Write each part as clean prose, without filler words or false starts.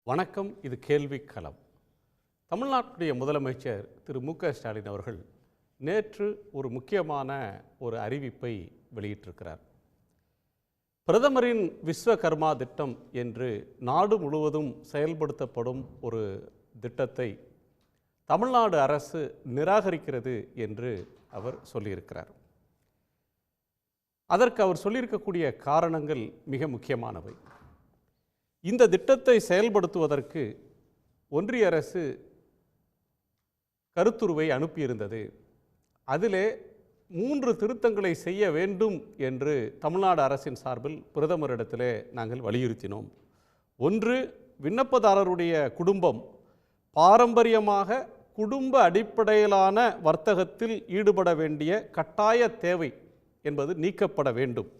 வணக்கம். இது கேள்விக்களம். தமிழ்நாட்டுடைய முதலமைச்சர் திரு மு.க.ஸ்டாலின் அவர்கள் நேற்று ஒரு முக்கியமான ஒரு அறிவிப்பை வெளியிட்டிருக்கிறார். பிரதமரின் விஸ்வகர்மா திட்டம் என்று நாடு முழுவதும் செயல்படுத்தப்படும் ஒரு திட்டத்தை தமிழ்நாடு அரசு நிராகரிக்கிறது என்று அவர் சொல்லியிருக்கிறார். அதற்கு அவர் சொல்லியிருக்கக்கூடிய காரணங்கள் மிக முக்கியமானவை. இந்த திட்டத்தை செயல்படுத்துவதற்கு ஒன்றிய அரசு கருத்துருவை அனுப்பியிருந்தது. அதிலே 3 திருத்தங்களை செய்ய வேண்டும் என்று தமிழ்நாடு அரசின் சார்பில் பிரதமரிடத்திலே நாங்கள் வலியுறுத்தினோம். ஒன்று, விண்ணப்பதாரருடைய குடும்பம் பாரம்பரியமாக குடும்ப அடிப்படையிலான வர்த்தகத்தில் ஈடுபட வேண்டிய கட்டாய தேவை என்பது நீக்கப்பட வேண்டும்.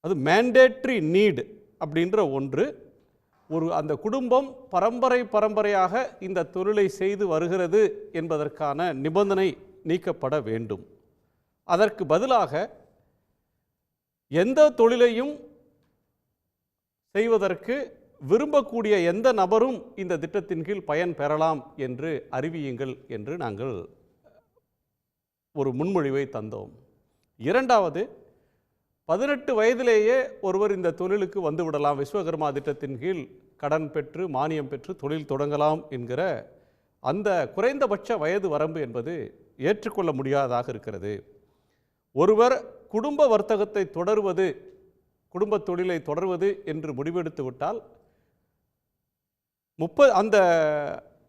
அது மேண்டேட்ரி நீட் அப்படின்ற ஒன்று. அந்த குடும்பம் பரம்பரையாக இந்த தொழிலை செய்து வருகிறது என்பதற்கான நிபந்தனை நீக்கப்பட வேண்டும். அதற்கு பதிலாக எந்த தொழிலையும் செய்வதற்கு விரும்பக்கூடிய எந்த நபரும் இந்த திட்டத்தின் கீழ் பயன் பெறலாம் என்று அறிவியுங்கள் என்று நாங்கள் ஒரு முன்மொழிவை தந்தோம். இரண்டாவது, 18 வயதிலேயே ஒருவர் இந்த தொழிலுக்கு வந்துவிடலாம், விஸ்வகர்மா திட்டத்தின் கீழ் கடன் பெற்று மானியம் பெற்று தொழில் தொடங்கலாம் என்கிற அந்த குறைந்தபட்ச வயது வரம்பு என்பது ஏற்றுக்கொள்ள முடியாததாக இருக்கிறது. ஒருவர் குடும்ப வர்த்தகத்தை தொடர்வது, குடும்ப தொழிலை தொடர்வது என்று முடிவெடுத்து விட்டால் அந்த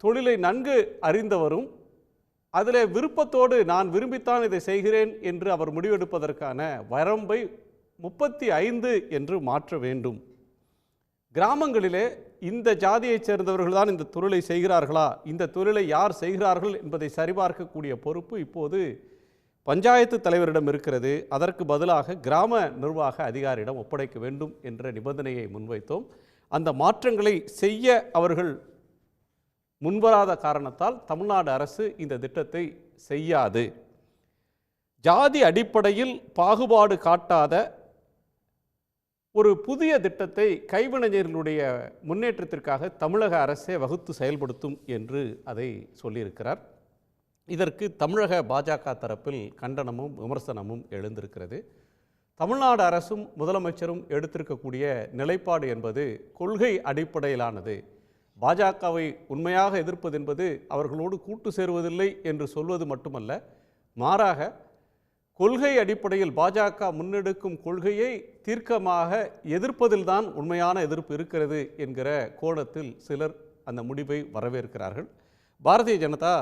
தொழிலை நன்கு அறிந்தவரும் அதில் விருப்பத்தோடு நான் விரும்பித்தான் இதை செய்கிறேன் என்று அவர் முடிவெடுப்பதற்கான வரம்பை 35 என்று மாற்ற வேண்டும். கிராமங்களிலே இந்த ஜாதியைச் சேர்ந்தவர்கள் தான் இந்த தொழிலை செய்கிறார்களா, இந்த தொழிலை யார் செய்கிறார்கள் என்பதை சரிபார்க்கக்கூடிய பொறுப்பு இப்போது பஞ்சாயத்து தலைவரிடம் இருக்கிறது. அதற்கு பதிலாக கிராம நிர்வாக அதிகாரியிடம் ஒப்படைக்க வேண்டும் என்ற நிபந்தனையை முன்வைத்தோம். அந்த மாற்றங்களை செய்ய அவர்கள் முன்வராத காரணத்தால் தமிழ்நாடு அரசு இந்த திட்டத்தை செய்யாது. ஜாதி அடிப்படையில் பாகுபாடு காட்டாத ஒரு புதிய திட்டத்தை கைவினைஞர்களுடைய முன்னேற்றத்திற்காக தமிழக அரசே வகுத்து செயல்படுத்தும் என்று அதை சொல்லியிருக்கிறார். இதற்கு தமிழக பாஜக தரப்பில் கண்டனமும் விமர்சனமும் எழுந்திருக்கிறது. தமிழ்நாடு அரசும் முதலமைச்சரும் எடுத்திருக்கக்கூடிய நிலைப்பாடு என்பது கொள்கை அடிப்படையிலானது. பாஜகவை உண்மையாக எதிர்ப்பது என்பது அவர்களோடு கூட்டு சேருவதில்லை என்று சொல்வது மட்டுமல்ல, மாறாக கொள்கை அடிப்படையில் பாஜக முன்னெடுக்கும் கொள்கையை தீர்க்கமாக எதிர்ப்பதில்தான் உண்மையான எதிர்ப்பு இருக்கிறது என்கிற கோணத்தில் சிலர் அந்த முடிவை வரவேற்கிறார்கள். பாரதிய ஜனதா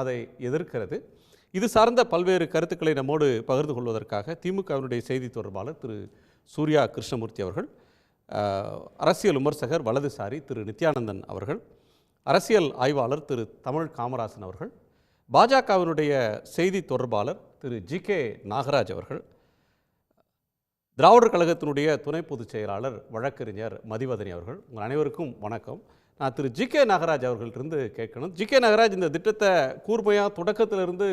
அதை எதிர்க்கிறது. இது சார்ந்த பல்வேறு கருத்துக்களை நம்மோடு பகிர்ந்து கொள்வதற்காக திமுகவினுடைய செய்தி தொடர்பாளர் திரு சூர்யா கிருஷ்ணமூர்த்தி அவர்கள், அரசியல் விமர்சகர் வலதுசாரி திரு நித்யானந்தன் அவர்கள், அரசியல் ஆய்வாளர் திரு தமிழ் காமராசன் அவர்கள், பாஜகவினுடைய செய்தி தொடர்பாளர் திரு ஜி.கே. நாகராஜ் அவர்கள், திராவிடர் கழகத்தினுடைய துணை பொதுச் செயலாளர் வழக்கறிஞர் மதிவதனி அவர்கள். உங்கள் அனைவருக்கும் வணக்கம். நான் திரு ஜி.கே. நாகராஜ் அவர்கள்ட்டிருந்து கேட்கணும். ஜி.கே. நாகராஜ் இந்த திட்டத்தை கூர்மையாக தொடக்கத்திலிருந்து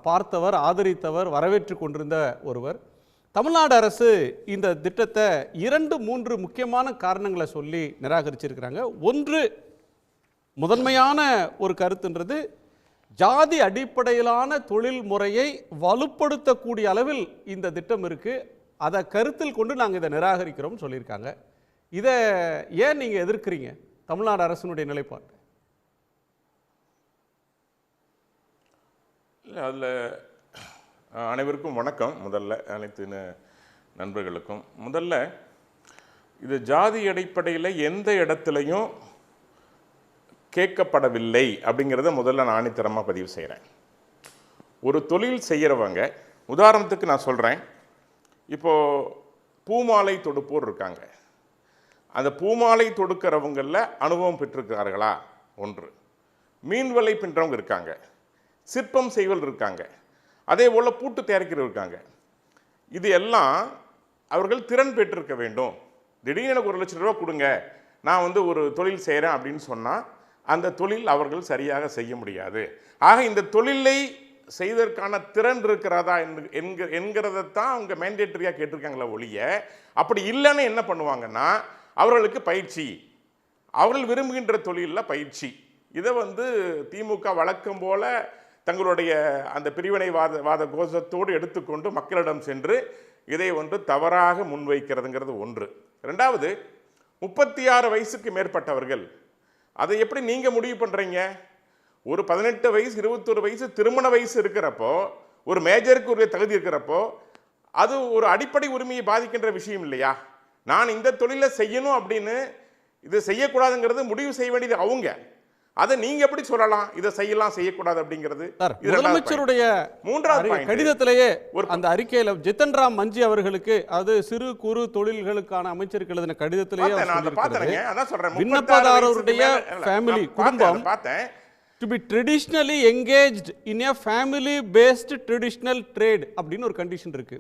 பார்த்தவர், ஆதரித்தவர், வரவேற்று கொண்டிருந்த ஒருவர். தமிழ்நாடு அரசு இந்த திட்டத்தை 2-3 முக்கியமான காரணங்களை சொல்லி நிராகரிச்சிருக்கிறாங்க. ஒன்று, முதன்மையான ஒரு கருத்துன்றது ஜாதி அடிப்படையிலான தொழில் முறையை வலுப்படுத்தக்கூடிய அளவில் இந்த திட்டம் இருக்குது, அதை கருத்தில் கொண்டு நாங்கள் இதை நிராகரிக்கிறோம்னு சொல்லியிருக்காங்க. இதை ஏன் நீங்கள் எதிர்க்கிறீங்க, தமிழ்நாடு அரசினுடைய நிலைப்பாடு? இல்லை, அதில் அனைவருக்கும் வணக்கம். முதல்ல அனைத்து நண்பர்களுக்கும் முதல்ல, இது ஜாதி அடிப்படையில் எந்த இடத்துலையும் கேட்கப்படவில்லை அப்படிங்கிறத முதல்ல நான் ஆணித்தரமாக பதிவு செய்கிறேன். ஒரு தொழில் செய்கிறவங்க, உதாரணத்துக்கு நான் சொல்கிறேன், இப்போது பூமாலை தொடுப்போர் இருக்காங்க. அந்த பூமாலை தொடுக்கிறவங்களில் அனுபவம் பெற்றிருக்கிறார்களா? ஒன்று. மீன்வலை பின்றவங்க இருக்காங்க, சிற்பம் செய்வல் இருக்காங்க, அதே போல் பூட்டு தயாரிக்கிறவர் இருக்காங்க. இது எல்லாம் அவர்கள் திறன் பெற்றிருக்க வேண்டும். திடீர்னு எனக்கு 1 லட்சம் ரூபா கொடுங்க, நான் ஒரு தொழில் செய்கிறேன் அப்படின்னு சொன்னால் அந்த தொழில் அவர்கள் சரியாக செய்ய முடியாது. ஆக இந்த தொழிலை செய்வதற்கான திறன் இருக்கிறதா என்கிறதான் அவங்க மேண்டேட்டரியாக கேட்டிருக்காங்களே ஒழிய, அப்படி இல்லைன்னு என்ன பண்ணுவாங்கன்னா, அவர்களுக்கு பயிற்சி, அவர்கள் விரும்புகின்ற தொழிலில் பயிற்சி. இதை திமுக வழக்கம் போல தங்களுடைய அந்த பிரிவினைவாத கோஷத்தோடு எடுத்துக்கொண்டு மக்களிடம் சென்று இதை தவறாக முன்வைக்கிறதுங்கிறது ஒன்று. ரெண்டாவது, 36 வயசுக்கு மேற்பட்டவர்கள் அதை எப்படி நீங்க முடிவு பண்றீங்க? ஒரு 18 வயசு 21 வயசு திருமண வயசு இருக்கிறப்போ, ஒரு மேஜருக்கு ஒரு தகுதி இருக்கிறப்போ, அது ஒரு அடிப்படை உரிமையை பாதிக்கின்ற விஷயம் இல்லையா? நான் இந்த தொழிலை செய்யணும் அப்படின்னு இது செய்யக்கூடாதுங்கிறது முடிவு செய்ய வேண்டியது அவங்க. அதை நீங்க எப்படி சொல்லலாம் இதை செய்யலாம் செய்யக்கூடாது அப்படிங்கிறது? முதலமைச்சருடைய மூன்றாவது கடிதத்திலேயே அந்த அறிக்கையில ஜித்தன் ராம் மஞ்சி அவர்களுக்கு, அது சிறு குறு தொழில்களுக்கான அமைச்சருக்கு எழுதின கடிதத்திலேயே விண்ணப்பதாரருடைய ஃபேமிலி குடும்பம் to be traditionally engaged in a family based traditional trade அப்படின்னு ஒரு கண்டிஷன் இருக்கு.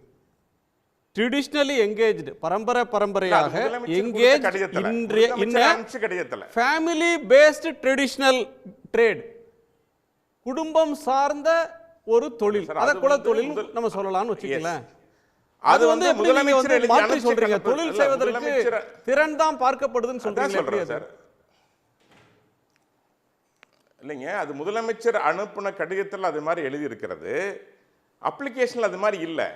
traditionally engaged, பரம்பரையாக engaged in a family based traditional trade, குடும்பம் சார்ந்த ஒரு தொழில், அத குல தொழில் நம்ம சொல்லலாம்னு வச்சுக்கலாம். அது முதலமைச்சர் மாற்றி சொல்றீங்க, தொழில் செய்வதற்கு திறன் தான் பார்க்கப்படுதுன்னு சொல்றீங்க சார். இல்லைங்க, அது முதலமைச்சர் அனுப்பின கடிதத்தில் அது மாதிரி எழுதி இருக்கிறது. அப்ளிகேஷன்ல அது மாதிரி இல்லை.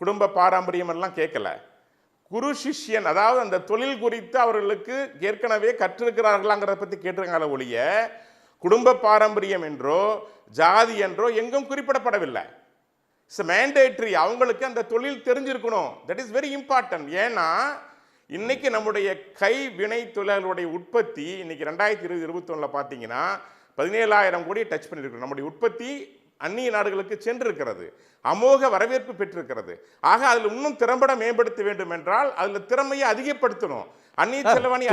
குடும்ப பாரம்பரியம் எல்லாம் கேட்கல. குரு சிஷ்யன், அதாவது அந்த தொழில் குறித்து அவர்களுக்கு ஏற்கனவே கற்றிருக்கிறார்களாங்கிறத பத்தி கேட்டிருக்காங்களே ஒழிய குடும்ப பாரம்பரியம் என்றோ ஜாதி என்றோ எங்கும் குறிப்பிடப்படவில்லை. It's mandatory. அவங்களுக்கு அந்த தொழில் தெரிஞ்சிருக்கணும். That is very important. ஏன்னா இன்னைக்கு நம்முடைய கைவினை தொழிலாளர்களுடைய உற்பத்தி இன்னைக்கு 2020-21 பார்த்தீங்கன்னா 17,000 கோடி டச் பண்ணியிருக்கிறோம். நம்முடைய உற்பத்தி அந்நிய நாடுகளுக்கு சென்றிருக்கிறது, அமோக வரவேற்பு பெற்றிருக்கிறது. ஆக அதில் இன்னும் திறம்பட மேம்படுத்த வேண்டும் என்றால் அதில் திறமையை அதிகப்படுத்தணும். அந்நிய செலவாணி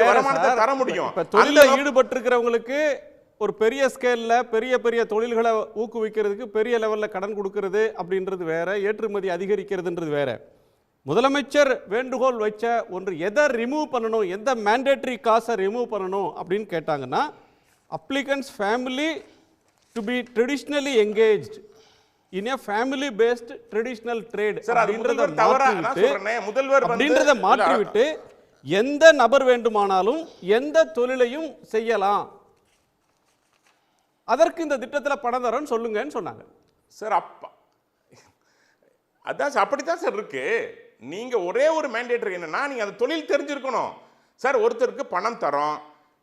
வருமானத்தை தர முடியும். தொழிலில் ஈடுபட்டிருக்கிறவங்களுக்கு ஒரு பெரிய ஸ்கேல்ல பெரிய பெரிய தொழில்களை ஊக்குவிக்கிறதுக்கு பெரிய லெவல்ல கடன் கொடுக்கிறது அப்படின்றது வேற, ஏற்றுமதி அதிகரிக்கிறதுன்றது வேற. முதலமைச்சர் வேண்டுகோள் வச்ச ஒன்று எதை ரிமூவ் பண்ணணும், எந்த மேண்டேட்டரி காசை ரிமூவ் பண்ணணும் அப்படின்னு கேட்டாங்கன்னா, applicants family to be traditionally engaged in a family based traditional trade அப்படின்றத மாற்றிவிட்டு எந்த நபர் வேண்டுமானாலும் எந்த தொழிலையும் செய்யலாம், அதற்கு இந்த திட்டத்தில் பணம் தரோன்னு சொல்லுங்கன்னு சொன்னாங்க சார். அப்பா அதான் அப்படித்தான் சார் இருக்கு. நீங்க ஒரே ஒரு மேண்டேட்டரி என்னன்னா, நீங்க அந்த தொழில் தெரிஞ்சிருக்கணும் சார். ஒருத்தருக்கு பணம் தரோம்,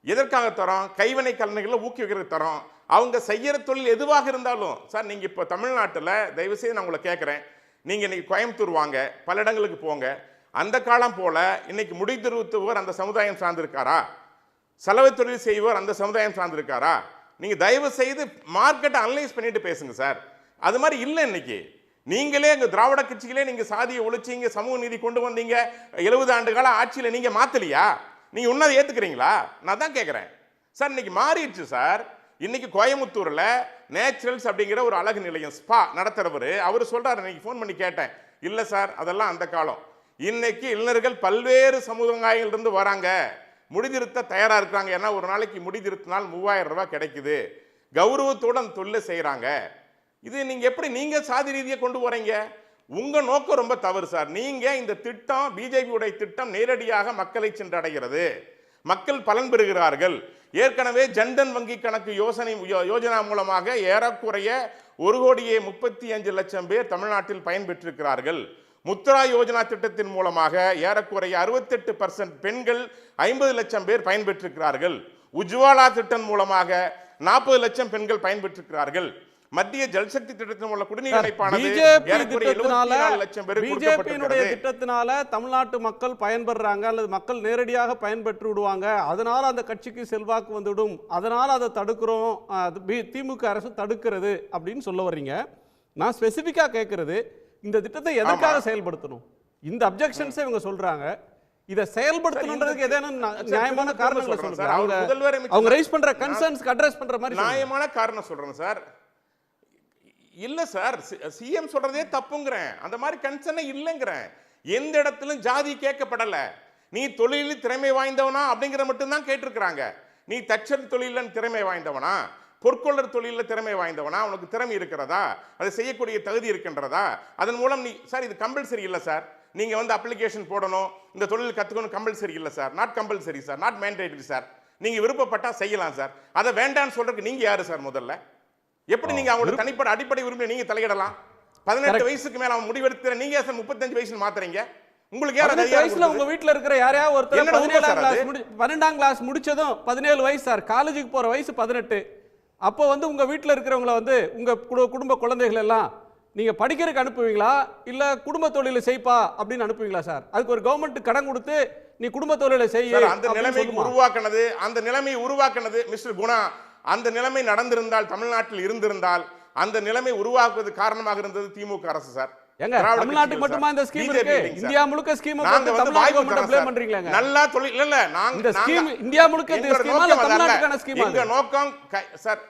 எதற்காக தரோம்? கைவினை கலைஞர்களை ஊக்குவிக்கிறது தரோம். அவங்க செய்யற தொழில் எதுவாக இருந்தாலும் சார். நீங்க இப்போ தமிழ்நாட்டில் தயவு செய்து நான் உங்களை கேட்குறேன், நீங்க இன்னைக்கு கோயம்புத்தூர் வாங்க, பல இடங்களுக்கு போங்க. அந்த காலம் போல இன்னைக்கு முடித்திருத்துவர் அந்த சமுதாயம் சார்ந்திருக்காரா? சலவை தொழில் செய்வோர் அந்த சமுதாயம் சார்ந்திருக்காரா? நீங்க தயவு செய்து மார்க்கெட்டை அனலைஸ் பண்ணிட்டு பேசுங்க சார். அது மாதிரி இல்லை. இன்னைக்கு நீங்களே இங்க திராவிட கட்சிகளே நீங்க சாதியை ஒழிச்சீங்க, சமூக நீதி கொண்டு வந்தீங்க, 70 ஆண்டு கால ஆட்சியில் நீங்க மாத்தலையா? நீங்க உன்னதை ஏத்துக்கிறீங்களா? நான் தான் கேட்கிறேன் சார். இன்னைக்கு மாறிடுச்சு சார். இன்னைக்கு கோயம்புத்தூர்ல நேச்சுரல்ஸ் அப்படிங்கிற ஒரு அழகு நிலையம் ஸ்பா நடத்துறவர் அவர் சொல்றாரு, இன்னைக்கு ஃபோன் பண்ணி கேட்டேன், இல்ல சார் அதெல்லாம் அந்த காலம். இன்னைக்கு இளைஞர்கள் பல்வேறு சமுதாயங்களிலிருந்து வராங்க, முடிதிருத்த தயாரா இருக்காங்க. ஏன்னா ஒரு நாளைக்கு முடிதிருத்தினால் 3000 ரூபாய் கிடைக்குது, கௌரவத்தோடு அந்த தொழிலை செய்யறாங்க. இது நீங்க எப்படி நீங்க சாதி ரீதியை கொண்டு போறீங்க? உங்க நோக்கம் ரொம்ப தவறு சார். நீங்க இந்த திட்டம், பிஜேபி உடைய திட்டம் நேரடியாக மக்களை சென்றடைகிறது, மக்கள் பலன் பெறுகிறார்கள். ஏற்கனவே ஜன்தன் வங்கி கணக்கு யோஜனா மூலமாக ஏறக்குறைய 1,35,00,000 பேர் தமிழ்நாட்டில் பயன்பெற்றிருக்கிறார்கள். முத்ரா யோஜனா திட்டத்தின் மூலமாக ஏறக்குறைய 68% பெண்கள் 50 லட்சம் பேர் பயன்பெற்றிருக்கிறார்கள். உஜ்வாலா திட்டம் மூலமாக 40 லட்சம் பெண்கள் பயன்பெற்றிருக்கிறார்கள். மத்திய ஜல்சக்தி திட்டத்தின் உள்ள குடிநீர் இணைப்பானது பிஜேபியினுடைய திட்டத்தினால தமிழ்நாட்டு மக்கள் பயன்பெறாங்க, அல்லது மக்கள் நேரடியாக பயன்பெற்று விடுவாங்க, அதனால அந்த கட்சிக்கு செல்வாக்கு வந்துவிடும், அதனால அதை தடுக்கிறோம், திமுக அரசு தடுக்கிறது அப்படின்னு சொல்ல வர்றீங்க. நான் ஸ்பெசிபிக்கா கேட்கறது, இந்த திட்டத்தை எதற்காக செயல்படுத்தணும்? இந்த அப்ஜெக்ஷன்ஸ் இவங்க சொல்றாங்க, இதை செயல்படுத்தணும்ன்றதுக்கு ஏதேனும் நியாயமான காரணங்களை சொல்றாங்க. அவங்க ரைஸ் பண்ற கன்சர்ன்ஸ்க்கு அட்ரஸ் பண்ற மாதிரி நியாயமான காரணம் சொல்றேன் சார். இல்ல சார், சிஎம் சொல்றதே தப்புங்கிறேன். அந்த மாதிரி கன்சர்னே இல்லைங்கிறேன். எந்த இடத்திலும் ஜாதி கேட்கப்படல. நீ தொழிலில் திறமை வாய்ந்தவனா அப்படிங்கிற மட்டும்தான் கேட்டிருக்கிறாங்க. நீ தச்சர் தொழிலில் திறமை வாய்ந்தவனா, பொற்கொள்ளர் தொழிலில் திறமை வாய்ந்தவனா, உனக்கு திறமை இருக்கிறதா, அதை செய்யக்கூடிய தகுதி இருக்கின்றதா, அதன் மூலம் நீ சார் இது கம்பல்சரி இல்லை சார். நீங்க வந்து அப்ளிகேஷன் போடணும், இந்த தொழில் கத்துக்கணும் கம்பல்சரி இல்ல sir, not compulsory sir, not mandatory sir. நீங்க விருப்பப்பட்டா செய்யலாம் சார். அதை வேண்டாம்னு சொல்றதுக்கு நீங்க யாரு சார் முதல்ல? எப்படி நீங்க அவங்களோட தனிப்பட்ட அடிப்படை உரிமையை நீங்க தலையிடலாம்? 18 வயசுக்கு மேல அவன் முடிவெடுக்கிற நீங்க 35 வயசுல மாத்துறீங்க. உங்களுக்கு யார் 18 வயசுல உங்க வீட்ல இருக்கிற யாரையாவது ஒருத்தர் 12ஆம் கிளாஸ் முடிச்சதும் 17 வயசு சார், காலேஜுக்கு போற வயசு 18. அப்போ வந்து உங்க வீட்ல இருக்கிறவங்கள வந்து உங்க குடும்ப குழந்தைகள் எல்லாம் நீங்க படிக்கிறதுக்கு அனுப்புவீங்களா இல்ல குடும்ப தொழிலை செய்ப்பா அப்படின்னு அனுப்புவீங்களா சார்? அதுக்கு ஒரு கவர்மெண்ட் கடன் கொடுத்து நீ குடும்ப தொழிலை செய்ய அந்த நிலைமையை உருவாக்குனது மிஸ்டர் குணா. அந்த நிலைமை நடந்திருந்தால், தமிழ்நாட்டில் இருந்திருந்தால், அந்த நிலைமை உருவாக்குவது காரணமாக இருந்தது திமுக அரசு சார். தமிழ்நாட்டுக்கு மட்டுமா இந்த ஸ்கீம் இருக்கு? இந்தியா முழுக்க ஸ்கீம் தமிழ்நாட்டுக்கு மட்டும் ப்ளே பண்றீங்களா? நல்லா தொழில் இல்ல நாங்க இந்த ஸ்கீம் இந்தியா முழுக்க இந்த ஸ்கீமா இல்ல தமிழ்நாட்டுக்கான ஸ்கீமா? எங்க நோக்கம் சார்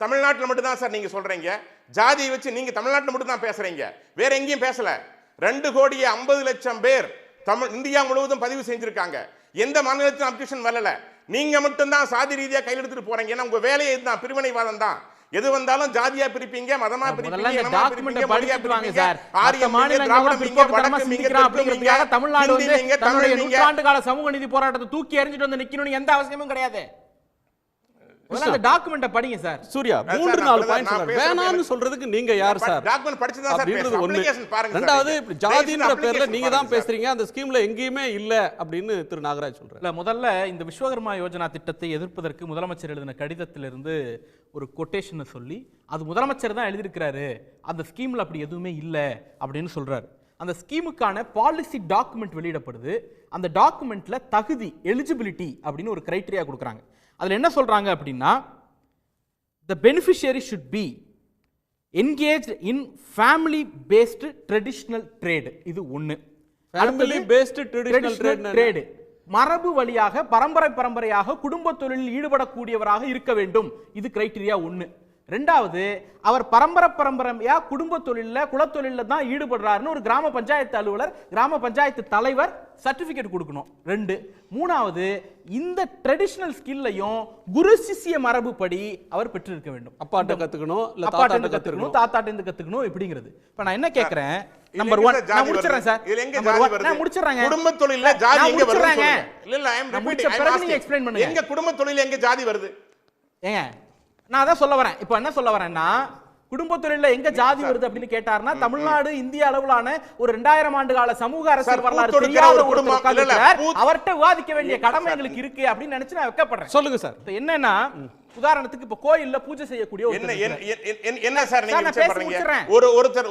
தமிழ்நாட்டுல மட்டும் தான் சார் நீங்க சொல்றீங்க. ஜாதியை வச்சு நீங்க தமிழ்நாட்டுல மட்டும் தான் பேசுறீங்க, வேற எங்கேயும் பேசல. 2,50,00,000 பேர் இந்தியா முழுவதும் பதிவு செஞ்சிருக்காங்க. எந்த மாநிலத்திலும் அப்ளிகேஷன் வரல. நீங்க மட்டும் தான் சாதி ரீதியா கையில் எடுத்துட்டு போறீங்க. ஏன்னா உங்க வேலையே இதுதான், பிரிவினைவாதம் தான். எது வந்தாலும் ஜாதியா பிரிப்பீங்க, மதமா பிரிப்பீங்க, இனமா பிரிப்பீங்க, மொழியா பிரிப்பீங்க. ஆரிய மாநிலங்கள்லாம் பிற்போக்குத்தனமா அப்படிங்கிறதுக்காக தமிழ்நாடு வந்து தன்னுடைய நூற்றாண்டு கால சமூக நீதி போராட்டத்தை தூக்கி எறிஞ்சிட்டு வந்து நிக்கணும்னு எந்த அவசியமும் கிடையாது. அந்த டாக்குமெண்ட்ட படிங்க சார். சூர்யா 3-4 பாயிண்ட் சொல்றாரு. வேணாம்னு சொல்றதுக்கு நீங்க யார் சார்? டாக்குமெண்ட் படிச்சு தான் சார் பேசுறீங்க. அப்ளிகேஷன் பாருங்க. ரெண்டாவது ஜாதின்ற பேர்ல நீங்க தான் பேசுறீங்க, அந்த ஸ்கீம்ல எங்கேயுமே இல்ல அப்படின்னு திரு நாகராஜ் சொல்றாரு. இல்ல, முதல்ல இந்த விஸ்வகர்மா யோஜனா திட்டத்தை எதிர்ப்பதற்கு முதலமைச்சர் எழுதின கடிதத்திலிருந்து ஒரு கொட்டேஷனை சொல்லி அது முதலமைச்சர் தான் எழுதியிருக்கிறாரு, அந்த ஸ்கீம்ல அப்படி எதுவுமே இல்ல அப்படின்னு சொல்றாரு. அந்த ஸ்கீமுக்கான பாலிசி டாக்குமெண்ட் வெளியிடப்படுது. அந்த டாக்குமெண்ட்ல தகுதி, எலிஜிபிலிட்டி அப்படின்னு ஒரு கிரைட்டீரியா கொடுக்குறாங்க. அதில் என்ன சொல்றாங்க அப்படின்னா, the beneficiary should be engaged in family based traditional trade. இது ஒன்று. family based traditional trade மரபு வழியாக பரம்பரையாக குடும்ப தொழிலில் ஈடுபடக்கூடியவராக இருக்க வேண்டும். இது கிரைட்டீரியா ஒன்று. ரெண்டாவது, அவர் பரம்பரையா குடும்ப தொழில குலத்தொழில தான் ஈடுபடுறாருன்னு ஒரு கிராம பஞ்சாயத்து அலுவலர், கிராம பஞ்சாயத்து தலைவர் சர்டிபிகேட் கொடுக்கணும். 2. மூணாவது, இந்த ட்ரெடிஷனல் ஸ்கில்லையும் குரு சிஷ்ய மரபுப்படி அவர் பெற்றிருக்க வேண்டும். அப்பாட்ட கத்துக்கணும், இல்ல அப்பாட்ட கத்துக்கணும், தாத்தாட்ட இருந்து கத்துக்கணும் இப்படிங்கிறது. இப்ப நான் என்ன கேக்குறேன், நம்பர் 1 நான் முடிச்சிறேன் சார். நான் முடிச்சிறேன். குடும்ப தொழில்ல ஜாதி எங்க வருது? இல்ல ஐ அம் ரிப்பீட்டிங். நீங்க எக்ஸ்பிளைன் பண்ணுங்க. எங்க குடும்ப தொழில்ல எங்க ஜாதி வருது? ஏங்க நான் அதான் சொல்ல வரேன். இப்போ என்ன சொல்ல வரேன்னா, குடும்ப தொழில எங்க ஜாதி வருது அப்படின்னு கேட்டார்னா, தமிழ்நாடு இந்திய அளவிலான ஒரு 2000 ஆண்டு கால சமூக அரசியல் வரலாறு தெரியாத ஒரு அவர்கிட்ட விவாதிக்க வேண்டிய கடமை எங்களுக்கு இருக்கு அப்படின்னு நினைச்சு நான் வைக்கப்படுறேன். சொல்லுங்க சார். என்னன்னா, உதாரணத்துக்கு இப்ப கோயில்ல பூஜை செய்யக்கூடிய என்ன சார் நீங்க சொல்றீங்க?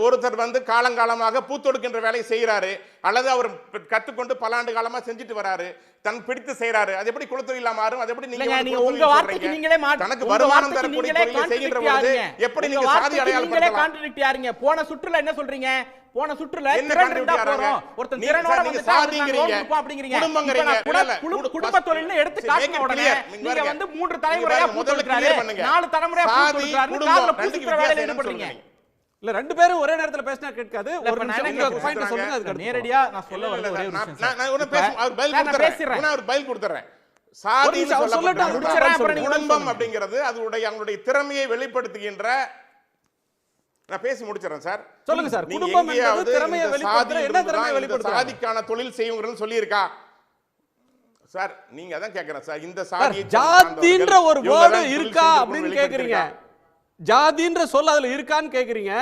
ஒருத்தர் வந்து காலங்காலமாக பூத்தொடுக்கின்ற வேலையை செய்யறாரு, அல்லது அவர் கத்துக்கொண்டு பல ஆண்டு காலமா செஞ்சுட்டு வராரு, தன் பிடித்து செய்யறாரு. அது எப்படி குலத்தொழிலா மாறும்? அது எப்படி நீங்க உங்க வார்த்தைக்கு நீங்களே தனக்கு வருமானம் தரக்கூடிய தொழிலை செய்கின்ற போது எப்படி நீங்க சாதி அடையாளப்படுத்தலாம்? கான்ட்ராடிக்ட் யாருங்க? போன சுற்றுல என்ன சொல்றீங்க? போன சுற்றுல திறன் இருந்தா போறோம், ஒருத்தன் திறனோட வந்து சாதிங்கறீங்க அப்படிங்கறீங்க. குடும்ப தொழில்னு எடுத்து காட்டுன உடனே நீங்க வந்து 3 தலைமுறையா பூத்தொடுக்கறாரு, 4 தலைமுறையா பூத்தொடுக்கறாரு, கால்ல பூத்துற வேலையில ஈடுபடுறீங்க. இல்ல 2 பேரும் ஒரே நேரத்துல பேசினா கேட்காது. ஒரு நிமிஷம் பாயிண்ட் சொல்லுங்க. அதுக்கு நேரடியா நான் சொல்ல வரது ஒரே ஒரு விஷயம். நான் ஒரு பதில் கொடுத்துறேன். சாதி குடும்பம் அப்படிங்கிறது அவங்களுடைய திறமையை வெளிப்படுத்துகின்ற. நான் பேசி முடிச்சிடறேன் சார். சொல்லுங்க சார். குடும்பம் என்பது திறமையை வெளிப்படுத்துற, என்ன திறமையை வெளிப்படுத்துற? சாதிக்கான தொழில் செய்யுங்கன்னு சொல்லி இருக்கா சார்? நீங்க அதான் கேக்குறேன் சார். இந்த சாதி ஜாதின்ற ஒரு வேர்ட் இருக்கா அப்படின்னு கேக்குறீங்க. ஜாதின்ற சொல் அதுல இருக்கான்னு கேக்குறீங்க.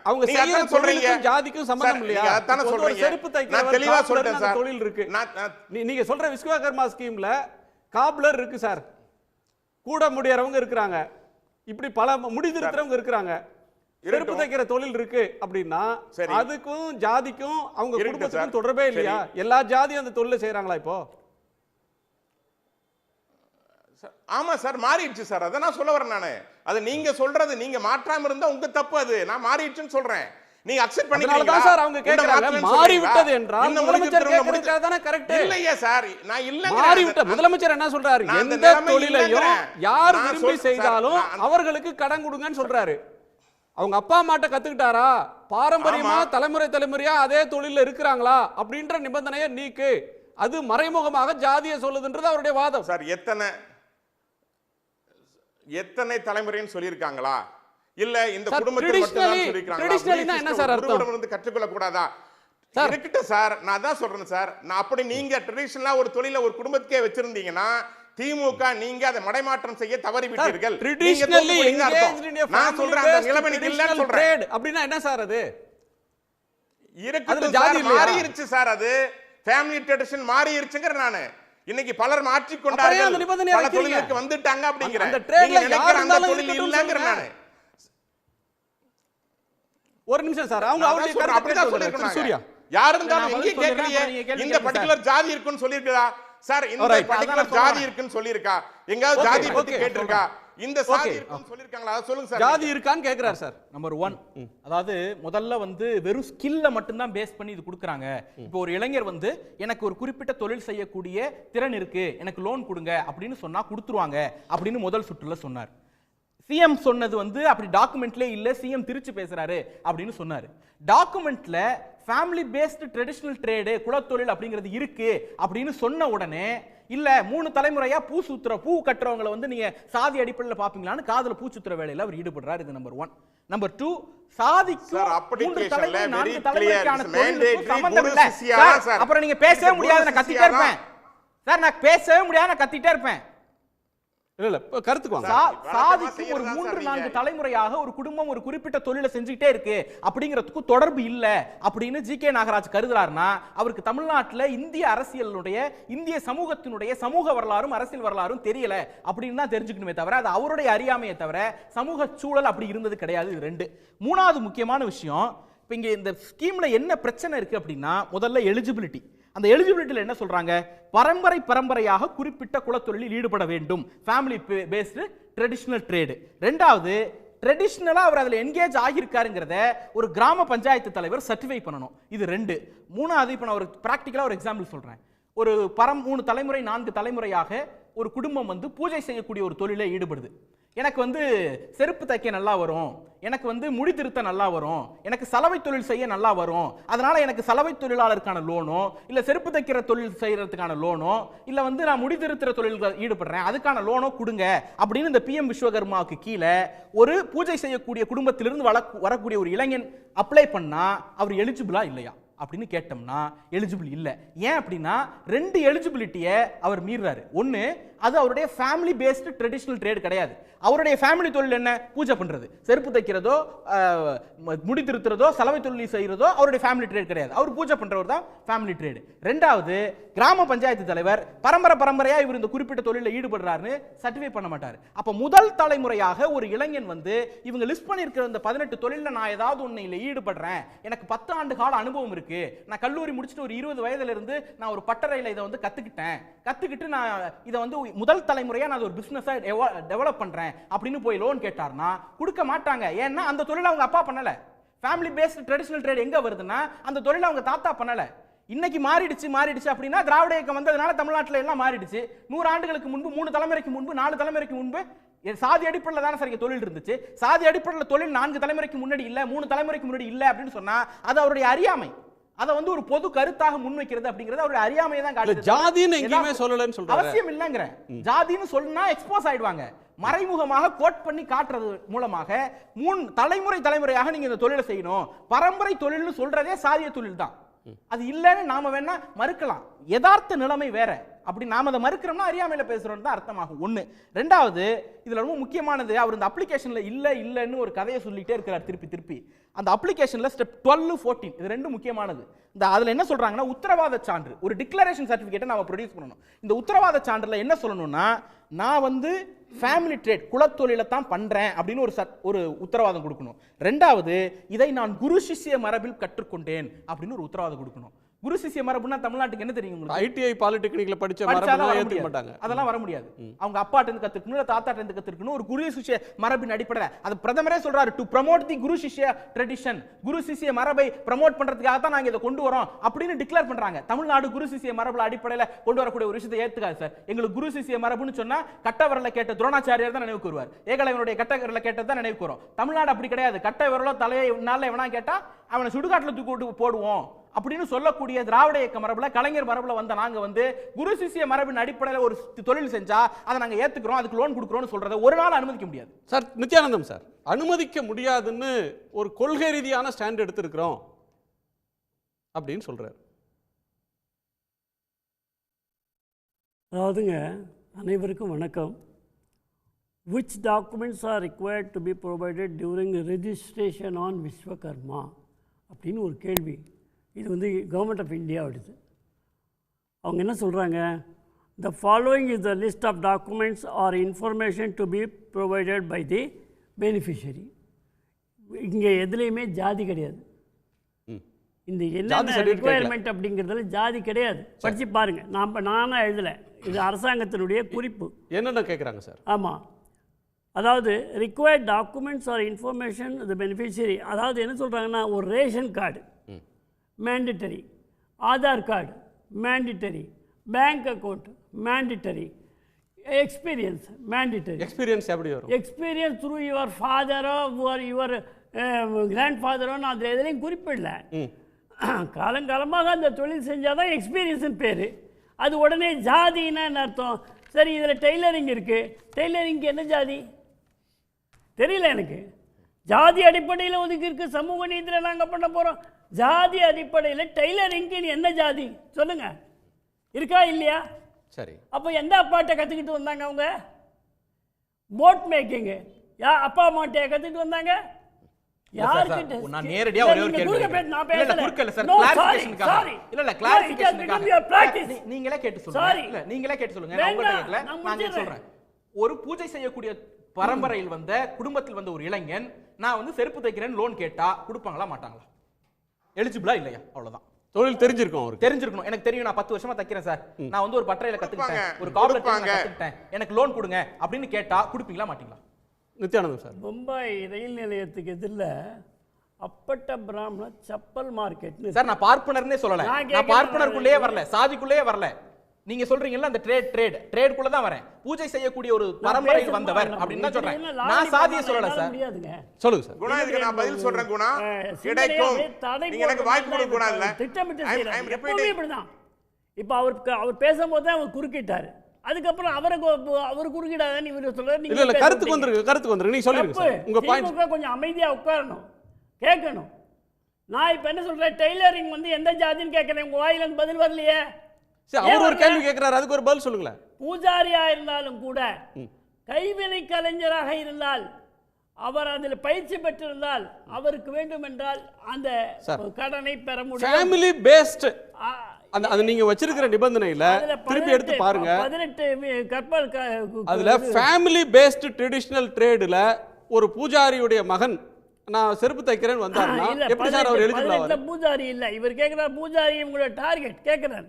அவங்க செய்யற சொல்றீங்க ஜாதிக்கும் சம்பந்தம் இல்லையா? அதான சொல்றீங்க. செருப்பு தைக்கிறவர் நான் தெளிவா சொல்றேன் சார். தொழில் இருக்கு. நீங்க சொல்ற விஸ்வகர்மா ஸ்கீம்ல காப்லர் இருக்கு சார், கூட முடியறவங்க இருக்காங்க, இப்படி பல முடிதிருக்கிறவங்க இருக்காங்க, செருப்பு தைக்கிற தொழில் இருக்கு அப்படின்னா அதுக்கும் ஜாதிக்கும் அவங்க குடும்பத்துக்கும் தொடர்பே இல்லையா? எல்லா ஜாதியும் அந்த தொழிலை செய்யறாங்களா இப்போ? ஆமா சார், மாறிடுச்சு சார். அத நான் சொல்ல வரேன். நானு அது நீங்க சொல்றது, நீங்க மாற்றாம இருந்தா உங்க தப்பு. அது நான் மாறிடுச்சுன்னு சொல்றேன். நீங்க அக்செப்ட் பண்ணிக்கிறீங்களா? சார் அவங்க கேக்குறாங்க மாறி விட்டது என்றால் முதலமைச்சர் கேக்குறது தானே கரெக்ட். இல்லையா சார், நான் இல்ல மாறி விட்ட முதலமைச்சர் என்ன சொல்றாரு? எந்த தொழிலையும் யார் விரும்பி செய்தாலும் அவர்களுக்கு கடன் கொடுங்கன்னு சொல்றாரு. அவங்க அப்பா அம்மாட்ட கத்துக்கிட்டாரா, பாரம்பரியமா தலைமுறையா அதே தொழில இருக்கிறாங்களா அப்படின்ற நிபந்தனையை நீக்கு. அது மறைமுகமாக ஜாதியை சொல்லுதுன்றது அவருடைய வாதம் சார். எத்தனை தலைமுறைன்னு சொல்லியிருக்காங்களா? இல்ல இந்த குடும்பத்தில் மட்டும் தான் சொல்லிருக்காங்க. ட்ரெடிஷனல்னா என்ன சார் அர்த்தம்? வந்து கற்றுக்கொள்ள கூடாதா? இருக்கட்டும் சார், நான் தான் சொல்றேன் சார். நான் அப்படி நீங்க ட்ரெடிஷனலா ஒரு தொழில ஒரு குடும்பத்துக்கே வச்சிருந்தீங்கன்னா திமுக நீங்க அதை மடைமாற்றம் செய்ய தவறிவிட்டீர்கள். ட்ரெடிஷனலி நான் சொல்றேன் அந்த நிலைமை இல்லன்னு சொல்றேன். அப்படினா என்ன சார் அது? இருக்கட்டும் சார், மாறிடுச்சு சார், அது ஃபேமிலி ட்ரெடிஷன் மாறிடுச்சுங்கற நானு. இன்னைக்கு பலர் மாற்றிக் கொண்டார்கள், பல தொழிலுக்கு வந்துட்டாங்க அப்படிங்கற. நீங்க நினைக்கிற அந்த தொழில் இல்லங்கற நானு. ஒரு நிமிஷம் சார், அவங்க அப்படி தான் சொல்லிருக்காங்க. சூர்யா யார் இருந்தாலும் எங்க கேக்குறீங்க இந்த பர்టిక్యులர் ஜாதி இருக்குன்னு சொல்லிருக்கா சார்? இந்த பர்టిక్యులர் ஜாதி இருக்குன்னு சொல்லிருக்கா? எங்காவது ஜாதி பத்தி கேட்டிருக்கா? இந்த சாதி இருக்குன்னு சொல்லிருக்காங்களா? அத சொல்லுங்க சார். ஜாதி இருக்கான்னு கேக்குறார் சார். நம்பர் 1, அதாவது முதல்ல வந்து வெறும் ஸ்கில்ல மட்டும் தான் பேஸ் பண்ணி இது கொடுக்குறாங்க. இப்போ ஒரு இளைஞர் வந்து எனக்கு ஒரு குறிப்பிட்ட தொழில் செய்யக்கூடிய திறன் இருக்கு, எனக்கு லோன் கொடுங்க அப்படின்னு சொன்னா கொடுத்துருவாங்க அப்படின்னு முதல் சுற்றுல சொன்னார். சிஎம் சொன்னது வந்து அப்படி டாக்குமெண்ட்ல இல்ல, சிஎம் திருச்சி பேசுறாரு அப்படின்னு சொன்னாரு. டாக்குமெண்ட்ல ஃபேமிலி பேஸ்டு ட்ரெடிஷனல் ட்ரேடு குலத்தொழில் அப்படிங்கிறது இருக்கு அப்படின்னு சொன்ன உடனே இல்ல 3 தலைமுறையா பூ கட்டுறவங்களை வந்து நீங்க சாதி அடிப்படையில் பாப்பீங்களான்னு காதுல பூச்சுத்துற வேலையில அவர் ஈடுபடுறாரு. இது நம்பர் 1. நம்பர் 2, சாதிக்கு 3 தலைமுறை 4 தலைமுறைக்கான தொழிலுக்கு சம்பந்தம் இல்ல. அப்புறம் நீங்க பேசவே முடியாது, நான் கத்திட்டே இருப்பேன் சார், நான் பேசவே முடியாது, நான் கத்திட்டே இருப்பேன். இல்ல கருத்துக்கு வாங்க. சாதிக்கு ஒரு 3-4 தலைமுறையாக ஒரு குடும்பம் ஒரு குறிப்பிட்ட தொழிலை செஞ்சுக்கிட்டே இருக்கு அப்படிங்கிறதுக்கு தொடர்பு இல்ல அப்படின்னு ஜி.கே. நாகராஜ் கருதுறாருன்னா அவருக்கு தமிழ்நாட்டில் இந்திய அரசியலுடைய இந்திய சமூகத்தினுடைய சமூக வரலாறும் அரசியல் வரலாறும் தெரியல அப்படின்னு தான் தெரிஞ்சுக்கணுமே தவிர அது அவருடைய அறியாமையை தவிர சமூக சூழல் அப்படி இருந்தது கிடையாது. இது 2. 3வது முக்கியமான விஷயம், இப்போ இங்க இந்த ஸ்கீம்ல என்ன பிரச்சனை இருக்கு அப்படின்னா முதல்ல எலிஜிபிலிட்டி. அந்த எலிஜிபிலிட்டியில் என்ன சொல்றாங்க? பரம்பரையாக குறிப்பிட்ட குலத்தொழிலில் ஈடுபட வேண்டும், ஃபேமிலி பேஸ்டு ட்ரெடிஷனல் ட்ரேடு. 2வது ட்ரெடிஷனலா அவர் அதில் என்கேஜ் ஆகியிருக்காருங்கிறத ஒரு கிராம பஞ்சாயத்து தலைவர் சர்டிஃபை பண்ணணும். இது 2. 3வது இப்போ நான் ஒரு பிராக்டிக்கலா ஒரு எக்ஸாம்பிள் சொல்றேன். ஒரு 3 தலைமுறை 4 தலைமுறையாக ஒரு குடும்பம் வந்து பூஜை செய்யக்கூடிய ஒரு தொழிலை ஈடுபடுது. எனக்கு வந்து செருப்பு தைக்க நல்லா வரும், எனக்கு வந்து முடி திருத்த நல்லா வரும், எனக்கு சலவை தொழில் செய்ய நல்லா வரும், அதனால எனக்கு சலவை தொழிலாளருக்கான லோனோ இல்ல செருப்பு தைக்கிற தொழில் செய்யறதுக்கான லோனோ இல்ல வந்து நான் முடி திருத்துற தொழில் ஈடுபடுறேன் அதுக்கான லோனோ கொடுங்க அப்படின்னு இந்த PM விஸ்வகர்மாவுக்கு கீழே ஒரு பூஜை செய்யக்கூடிய குடும்பத்திலிருந்து வரக்கூடிய ஒரு இளைஞன் அப்ளை பண்ணா அவர் எலிஜிபிளா இல்லையா அப்படின்னு கேட்டோம்னா எலிஜிபிள் இல்ல. ஏன் அப்படின்னா 2 எலிஜிபிலிட்டியை அவர் மீறாரு. 1, அது அவருடைய ஃபேமிலி பேஸ்டு ட்ரெடிஷனல் ட்ரேட் கிடையாது. அவருடைய ஃபேமிலி தொழில் என்ன? பூஜை பண்றது, செருப்பு தைக்கிறதோ முடி திருத்துறதோ சலவை தொழில் செய்யறதோ அவருடைய ஃபேமிலி ட்ரேட் கிடையாது. அவர் பூஜை பண்றவர் தான் ஃபேமிலி ட்ரேடு. 2வது, கிராம பஞ்சாயத்து தலைவர் பரம்பரையா இவர் இந்த குறிப்பிட்ட தொழிலில் ஈடுபடுறாருன்னு சர்டிஃபை பண்ண மாட்டார். அப்ப முதல் தலைமுறையாக ஒரு இளைஞன் வந்து இவங்க லிஸ்ட் பண்ணியிருக்கிற இந்த 18 தொழிலில் நான் ஏதாவது ஒன்றில் ஈடுபடுறேன், எனக்கு 10 ஆண்டு கால அனுபவம் இருக்கு, நான் கல்லூரி முடிச்சுட்டு ஒரு 20 வயதுல இருந்து நான் ஒரு பட்டறையில் இதை வந்து கத்துக்கிட்டு நான் இதை வந்து முதல் தலைமுறையா நான் ஒரு பிசினஸா டெவலப் பண்றேன் அப்படின்னு போய் லோன் கேட்டார்னா கொடுக்க மாட்டாங்க. ஏன்னா அந்த தொழில் அவங்க அப்பா பண்ணல. ஃபேமிலி பேஸ்டு ட்ரெடிஷனல் ட்ரேட் எங்க வருதுன்னா அந்த தொழில் அவங்க தாத்தா பண்ணல. இன்னைக்கு மாறிடுச்சு அப்படின்னா திராவிட இயக்கம் வந்ததுனால தமிழ்நாட்டில் எல்லாம் மாறிடுச்சு. 100 ஆண்டுகளுக்கு முன்பு 3 தலைமுறைக்கு முன்பு 4 தலைமுறைக்கு முன்பு சாதி அடிப்படையில் தானே சரிங்க தொழில் இருந்துச்சு. சாதி அடிப்படையில் தொழில் 4 தலைமுறைக்கு முன்னாடி இல்ல 3 தலைமுறைக்கு முன்னாடி இல்ல அப்படின்னு சொன்னா அது அவருடைய அறியாமை. அதை வந்து ஒரு பொது கருத்தாக முன்வைக்கிறது அப்படிங்கிறது அவருடைய அறியாமையை தான் காட்டுது. ஜாதின்னு எங்கேயுமே சொல்லலன்னு சொல்றாரு. அவசியம் இல்லங்கற. ஜாதின்னு சொன்னா எக்ஸ்போஸ் ஆயிடுவாங்க. மறைமுகமாக கோட் பண்ணி காட்டுறது மூலமாக 3 தலைமுறையாக நீங்க இந்த தொழிலை செய்யணும். பரம்பரை தொழில்னு சொல்றதே சாதிய தொழில் தான். அது இல்லன்னு நாம வேணா மறுக்கலாம். யதார்த்த நிலைமை வேற. அப்படி நாம அதை மறுக்கிறோம்னா அறியாமையில பேசுறோம்னு தான் அர்த்தமாகும். 1. 2வது, இதுல ரொம்ப முக்கியமானது அவர் இந்த அப்ளிகேஷன்ல இல்லன்னு ஒரு கதையை சொல்லிட்டே இருக்கிறார் திருப்பி. அந்த அப்ளிகேஷன்ல ஸ்டெப் 12, 14 இது 2 முக்கியமானது. இந்த அதுல என்ன சொல்றாங்கன்னா உத்தரவாத சான்று, ஒரு டிக்ளரேஷன் சர்டிபிகேட்டை நாம ப்ரொடியூஸ் பண்ணணும். இந்த உத்தரவாத சான்றுல என்ன சொல்லணும்னா நான் வந்து ஃபேமிலி ட்ரேட் குலத்தொழிலை தான் பண்றேன் அப்படின்னு ஒரு உத்தரவாதம் கொடுக்கணும். 2வது, இதை நான் குரு சிஷ்ய மரபில் கற்றுக்கொண்டேன் அப்படின்னு ஒரு உத்தரவாதம் கொடுக்கணும். குரு சிஷ்ய மரபுனா தமிழ்நாட்டுக்கு என்ன தெரியும்? ஐடிஐ பாலிடெக்னிக்ல படிச்ச மரபுலாம் ஏத்துக்க மாட்டாங்க. அதெல்லாம் வர முடியாது. அவங்க அப்பாட்ட இருந்து கத்துக்கணும் இல்ல தாத்தாட்ட இருந்து கத்துக்கணும். ஒரு குரு சிஷ்ய மரபின் அடிப்படையில அது பிரதமரே சொல்றாரு, டு ப்ரோமோட் தி குரு சிஷ்ய ட்ரெடிஷன், குரு சிஷ்ய மரபை ப்ரோமோட் பண்றதுக்காக தான் நாங்க இதை கொண்டு வரோம் அப்படின்னு டிக்ளேர் பண்றாங்க. தமிழ்நாடு குரு சிஷ்ய மரபுல அடிப்படையில கொண்டு வரக்கூடிய ஒரு விஷயத்தை ஏத்துக்காது சார். எங்களுக்கு குரு சிஷ்ய மரபுன்னு சொன்னா கட்டவரல கேட்ட துரோணாச்சாரியார் தான் நினைவுக்கு வருவார். ஏகலைவனுடைய கட்டவரல கேட்டது தான் நினைவுக்கு வரும். தமிழ்நாடு அப்படி கிடையாது. கட்ட விரலோ தலையை நாள்ல எவனா கேட்டா அவனை சுடுகாட்டுல தூக்கி போடுவோம் அப்படின்னு சொல்லக்கூடிய திராவிட இயக்க மரபுல கலைஞர் மரபுல வந்த நாங்க வந்து குரு சிஷ்ய மரபின் அடிப்படையில் ஒரு தொழில் செஞ்சா அதை நாங்க ஏத்துக்கிறோம், அதுக்கு லோன் கொடுக்குறோம்னு சொல்றதை ஒரு நாள் அனுமதிக்க முடியாது சார். நித்யானந்தம் சார், அனுமதிக்க முடியாதுன்னு ஒரு கொள்கை ரீதியான ஸ்டாண்ட் எடுத்திருக்கிறோம். அப்படின்னு சொல்றாரு. அதாவதுங்க, அனைவருக்கும் வணக்கம். Which documents are required to be provided during registration on Vishwakarma அப்படின்னு ஒரு கேள்வி. இது வந்து கவர்மெண்ட் ஆஃப் இந்தியாவோடது. அவங்க என்ன சொல்கிறாங்க, the following is the list of documents or information to be provided by the beneficiary. இங்கே எதுலேயுமே ஜாதி கிடையாது. இந்த என்ன ரிக்குவயர்மெண்ட் அப்படிங்கிறதுல ஜாதி கிடையாது. படித்து பாருங்கள். நானாக எழுதலை, இது அரசாங்கத்தினுடைய குறிப்பு. என்னென்ன கேட்குறாங்க சார்? ஆமாம், அதாவது required documents are information the beneficiary. அதாவது என்ன சொல்கிறாங்கன்னா, ஒரு ration card mandatory, Aadhaar card mandatory, bank account mandatory, experience mandatory. Experience எப்படி வரும்? எக்ஸ்பீரியன்ஸ் த்ரூ யுவர் ஃபாதரோ யுவர் கிராண்ட் ஃபாதரோ நான் அதில் எதுலையும் குறிப்பிடல. காலங்காலமாக அந்த தொழில் செஞ்சால் தான் எக்ஸ்பீரியன்ஸுன்னு பேர். அது உடனே ஜாதின்னா என்ன அர்த்தம்? சரி, இதில் டெய்லரிங் இருக்குது, டெய்லரிங்க்கு என்ன ஜாதி தெரியல எனக்கு. ஜாதி அடிப்படையில் ஒதுக்கி இருக்கு, சமூக நீதியில் நாங்கள் பண்ண போகிறோம். ஜாதி அடிப்படையில் டெய்லரிங்க்கு என்ன ஜாதி சொல்லுங்க, இருக்கா இல்லையா? சரி, அப்போ எந்த அப்பாட்ட கற்றுக்கிட்டு வந்தாங்க அவங்க? போட் மேக்கிங்கு அப்பா அம்மாட்ட கற்றுக்கிட்டு வந்தாங்க. யார்கிட்ட? நான் நேரடியா ஒரே ஒரு கேள்வி கேக்குறேன். நான் பேசல. குறுக்கல சார், No, கிளாரிஃபிகேஷனுக்காக. sorry. இல்ல கிளாரிஃபிகேஷனுக்காக. practice. நீங்களே கேட்டு சொல்லுங்க. இல்ல நீங்களே கேட்டு சொல்லுங்க. நான் உங்கள்ட்ட கேட்கல, நான் சொல்றேன். ஒரு பூஜை செய்யக்கூடிய பரம்பரையில் வந்த குடும்பத்தில் வந்த ஒரு இளைஞன் நான் வந்து செருப்பு தைக்கிறேன்னு லோன் கேட்டா கொடுப்பாங்களா மாட்டாங்களா? எலிஜிபிளா இல்லையா? அவ்வளவுதான். தொழில் தெரிஞ்சிருக்கும் அவருக்கு. தெரிஞ்சிருக்கணும். எனக்கு தெரியும், நான் 10 வருஷமா தைக்கிறேன் சார், நான் வந்து ஒரு பட்டறையில கத்துக்கிட்டேன், ஒரு கார்பரேட் கத்துக்கிட்டேன், எனக்கு லோன் கொடுங்க அப்படின்னு கேட்டா கொடுப்பீங்களா மாட்டீங்களா? நித்யானந்தம் சார், மும்பை ரயில் நிலையத்துக்கு எதிரில் அப்பட்ட பிராமண செப்பல் மார்க்கெட் சார். நான் பார்ப்பனர்னே சொல்லல, நான் பார்ப்பனருக்குள்ளேயே வரல, சாதிக்குள்ளேயே வரல. நீங்க சொல்றீங்கல்ல அந்த ட்ரேட்குள்ள தான் வரேன். பூஜை செய்யக்கூடிய ஒரு பரம்பரையில் வந்தவர் அப்படின்னு தான் சொல்றேன். நான் சாதியை சொல்லல சார். சொல்லுங்க சார். குணா, இதுக்கு நான் பதில் சொல்றேன். குணா, கிடைக்கும். நீங்க எனக்கு வாய்ப்பு கொடுக்க குணா இல்ல. திட்டமிட்டு செய்யறாங்க. எப்பவுமே இப்படிதான். இப்போ அவர் பேசும்போது தான் அவர் குறுக்கிட்டாரு. அதுக்கப்புறம் அவர் குறுக்கிடாதான் இவர் சொல்றாரு. இல்ல கருத்துக்கு வந்துருங்க. நீங்க சொல்லுங்க சார். உங்க பாயிண்ட் கொஞ்சம் அமைதியா உட்காரணும், கேட்கணும். நான் இப்ப என்ன சொல்றேன், டெய்லரிங் வந்து எந்த ஜாதின்னு கேட்கறேன். உங்க வாயில இருந்து பதில் வரலையே. அவர் ஒரு கேள்வி கேட்கிறாரு, அதுக்கு ஒரு பதில் சொல்லுங்களேன். பூஜாரியா இருந்தாலும் கூட, கைவினை கலைஞராக இருந்தால், அவர் அதில் பயிற்சி பெற்றிருந்தால், அவருக்கு வேண்டும் என்றால் அந்த கடனை பெற முடியும். ஃபேமிலி பேஸ்ட் அந்த நீங்க வச்சிருக்கிற நிபந்தனையில திருப்பி எடுத்து பாருங்க. 18 கப்பல் அதுல ஃபேமிலி பேஸ்ட் ட்ரெடிஷனல் ட்ரேட்ல ஒரு பூஜாரியுடைய மகன் நான் செருப்பு தைக்கிறேன்னு வந்தாருன்னா எப்படி சார் அவர் எலிஜிபிள்? பூஜாரி இல்ல, இவர் கேட்கிறார் பூஜாரி உங்களோட டார்கெட் கேட்கிறார்.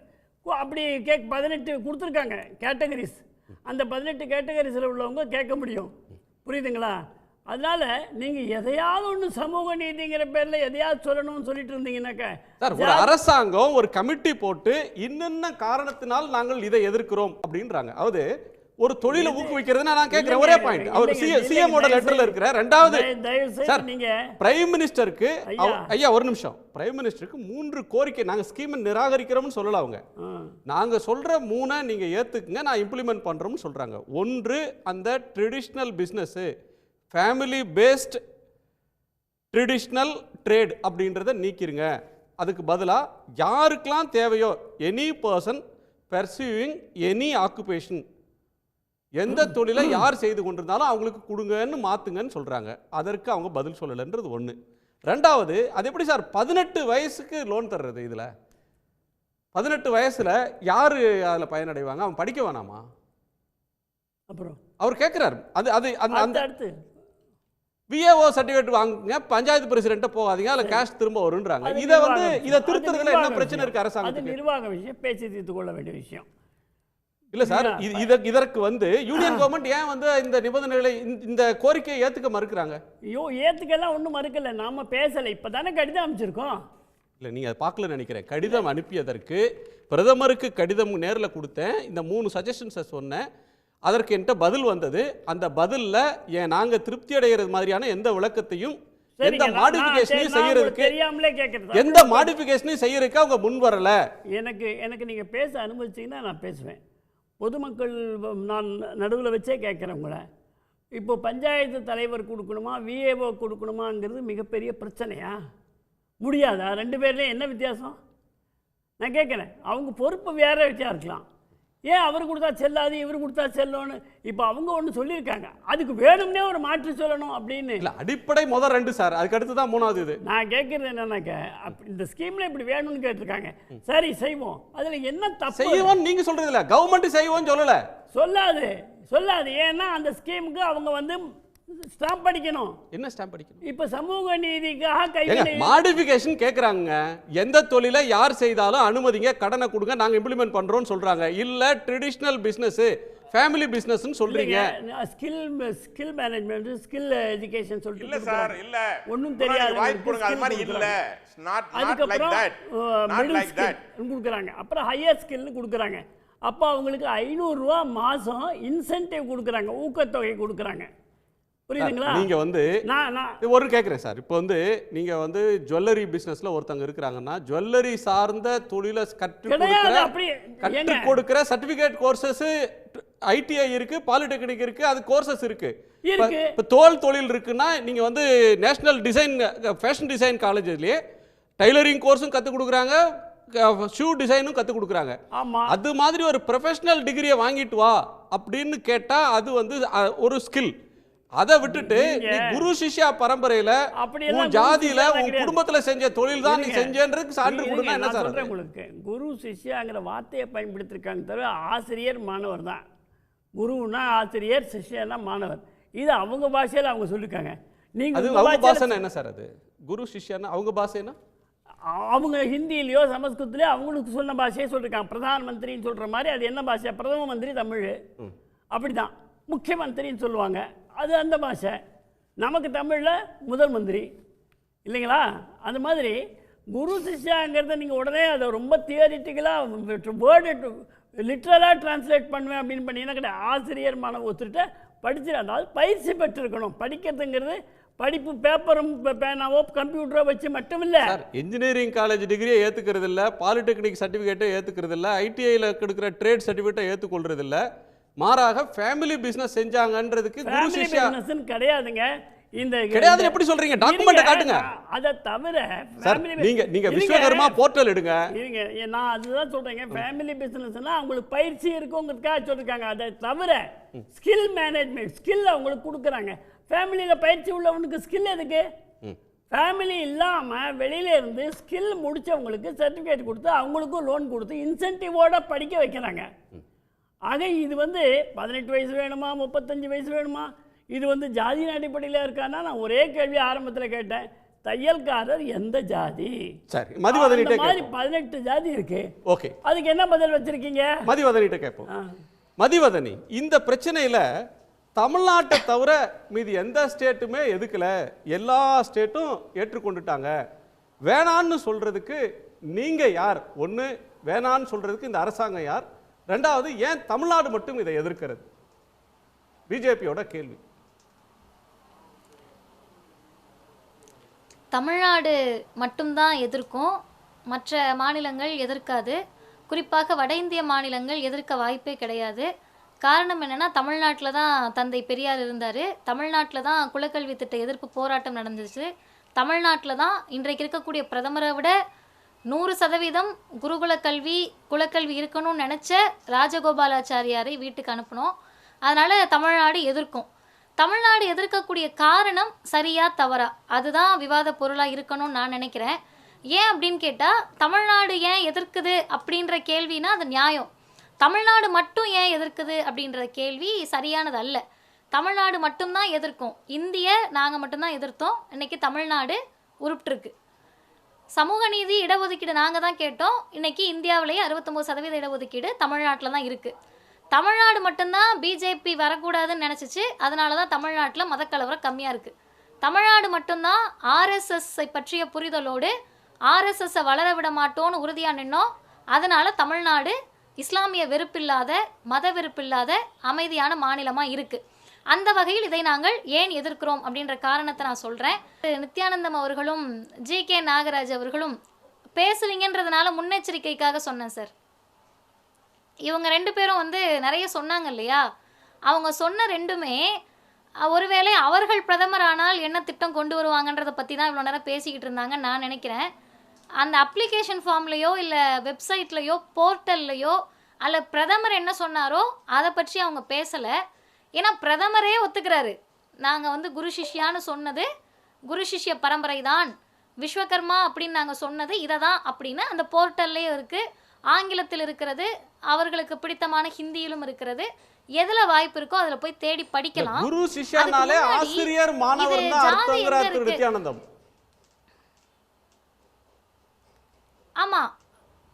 அப்படி 18 கொடுத்துருக்காங்க கேட்டகரிஸ். அந்த 18 கேட்டகரிஸில் உள்ளவங்க கேட்க முடியும். புரியுதுங்களா? அதனால நீங்க எதையாவது ஒன்று சமூக நீதிங்கிற பேர்ல எதையாவது சொல்லணும்னு சொல்லிட்டு இருந்தீங்கன்னாக்கா சார், ஒரு அரசாங்கம் ஒரு கமிட்டி போட்டு இன்னென்ன காரணத்தினால் நாங்கள் இதை எதிர்க்கிறோம் அப்படின்றாங்க. அதாவது ஒரு தொழிலை ஊக்குவிக்கிறதுனா நான் கேட்கிறேன் ஒரே பாயிண்ட். அவர் சிஎமோட லெட்டர்ல இருக்கிற ரெண்டாவது சார், பிரைம் மினிஸ்டருக்கு ஐயா ஒரு நிமிஷம், பிரைம் மினிஸ்டருக்கு 3 கோரிக்கை நாங்க ஸ்கீமை நிராகரிக்கிறோம்னு சொல்லல. அவங்க நாங்க சொல்ற 3 நீங்க ஏத்துக்குங்க, நான் இம்ப்ளிமெண்ட் பண்றோம்னு சொல்றாங்க. ஒன்று, அந்த traditional business family based traditional trade அப்படின்றத நீக்கிருங்க. அதுக்கு பதிலாக யாருக்கெல்லாம் தேவையோ any person pursuing any occupation, எந்த தொழிலை யார் செய்து கொண்டிருந்தாலும் அவங்களுக்கு கொடுங்கன்னு மாற்றுங்கன்னு சொல்கிறாங்க. அதற்கு அவங்க பதில் சொல்லலைன்றது ஒன்று. ரெண்டாவது, அது எப்படி சார் 18 வயசுக்கு லோன் தர்றது? இதில் 18 வயசில் யார் அதில் பயனடைவாங்க? அவன் படிக்க வேணாமா? அப்புறம் அவர் கேட்குறாரு, அது அது அந்த அடுத்து விஏஓ சர்டிஃபிகேட் வாங்குங்க, பஞ்சாயத்து பிரசிடென்ட்டை போகாதீங்க, அதில் கேஷ் திரும்ப வருன்றாங்க. இதை திருத்துறதுல என்ன பிரச்சனை இருக்கு அரசாங்கத்துக்கு? அது நிர்வாக விஷயம், பேசி தீர்த்து கொள்ள வேண்டிய விஷயம் இல்லை சார். இதற்கு யூனியன் கவர்மெண்ட் ஏன் இந்த நிபந்தனைகளை இந்த கோரிக்கையை ஏற்றுக்க மறுக்கிறாங்க? ஏற்றுக்கெல்லாம் ஒன்றும் மறுக்கல, நாம பேசலை, இப்போ தானே கடிதம் அனுப்பிச்சிருக்கோம். இல்லை நீங்கள் அதை பார்க்கல நினைக்கிறேன். கடிதம் அனுப்பியதற்கு பிரதமருக்கு கடிதம் நேரில் கொடுத்தேன், இந்த 3 சஜஷன்ஸை சொன்னேன், அதற்கு என்கிட்ட பதில் வந்தது. அந்த பதிலில் ஏன் நாங்கள் திருப்தி அடைகிறது மாதிரியான எந்த விளக்கத்தையும் எந்த மாடிஃபிகேஷனையும் செய்யறதுக்கு அவங்க முன் வரல. எனக்கு நீங்க பேச அனுமதிச்சீங்கன்னா நான் பேசுவேன். பொதுமக்கள் நான் நடுவில் வச்சே கேட்குறேன் உங்களை. இப்போ பஞ்சாயத்து தலைவர் கொடுக்கணுமா விஏஓ கொடுக்கணுமாங்கிறது மிகப்பெரிய பிரச்சனையா? முடியாதா? 2 பேர்லேயும் என்ன வித்தியாசம்? நான் கேட்குறேன், அவங்க பொறுப்பு வேற வச்சா இருக்கலாம். ஏன் அவர் கொடுத்தா செல்லாது இவர் கொடுத்தா செல்லோன்னு இப்போ அவங்க ஒன்று சொல்லியிருக்காங்க, அதுக்கு வேணும்னே ஒரு மாற்று சொல்லணும் அப்படின்னு. இல்லை, அடிப்படை முதல் 2 சார், அதுக்கு அடுத்து தான் 3வது இது. நான் கேட்குறது என்னன்னாக்க, இந்த ஸ்கீமில் இப்படி வேணும்னு கேட்டிருக்காங்க, சரி செய்வோம், அதில் என்ன தப்பு? செய்வோம் நீங்க சொல்றது இல்லை, கவர்மெண்ட் செய்வோம் சொல்லலை. சொல்லாது சொல்லாது. ஏன்னா அந்த ஸ்கீமுக்கு அவங்க வந்து ஸ்டாம்ப் அடிக்கணும். என்ன ஸ்டாம்ப் அடிக்கணும்? இப்போ சமூக நீதிக்காக கைவினை மாடிஃபிகேஷன் கேட்குறாங்க. எந்த தொழிலை யார் செய்தாலும் அனுமதிங்க, கடனை கொடுங்க, நாங்கள் இம்ப்ளிமெண்ட் பண்ணுறோம்னு சொல்கிறாங்க. இல்லை ட்ரெடிஷ்னல் பிஸ்னஸ், ஃபேமிலி பிஸ்னஸ்ன்னு சொல்கிறீங்க. ஸ்கில் மேனேஜ்மெண்ட், ஸ்கில் எஜுகேஷன் சொல்லிட்டு இல்ல சார், இல்ல ஒன்றும் தெரியாது வாய்ப்பு கொடுங்க, அது மாதிரி இல்ல. not like அதுக்கப்புறம் that, not like that. கொடுக்குறாங்க. அப்புறம் ஹையர் ஸ்கில்னு கொடுக்குறாங்க. அப்போ அவங்களுக்கு 500 ரூபா மாதம் இன்சென்டிவ் கொடுக்குறாங்க, ஊக்கத்தொகை கொடுக்குறாங்க. புரியுதுங்களா? நீங்க வந்து நான் ஒரு கேட்குறேன் சார், இப்போ வந்து நீங்க வந்து ஜுவல்லரி பிஸ்னஸ்ல ஒருத்தங்க இருக்கிறாங்கன்னா, ஜுவல்லரி சார்ந்த தொழிலை கற்றுக் கொடுக்குற சர்டிஃபிகேட் கோர்சஸ் ஐடிஐ இருக்கு, பாலிடெக்னிக் இருக்கு, அது கோர்சஸ் இருக்கு. இப்போ தோல் தொழில் இருக்குன்னா நீங்க வந்து நேஷனல் டிசைன் ஃபேஷன் டிசைன் காலேஜ்லயே டைலரிங் கோர்ஸும் கற்றுக் கொடுக்குறாங்க, ஷூ டிசைனும் கற்றுக் கொடுக்குறாங்க. அது மாதிரி ஒரு ப்ரொஃபஷனல் டிகிரியை வாங்கிட்டு வா அப்படின்னு கேட்டா அது வந்து ஒரு ஸ்கில். அதை விட்டுட்டு குரு சிஷ்யா பரம்பரையில உன் ஜாதியில உன் குடும்பத்துல செஞ்ச தொழில் தான் நீ செஞ்சேன்றதுக்கு சான்று கொடுனா என்ன சார்? உங்களுக்கு குரு சிஷ்யாங்கிற வார்த்தையை பயன்படுத்திருக்காங்க தவிர ஆசிரியர் மாணவர் தான். குருன்னா ஆசிரியர், சிஷ்யன்னா மாணவர். இது அவங்க பாஷையில அவங்க சொல்லிருக்காங்க. நீங்க அது அவங்க பாஷைனா என்ன சார்? அது குரு சிஷ்யானா அவங்க பாஷைனா அவங்க ஹிந்தியிலையோ சமஸ்கிருத்திலையோ அவங்களுக்கு சொன்ன பாஷையை சொல்லியிருக்காங்க. பிரதான் மந்திரின்னு சொல்கிற மாதிரி அது என்ன பாஷை? பிரதம மந்திரி தமிழ், அப்படிதான். முக்கியமந்திரின்னு சொல்லுவாங்க, அது அந்த பாஷை. நமக்கு தமிழில் முதல் மந்திரி இல்லைங்களா? அந்த மாதிரி குரு சிஷ்யாங்கிறத நீங்கள் உடனே அதை ரொம்ப தியரிட்டிக்கலாக வேர்டு லிட்ரலாக டிரான்ஸ்லேட் பண்ணுவேன் அப்படின்னு பண்ணிங்கன்னா கிடையாது. ஆசிரியர் மாணவ ஒத்துட்டு படிச்சு, அதாவது பயிற்சி பெற்றிருக்கணும். படிக்கிறதுங்கிறது படிப்பு பேப்பரும் பேனாவோ கம்ப்யூட்டரோ வச்சு மட்டும் இல்லை. இன்ஜினியரிங் காலேஜ் டிகிரியை ஏற்றுக்கிறது இல்லை, பாலிடெக்னிக் சர்டிஃபிகேட்டை ஏற்றுக்கிறது இல்லை, ஐடிஐயில் கொடுக்குற ட்ரேட் சர்டிஃபிகேட்டை ஏற்றுக்கொள்றது இல்லை. மாறாக ஃபேமிலி பிசினஸ் செஞ்சாங்கன்றதுக்கு குரு சிஷ்யா கிடையாதுங்க. இந்த கிடையாது எப்படி சொல்றீங்க? டாக்குமெண்ட் காட்டுங்க. அதை தவிர நீங்க விஸ்வகர்மா போர்ட்டல் எடுங்க. இருங்க, நான் அதுதான் சொல்றேங்க. ஃபேமிலி பிசினஸ்னா அவங்களுக்கு பயிற்சி இருக்குங்கிறதுக்காக சொல்லிருக்காங்க. அதை தவிர ஸ்கில் மேனேஜ்மெண்ட், ஸ்கில் அவங்களுக்கு கொடுக்குறாங்க. ஃபேமிலியில் பயிற்சி உள்ளவனுக்கு ஸ்கில் எதுக்கு? ஃபேமிலி இல்லாமல் வெளியில இருந்து ஸ்கில் முடிச்சவங்களுக்கு சர்டிஃபிகேட் கொடுத்து அவங்களுக்கும் லோன் கொடுத்து இன்சென்டிவோட படிக்க வைக்கிறாங்க. ஆக இது வந்து 18 வயசு வேணுமா, 35 வயசு வேணுமா, இது வந்து ஜாதியின் அடிப்படையில் இருக்கான்னா, நான் ஒரே கேள்வி ஆரம்பத்தில் கேட்டேன், தையல்காரர் எந்த ஜாதி? சரி, மதிவதனிட்ட மாதிரி 18 ஜாதி இருக்கு. ஓகே, அதுக்கு என்ன பதில் வச்சிருக்கீங்க? மதிவதனிட்ட கேட்போம். மதிவதனி, இந்த பிரச்சனையில் தமிழ்நாட்டை தவிர மீதி எந்த ஸ்டேட்டுமே எதுக்கல, எல்லா ஸ்டேட்டும் ஏற்றுக்கொண்டுட்டாங்க. வேணான்னு சொல்றதுக்கு நீங்க யார்? ஒன்று, வேணான்னு சொல்றதுக்கு இந்த அரசாங்கம் யார்? ரெண்டாவது, ஏன் தமிழ்நாடு மட்டும் இதை எதிர்க்கிறது? பிஜேபியோட கேள்வி. தமிழ்நாடு மட்டும்தான் எதிர்க்கும், மற்ற மாநிலங்கள் எதிர்க்காது. குறிப்பாக வட இந்திய மாநிலங்கள் எதிர்க்க வாய்ப்பே கிடையாது. காரணம் என்னென்னா, தமிழ்நாட்டில் தான் தந்தை பெரியார் இருந்தார், தமிழ்நாட்டில் தான் குலக்கல்வி திட்ட எதிர்ப்பு போராட்டம் நடந்துச்சு, தமிழ்நாட்டில் தான் இன்றைக்கு இருக்கக்கூடிய பிரதமரை விட 100% குருகுல கல்வி, குலக்கல்வி இருக்கணும்னு நினச்ச ராஜகோபாலாச்சாரியாரை வீட்டுக்கு அனுப்பணும். அதனால் தமிழ்நாடு எதிர்க்கும். தமிழ்நாடு எதிர்க்கக்கூடிய காரணம் சரியா தவறா, அதுதான் விவாத பொருளாக இருக்கணும்னு நான் நினைக்கிறேன். ஏன் அப்படின்னு கேட்டால், தமிழ்நாடு ஏன் எதிர்க்குது அப்படின்ற கேள்வினா அது நியாயம். தமிழ்நாடு மட்டும் ஏன் எதிர்க்குது அப்படின்ற கேள்வி சரியானது அல்ல. தமிழ்நாடு மட்டும்தான் எதிர்க்கும், இந்திய நாங்கள் மட்டும்தான் எதிர்த்தோம். இன்றைக்கி தமிழ்நாடு உருப்பிட்டுருக்கு. சமூக நீதி, இடஒதுக்கீடு நாங்கள் தான் கேட்டோம். இன்றைக்கி இந்தியாவிலேயே 69% இடஒதுக்கீடு தமிழ்நாட்டில் தான் இருக்குது. தமிழ்நாடு மட்டும்தான் பிஜேபி வரக்கூடாதுன்னு நினச்சிச்சு, அதனால தான் தமிழ்நாட்டில் மதக்கலவரம் கம்மியாக இருக்குது. தமிழ்நாடு மட்டும்தான் ஆர்எஸ்எஸ்ஸை பற்றிய புரிதலோடு ஆர்எஸ்எஸ்ஸை வளர விட மாட்டோன்னு உறுதியாக நின்னோம். அதனால் தமிழ்நாடு இஸ்லாமிய வெறுப்பில்லாத, மத வெறுப்பில்லாத அமைதியான மாநிலமாக இருக்குது. அந்த வகையில் இதை நாங்கள் ஏன் எதிர்க்கிறோம் அப்படின்ற காரணத்தை நான் சொல்கிறேன். நித்யானந்தம் அவர்களும் ஜி.கே. நாகராஜ் அவர்களும் பேசுவீங்கன்றதுனால முன்னெச்சரிக்கைக்காக சொன்னேன் சார். இவங்க 2 பேரும் வந்து நிறைய சொன்னாங்க இல்லையா, அவங்க சொன்ன 2மே ஒருவேளை அவர்கள் பிரதமர் ஆனால் என்ன திட்டம் கொண்டு வருவாங்கன்றதை பற்றி தான் இவ்வளோ நேரம் பேசிக்கிட்டு இருந்தாங்கன்னு நான் நினைக்கிறேன். அந்த அப்ளிகேஷன் ஃபார்ம்லையோ இல்லை வெப்சைட்லையோ போர்ட்டல்லையோ அல்ல பிரதமர் என்ன சொன்னாரோ அதை பற்றி அவங்க பேசலை. ஏன்னா பிரதமரே ஒத்துக்கிறாரு, நாங்கள் வந்து குரு சிஷ்யான்னு சொன்னது குரு சிஷ்ய பரம்பரை தான், விஸ்வகர்மா அப்படின்னு நாங்கள் சொன்னது இதை தான் அப்படின்னு அந்த போர்ட்டல்லே இருக்குது. ஆங்கிலத்தில் இருக்கிறது, அவர்களுக்கு பிடித்தமான ஹிந்தியிலும் இருக்கிறது. எதுல வாய்ப்பு இருக்கோ அதுல போய் தேடி படிக்கலாம். குரு சிஷ்யனாலே ஆசிரியர் மாணவர் தான் அர்த்தம்ங்கறார் திரு நித்யானந்தம். ஆமா,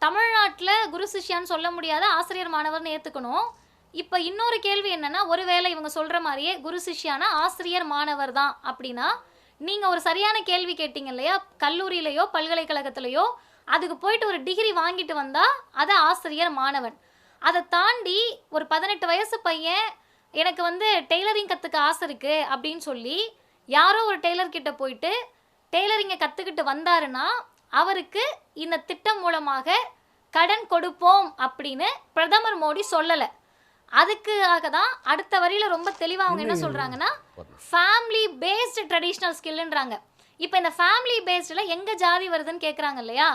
தமிழ்நாட்டுல குரு சிஷ்யான்னு சொல்ல முடியாத, ஆசிரியர் மாணவர்னு ஏத்துக்கணும். இப்போ இன்னொரு கேள்வி என்னன்னா, ஒருவேளை இவங்க சொல்ற மாதிரியே குரு சிஷ்யானா ஆசிரியர் மாணவர் தான் அப்படின்னா, நீங்க ஒரு சரியான கேள்வி கேட்டீங்க இல்லையா, கல்லூரியிலையோ பல்கலைக்கழகத்திலையோ அதுக்கு போயிட்டு ஒரு டிகிரி வாங்கிட்டு வந்தா அது ஆசிரியர் மாணவன். அதை தாண்டி ஒரு 18 வயசு பையன் எனக்கு வந்து டெய்லரிங் கற்றுக்க ஆசை இருக்குது அப்படின்னு சொல்லி யாரோ ஒரு டெய்லர் கிட்ட போயிட்டு டெய்லரிங்கை கற்றுக்கிட்டு வந்தாருன்னா அவருக்கு இந்த திட்டம் மூலமாக கடன் கொடுப்போம் அப்படின்னு பிரதமர் மோடி சொல்லலை. அதுக்காக தான் அடுத்த வரியில் ரொம்ப தெளிவாக அவங்க என்ன சொல்கிறாங்கன்னா, ஃபேமிலி பேஸ்டு ட்ரெடிஷ்னல் ஸ்கில்ன்றாங்க. இப்போ இந்த ஃபேமிலி பேஸ்டில் எங்கே ஜாதி வருதுன்னு கேட்குறாங்க இல்லையா,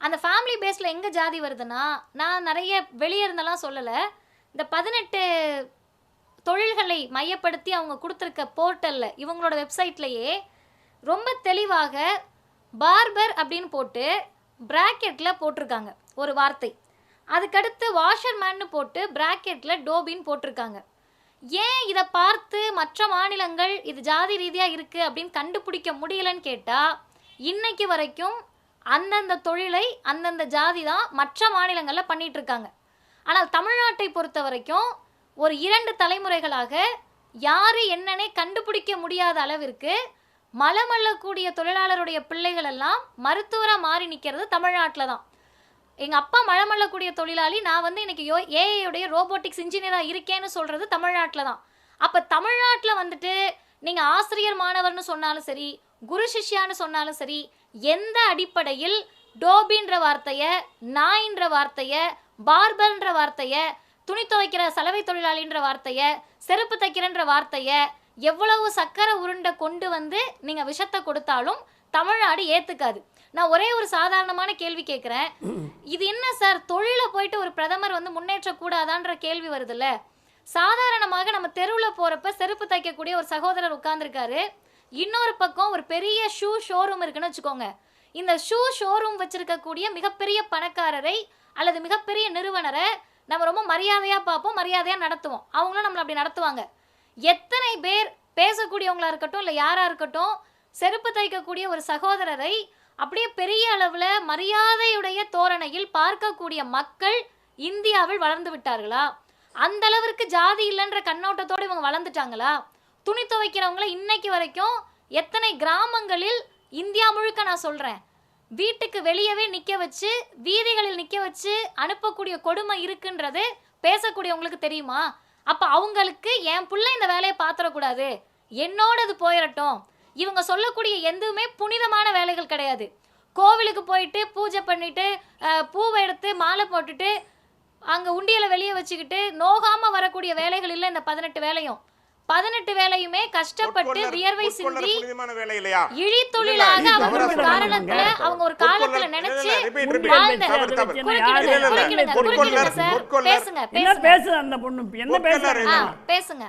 அந்த ஃபேமிலி பேஸில் எங்கே ஜாதி வருதுன்னா, நான் நிறைய வெளியே இருந்தெல்லாம் சொல்லலை, இந்த 18 தொழில்களை மையப்படுத்தி அவங்க கொடுத்துருக்க போர்ட்டலில் இவங்களோட வெப்சைட்லேயே ரொம்ப தெளிவாக பார்பர் அப்படின்னு போட்டு ப்ராக்கெட்டில் போட்டிருக்காங்க ஒரு வார்த்தை. அதுக்கடுத்து வாஷர்மேன்னு போட்டு ப்ராக்கெட்டில் டோபின்னு போட்டிருக்காங்க. ஏன் இதை பார்த்து மற்ற மாநிலங்கள் இது ஜாதி ரீதியாக இருக்குது அப்படின்னு கண்டுபிடிக்க முடியலன்னு கேட்டால், இன்னைக்கு வரைக்கும் அந்தந்த தொழிலை அந்தந்த ஜாதி தான் மற்ற மாநிலங்களில் பண்ணிகிட்டு இருக்காங்க. ஆனால் தமிழ்நாட்டை பொறுத்த வரைக்கும் ஒரு 2 தலைமுறைகளாக யார் என்னன்னே கண்டுபிடிக்க முடியாத அளவிற்கு மலமல்லக்கூடிய தொழிலாளருடைய பிள்ளைகள் எல்லாம் மருத்துவராக மாறி நிற்கிறது தமிழ்நாட்டில் தான். எங்கள் அப்பா மலமல்லக்கூடிய தொழிலாளி, நான் வந்து இன்னைக்கு ஏஐயுடைய ரோபோட்டிக்ஸ் இன்ஜினியராக இருக்கேன்னு சொல்கிறது தமிழ்நாட்டில் தான். அப்போ தமிழ்நாட்டில் வந்துட்டு நீங்கள் ஆசிரியர் மாணவர்னு சொன்னாலும் சரி, குரு சிஷ்யான்னு சொன்னாலும் சரி, எந்த அடிப்படையில் டோபின்ற வார்த்தையை, நாயின்ற வார்த்தையை, பார்பர்ன்ற வார்த்தையை, துணி துவைக்கிற சலவை தொழிலாளின்ற வார்த்தையை, செருப்பு தைக்கிறன்ற வார்த்தையை, எவ்வளவு சக்கரை உருண்டை கொண்டு வந்து நீங்கள் விஷத்தை கொடுத்தாலும் தமிழ்நாடு ஏற்றுக்காது. நான் ஒரே ஒரு சாதாரணமான கேள்வி கேட்குறேன், இது என்ன சார் தொழிலை போயிட்டு ஒரு பிரதமர் வந்து முன்னேற்றக்கூடாதான்ற கேள்வி வருதுல்ல. சாதாரணமாக நம்ம தெருவில் போகிறப்ப செருப்பு தைக்கக்கூடிய ஒரு சகோதரர் உட்கார்ந்துருக்காரு, இன்னொரு பக்கம் ஒரு பெரிய ஷூ ஷோரூம் இருக்குன்னு வச்சுக்கோங்க. இந்த ஷூ ஷோரூம் வச்சிருக்கக்கூடிய மிகப்பெரிய பணக்காரரை அல்லது மிகப்பெரிய நிறுவனரை நம்ம ரொம்ப மரியாதையாக பார்ப்போம், மரியாதையாக நடத்துவோம். அவங்களும் நம்மளை அப்படி நடத்துவாங்க. எத்தனை பேர் பேசக்கூடியவங்களா இருக்கட்டும் இல்லை யாராக இருக்கட்டும், செருப்பு தைக்கக்கூடிய ஒரு சகோதரரை அப்படியே பெரிய அளவில் மரியாதையுடைய தோரணையில் பார்க்கக்கூடிய மக்கள் இந்தியாவில் வளர்ந்து விட்டார்களா? அந்த அளவிற்கு ஜாதி இல்லைன்ற கண்ணோட்டத்தோடு இவங்க வளர்ந்துட்டாங்களா? துணி துவைக்கிறவங்கள இன்னைக்கு வரைக்கும் எத்தனை கிராமங்களில் இந்தியா முழுக்க நான் சொல்கிறேன், வீட்டுக்கு வெளியவே நிற்க வச்சு வீதிகளில் நிற்க வச்சு அனுப்பக்கூடிய கொடுமை இருக்குன்றது பேசக்கூடியவங்களுக்கு தெரியுமா? அப்போ அவங்களுக்கு என் பிள்ளை இந்த வேலையை பார்த்துடக்கூடாது, என்னோடது போயிடட்டும். இவங்க சொல்லக்கூடிய எதுவுமே புனிதமான வேலைகள் கிடையாது. கோவிலுக்கு போயிட்டு பூஜை பண்ணிட்டு பூவை எடுத்து மாலை போட்டுட்டு அங்கே உண்டியலை வெளியே வச்சுக்கிட்டு நோகாமல் வரக்கூடிய வேலைகள் இல்லை இந்த 18 வேலையும். 18 வேலையுமே கஷ்டப்பட்டு வியர்வை சிந்தி இழி தொழிலாக அவங்க ஒரு காரணத்துல அவங்க ஒரு காலத்துல நினைச்சு பேசுங்க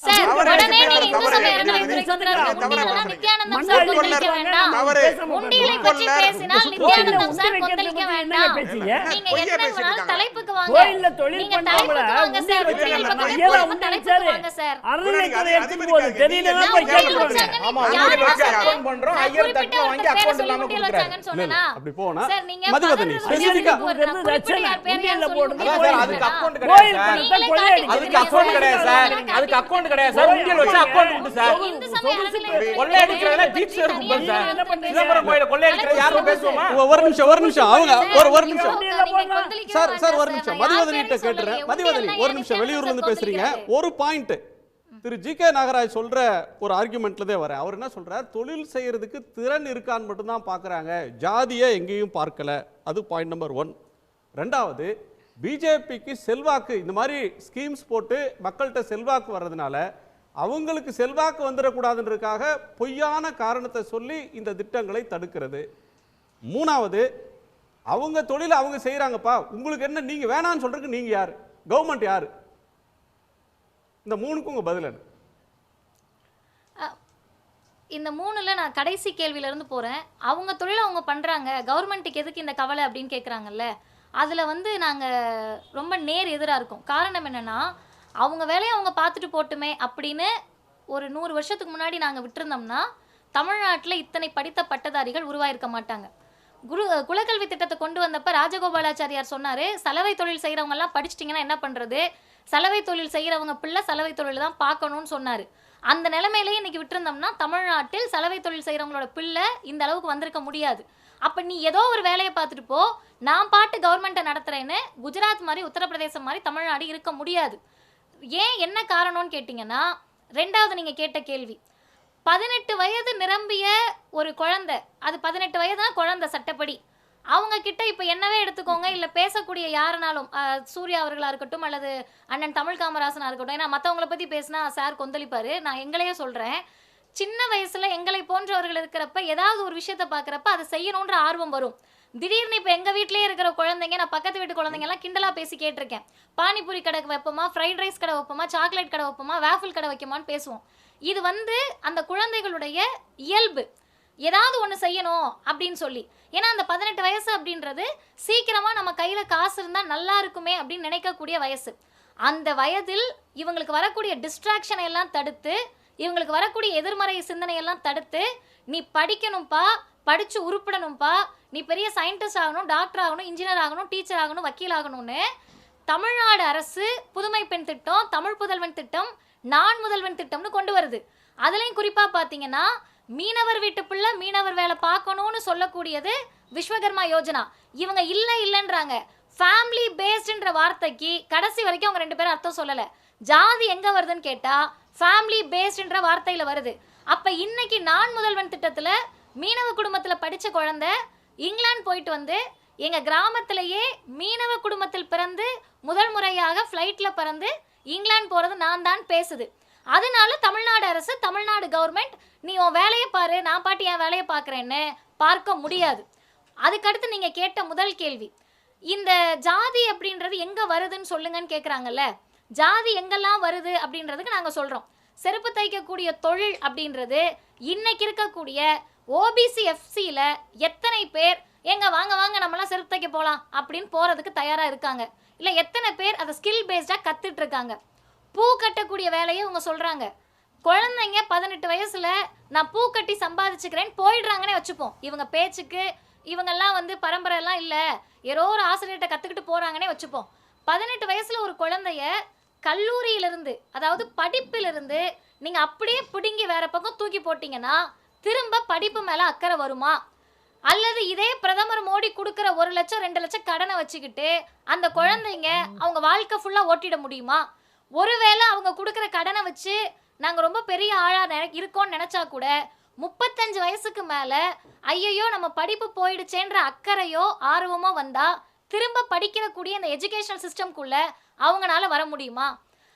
சார். உடனே நீங்க இந்து சமய அறநிலையத்துறை நித்யானந்தம் சார் கொந்தளிக்க வேண்டாம். உண்டியலை பற்றி பேசினால் நித்யானந்தம் சார் கொந்தளிக்க வேண்டாம். நீங்க என்ன வேணாலும் தலைப்புக்கு வாங்க, நீங்க தலைப்புக்கு வாங்க சார். உண்டியல் பக்கம் தலைப்புக்கு வாங்க சார். அறநிலையத்துறை எடுத்து போது தெரியலனா போய் கேட்கணும். ஆமா, உண்டியல் அக்கவுண்ட் பண்றோம், ஐயர் தட்டல வாங்கி அக்கவுண்ட் இல்லாம கொடுக்கறாங்கன்னு சொன்னேனா அப்படி போனா சார். நீங்க மதிவதனி ஸ்பெசிஃபிக்கா உண்டியல்ல போடுங்க சார். அதுக்கு அக்கவுண்ட் கிடையாது, அதுக்கு அக்கவுண்ட் கிடையாது சார், அதுக்கு அக்கவுண்ட் கிடையாது சார். உண்டியல் வச்சு அக்கவுண்ட் உண்டு சார். கொள்ளை அடிக்கிறதுல பீச் இருக்கும் சார். சிதம்பரம் கோயில கொள்ளை அடிக்கிறது யாரும் பேசுவோமா? ஒரு நிமிஷம் அவங்க ஒரு நிமிஷம் சார் ஒரு நிமிஷம் மதிவதனி கிட்ட கேட்றேன். மதிவதனி ஒரு நிமிஷம், வெளியூர்ல இருந்து பேசுறீங்க. ஒரு பாயிண்ட் திரு ஜி.கே. நாகராஜ் சொல்ற ஒரு ஆர்குமெண்ட்லதே வர. அவர் என்ன சொல்றார், தொழில் செய்யறதுக்கு திறன் இருக்கான்னு மட்டும் தான் பார்க்கறாங்க, ஜாதியை எங்கேயும் பார்க்கல. அது பாயிண்ட் நம்பர் 1. ரெண்டாவது, பிஜேபிக்கு செல்வாக்கு இந்த மாதிரி ஸ்கீம்ஸ் போட்டு மக்கள்கிட்ட செல்வாக்கு வர்றதுனால அவங்களுக்கு செல்வாக்கு வந்துடக்கூடாதுன்றதுக்காக பொய்யான காரணத்தை சொல்லி இந்த திட்டங்களை தடுக்கிறது. மூணாவது, அவங்க தொழிலை அவங்க செய்கிறாங்கப்பா, உங்களுக்கு என்ன, நீங்கள் வேணான்னு சொல்கிறதுக்கு நீங்கள் யார்? கவர்மெண்ட் யார்? இந்த மூணுக்கும் உங்கள் பதில் என்ன? இந்த மூணுல நான் கடைசி கேள்வியிலேருந்து போகிறேன். அவங்க தொழிலை அவங்க பண்ணுறாங்க, கவர்மெண்ட்டுக்கு எதுக்கு இந்த கவலை அப்படின்னு கேட்குறாங்கல்ல, அதில் வந்து நாங்கள் ரொம்ப நேர் எதிராக இருக்கோம். காரணம் என்னென்னா, அவங்க வேலையை அவங்க பார்த்துட்டு போட்டுமே அப்படின்னு ஒரு 100 வருஷத்துக்கு முன்னாடி நாங்கள் விட்டுருந்தோம்னா தமிழ்நாட்டில் இத்தனை படித்த பட்டதாரிகள் உருவாயிருக்க மாட்டாங்க. குலக்கல்வி திட்டத்தை கொண்டு வந்தப்ப ராஜகோபாலாச்சாரியார் சொன்னார், சலவை தொழில் செய்கிறவங்கெல்லாம் படிச்சிட்டிங்கன்னா என்ன பண்ணுறது, சலவை தொழில் செய்கிறவங்க பிள்ளை சலவை தொழில் தான் பார்க்கணும்னு சொன்னார். அந்த நிலைமையிலேயே இன்றைக்கி விட்டுருந்தோம்னா தமிழ்நாட்டில் சலவை தொழில் செய்கிறவங்களோட பிள்ளை இந்த அளவுக்கு வந்திருக்க முடியாது. அப்போ நீ ஏதோ ஒரு வேலையை பார்த்துட்டு போ, நான் பாட்டு கவர்மெண்ட்டை நடத்துகிறேன்னு குஜராத் மாதிரி உத்தரப்பிரதேசம் மாதிரி தமிழ்நாடு இருக்க முடியாது. ஏன், என்ன காரணம்னு கேட்டிங்கன்னா, ரெண்டாவது நீங்கள் கேட்ட கேள்வி, 18 வயது நிரம்பிய ஒரு குழந்தை, அது 18 வயதுனா குழந்தை சட்டப்படி, அவங்க கிட்ட இப்போ என்னவே எடுத்துக்கோங்க, இல்லை பேசக்கூடிய யாருனாலும் சூர்யா அவர்களாக இருக்கட்டும் அல்லது அண்ணன் தமிழ் காமராசனாக இருக்கட்டும், ஏன்னா மற்றவங்கள பற்றி பேசினா சார் கொந்தளிப்பார், நான் எங்களையே சொல்கிறேன், சின்ன வயசில் எங்களை போன்றவர்கள் இருக்கிறப்ப ஏதாவது ஒரு விஷயத்தை பார்க்குறப்ப அதை செய்யணுன்ற ஆர்வம் வரும். திடீர்னு இப்போ எங்கள் வீட்டிலேயே இருக்கிற குழந்தைங்க, நான் பக்கத்து வீட்டு குழந்தைங்கலாம் கிண்டலாக பேசி கேட்டிருக்கேன், பானிபூரி கடை வைப்போமா, ஃப்ரைட் ரைஸ் கடை வைப்போமா, சாக்லேட் கடை வைப்போமா, வேஃபில் கடை வைக்குமான்னு பேசுவோம். இது வந்து அந்த குழந்தைகளுடைய இயல்பு, ஏதாவது ஒன்று செய்யணும் அப்படின்னு சொல்லி. ஏன்னா அந்த 18 வயசு அப்படின்றது சீக்கிரமாக நம்ம கையில் காசு இருந்தால் நல்லா இருக்குமே அப்படின்னு நினைக்கக்கூடிய வயசு. அந்த வயதில் இவங்களுக்கு வரக்கூடிய டிஸ்ட்ராக்ஷனை எல்லாம் தடுத்து, இவங்களுக்கு வரக்கூடிய எதிர்மறை சிந்தனையெல்லாம் தடுத்து, நீ படிக்கணும்ப்பா, படித்து உருப்பிடணும்ப்பா, நீ பெரிய சயின்டிஸ்ட் ஆகணும், டாக்டர் ஆகணும், இன்ஜினியர் ஆகணும், டீச்சர் ஆகணும், வக்கீல் ஆகணும்னு தமிழ்நாடு அரசு புதுமை பெண் திட்டம், தமிழ் புதல்வன் திட்டம், நான் முதல்வன் திட்டம்னு கொண்டு வருது. அதுலேயும் குறிப்பாக பார்த்தீங்கன்னா, மீனவர் வீட்டு பிள்ளை மீனவர் வேலை பார்க்கணும்னு சொல்லக்கூடியது விஸ்வகர்மா யோஜனா. இவங்க இல்லைன்றாங்க. ஃபேமிலி பேஸ்டுன்ற வார்த்தைக்கு கடைசி வரைக்கும் அவங்க 2 பேரும் அர்த்தம் சொல்லலை. ஜாதி எங்கே வருதுன்னு கேட்டால் ஃபேமிலி பேஸ்டுன்ற வார்த்தையில் வருது. அப்போ இன்னைக்கு நான் முதல்வன் திட்டத்தில் மீனவ குடும்பத்தில் படித்த குழந்தை இங்கிலாந்து போயிட்டு வந்து எங்கள் கிராமத்திலேயே மீனவ குடும்பத்தில் பிறந்து முதல் முறையாக ஃப்ளைட்டில் பறந்து இங்கிலாந்து போகிறது நான் தான் பேசுது. அதனால தமிழ்நாடு அரசு, தமிழ்நாடு கவர்மெண்ட், நீ உன் வேலையை பாரு, நான் பாட்டு என் வேலையை பார்க்குறேன்னு பார்க்க முடியாது. அதுக்கடுத்து நீங்கள் கேட்ட முதல் கேள்வி, இந்த ஜாதி அப்படின்றது எங்கே வருதுன்னு சொல்லுங்கன்னு கேட்குறாங்கல்ல. ஜாதி எங்கெல்லாம் வருது அப்படின்றதுக்கு நாங்கள் சொல்கிறோம். செருப்பு தைக்கக்கூடிய தொழில் அப்படின்றது இன்னைக்கு இருக்கக்கூடிய ஓபிசி எஃப்சியில் எத்தனை பேர் எங்க வாங்க வாங்க நம்மளாம் செருப்பு தைக்க போகலாம் அப்படின்னு போகிறதுக்கு தயாராக இருக்காங்க, இல்லை எத்தனை பேர் அதை ஸ்கில் பேஸ்டாக கற்றுட்டு இருக்காங்க. பூ கட்டக்கூடிய வேலையை இவங்க சொல்கிறாங்க. குழந்தைங்க 18 வயசில் நான் பூ கட்டி சம்பாதிச்சுக்கிறேன்னு போயிடுறாங்கன்னே வச்சுப்போம். இவங்க பேச்சுக்கு இவங்கெல்லாம் வந்து பரம்பரையெல்லாம் இல்லை, ஏதோ ஒரு ஆசிரியர்கிட்ட கற்றுக்கிட்டு போகிறாங்கன்னே வச்சுப்போம். 18 வயசில் ஒரு குழந்தைய கல்லூரியிலிருந்து, அதாவது படிப்பிலிருந்து நீங்கள் அப்படியே பிடுங்கி வேற பக்கம் தூக்கி போட்டிங்கன்னா திரும்ப படிப்பு மேலே அக்கறை வருமா? அல்லது இதே பிரதமர் மோடி கொடுக்குற 1 லட்சம் 2 லட்சம் கடனை வச்சுக்கிட்டு அந்த குழந்தைங்க அவங்க வாழ்க்கை ஃபுல்லாக ஓட்டிட முடியுமா? ஒருவேளை அவங்க கொடுக்குற கடனை வச்சு நாங்கள் ரொம்ப பெரிய ஆளாக இருக்கோம்னு நினச்சா கூட 35 வயசுக்கு மேலே ஐயையோ நம்ம படிப்பு போயிடுச்சேன்ற அக்கறையோ ஆர்வமோ வந்தால் திரும்ப படிக்கிறக்கூடிய இந்த எஜுகேஷனல் சிஸ்டம்குள்ளே அவங்களால வர முடியுமா?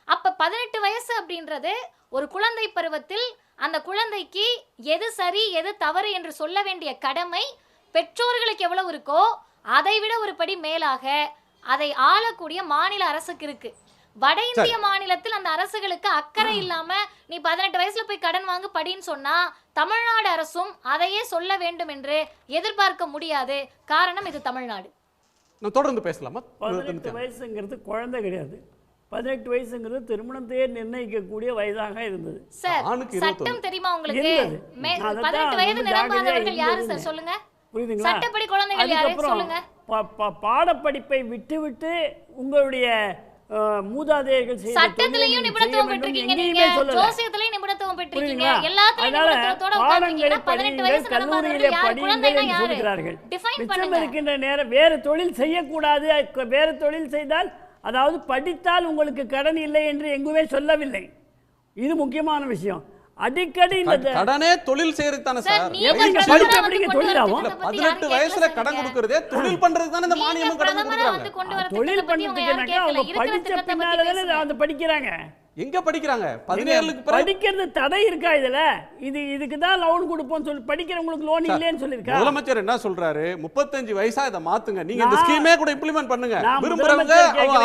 அப்போ 18 வயசு அப்படின்றது ஒரு குழந்தை பருவத்தில் அந்த குழந்தைக்கு எது சரி எது தவறு என்று சொல்ல வேண்டிய கடமை பெற்றோர்களுக்கு எவ்வளவு இருக்கோ அதை விட ஒரு படி மேலாக அதை ஆளக்கூடிய மாநில அரசுக்கு இருக்கு. வட இந்திய மாநிலத்தில் அந்த அரசுகளுக்கு அக்கறை இல்லாம நீ 18 வயசுல போய் கடன் வாங்க படின்னு சொன்னா தமிழ்நாடு அரசும் அதையே சொல்ல வேண்டும் என்று எதிர்பார்க்க முடியாது. காரணம் இது தமிழ்நாடு. நான் தொடர்ந்து பேசலாமா? 18 வயசுங்கிறது குழந்தை கிடையாது. 18 வயசுங்கிறது திருமணத்தையே நிர்ணயிக்கக்கூடிய வயதாக இருந்தது. சார், சட்டம் தெரியுமா உங்களுக்கு? 18 வயது நிரம்பாதவர்கள் யாரு சார் சொல்லுங்க? புரியுதுங்களா? சட்டப்படி குழந்தைகள் யாரு சொல்லுங்க? பாடப்படிப்பை விட்டு உங்களுடைய மூதாதையர்கள் சட்டத்திலையும் நிபுணத்துவம் பெற்றிருக்கீங்க, நீங்க ஜோசியத்திலையும் நிபுணத்துவம் பெற்றிருக்கீங்க, எல்லாத்துலயும் நிபுணத்துவத்தோட உட்கார்ந்தீங்கன்னா 18 வயசு நிரம்பாதவர்கள் யாரு? குழந்தைனா யாரு? டிஃபைன் பண்ணுங்க. இருக்கின்ற நேரம் வேறு தொழில் செய்யக்கூடாது, வேறு தொழில் செய்தால், அதாவது படித்தால் உங்களுக்கு கடன் இல்லை என்று எங்குமே சொல்லவில்லை. இது முக்கியமான விஷயம். அடிக்கடி இந்த கடனே தொழில் செய்யறது தானே சார்? 18 வயசுல கடன் கொடுக்கறதே தொழில் பண்றது தானே. இந்த மானியம் கடன் கொடுக்கறாங்க. தொழில் பண்றதுக்கு அவங்க படிச்ச பின்னால தானே வந்து படிக்கிறாங்க. எங்க படிக்கிறாங்க? 17க்கு பிறகு படிக்கிறது தடை இருக்கா இதுல? இதுக்கு தான் லோன் கொடுப்போம் சொல்லி படிக்கிறவங்களுக்கு லோன் இல்லைன்னு சொல்லிருக்கா? முதலமைச்சர் என்ன சொல்றாரு? 35 வயசா இதை மாத்துங்க, நீங்க இந்த ஸ்கீமே கூட இம்ப்ளிமெண்ட் பண்ணுங்க, நான் விரும்புறவங்க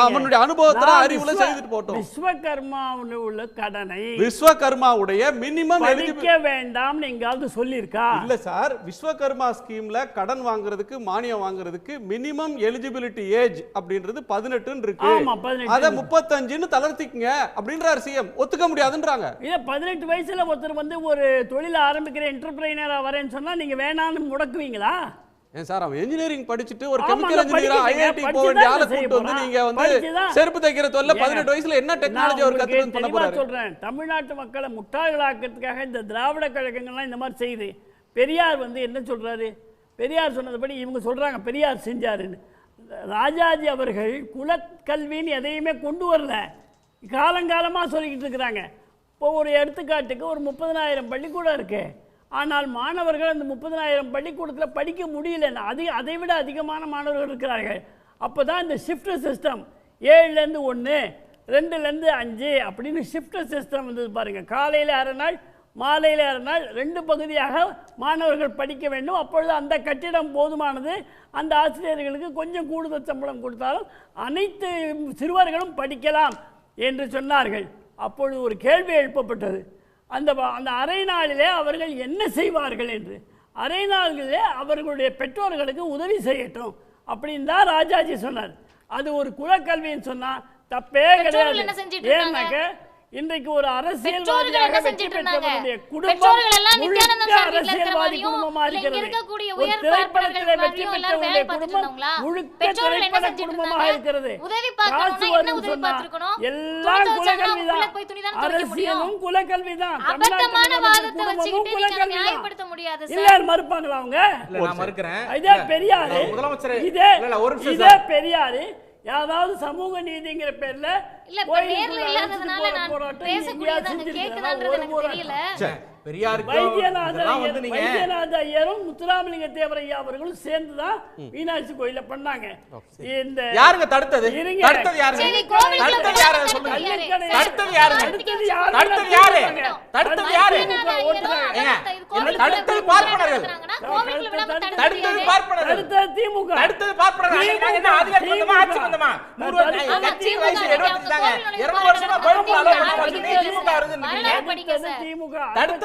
அவனுடைய அனுபவத்துல அறிவுல செய்துட்டு போட்டோம். விஸ்வகர்மாவுல உள்ள கடனை விஸ்வகர்மாவுடைய மினிமம் படிக்க வேண்டாம் எங்காவது சொல்லிருக்கா? இல்ல சார், விஸ்வகர்மா ஸ்கீம்ல கடன் வாங்குறதுக்கு மானியம் வாங்குறதுக்கு மினிமம் எலிஜிபிலிட்டி ஏஜ் அப்படின்றது 18 இருக்கு. ஆமா, 18. அத 35ன்னு தளர்த்திக்கங்க அப்படின்றார் சிஎம். ஒத்துக்க முடியாதுன்றாங்க. இல்ல 18 வயசுல ஒருத்தர் வந்து ஒரு தொழில ஆரம்பிக்கிற என்டர்பிரைனரா வரேன்னு சொன்னா நீங்க வேணாம்னு முடக்குவீங்களா? ஏன் சார், அவன் இன்ஜினியரிங் படிச்சிட்டு ஒரு ஆமா, கெமிக்கல் இன்ஜினியரா ஐஐடி போக வேண்டிய ஆளை கூட்டு வந்து நீங்க வந்து செருப்பு தைக்கிற தொழில 18 வயசுல என்ன டெக்னாலஜி அவர் கத்துக்கிட்டு பண்ண போறாரு? சொல்றேன், தமிழ்நாட்டு மக்களை முட்டாள்களாக்கிறதுக்காக இந்த திராவிட கழகங்கள்லாம் இந்த மாதிரி செய்யுது. பெரியார் வந்து என்ன சொல்றாரு? பெரியார் சொன்னதுபடி இவங்க சொல்றாங்க பெரியார் செஞ்சாருன்னு. ராஜாஜி அவர்கள் குலக்கல்வின்னு எதையுமே கொண்டு வரல, காலங்காலமாக சொல்லிக்கிட்டு இருக்கிறாங்க. இப்போ ஒரு எடுத்துக்காட்டுக்கு ஒரு 30,000 பள்ளிக்கூடம் இருக்கு, ஆனால் மாணவர்கள் அந்த 30,000 பள்ளிக்கூடத்தில் படிக்க முடியல, அதை விட அதிகமான மாணவர்கள் இருக்கிறார்கள். அப்போ தான் இந்த ஷிஃப்ட் சிஸ்டம் 7லேருந்து 1, 2லேருந்து 5 அப்படின்னு ஷிஃப்ட் சிஸ்டம் வந்தது பாருங்கள். காலையில் 1/2 நாள், மாலையில் 1/2 நாள், 2 பகுதியாக மாணவர்கள் படிக்க வேண்டும். அப்பொழுது அந்த கட்டிடம் போதுமானது, அந்த ஆசிரியர்களுக்கு கொஞ்சம் கூடுதல் சம்பளம் கொடுத்தாலும் அனைத்து சிறுவர்களும் படிக்கலாம் என்று சொன்னார்கள். அப்பொழுது ஒரு கேள்வி எழுப்பப்பட்டது, அந்த அரை நாளிலே அவர்கள் என்ன செய்வார்கள் என்று. அரை நாளிலே அவர்களுடைய பெற்றோர்களுக்கு உதவி செய்யட்டும் அப்படின்னு தான் ராஜாஜி சொன்னார். அது ஒரு குலக்கல்வின்னு சொன்னா தப்பே கிடையாது. ஏன்னாக்க இன்றைக்கு ஒரு அரசியல்வாதியாக வெற்றி பெற்றவருடைய குடும்பம் முழுக்க அரசியல்வாதி குடும்பமா இருக்கிறது. ஒரு திரைப்படத்திலே வெற்றி பெற்றவருடைய குடும்பம் முழுக்க திரைப்பட குடும்பமாக இருக்கிறது. காசு வரும்னு சொன்னா எல்லாம் குலக்கல்விதான், அரசியலும் குலக்கல்விதான், தமிழ்நாட்டு குடும்பமும் குலக்கல்விதான். எல்லாரும் மறுப்பாங்களா அவங்க? இதே பெரியாரு, இதே பெரியாரு யாராவது சமூக நீதிங்கிற பேர்ல வைத்தியநாத ஐயரும் முத்துராமலிங்க தேவர் ஐயா அவர்களும் சேர்ந்துதான் மீனாட்சி கோயில பண்ணாங்க. இந்த யாருங்க தடுத்தது?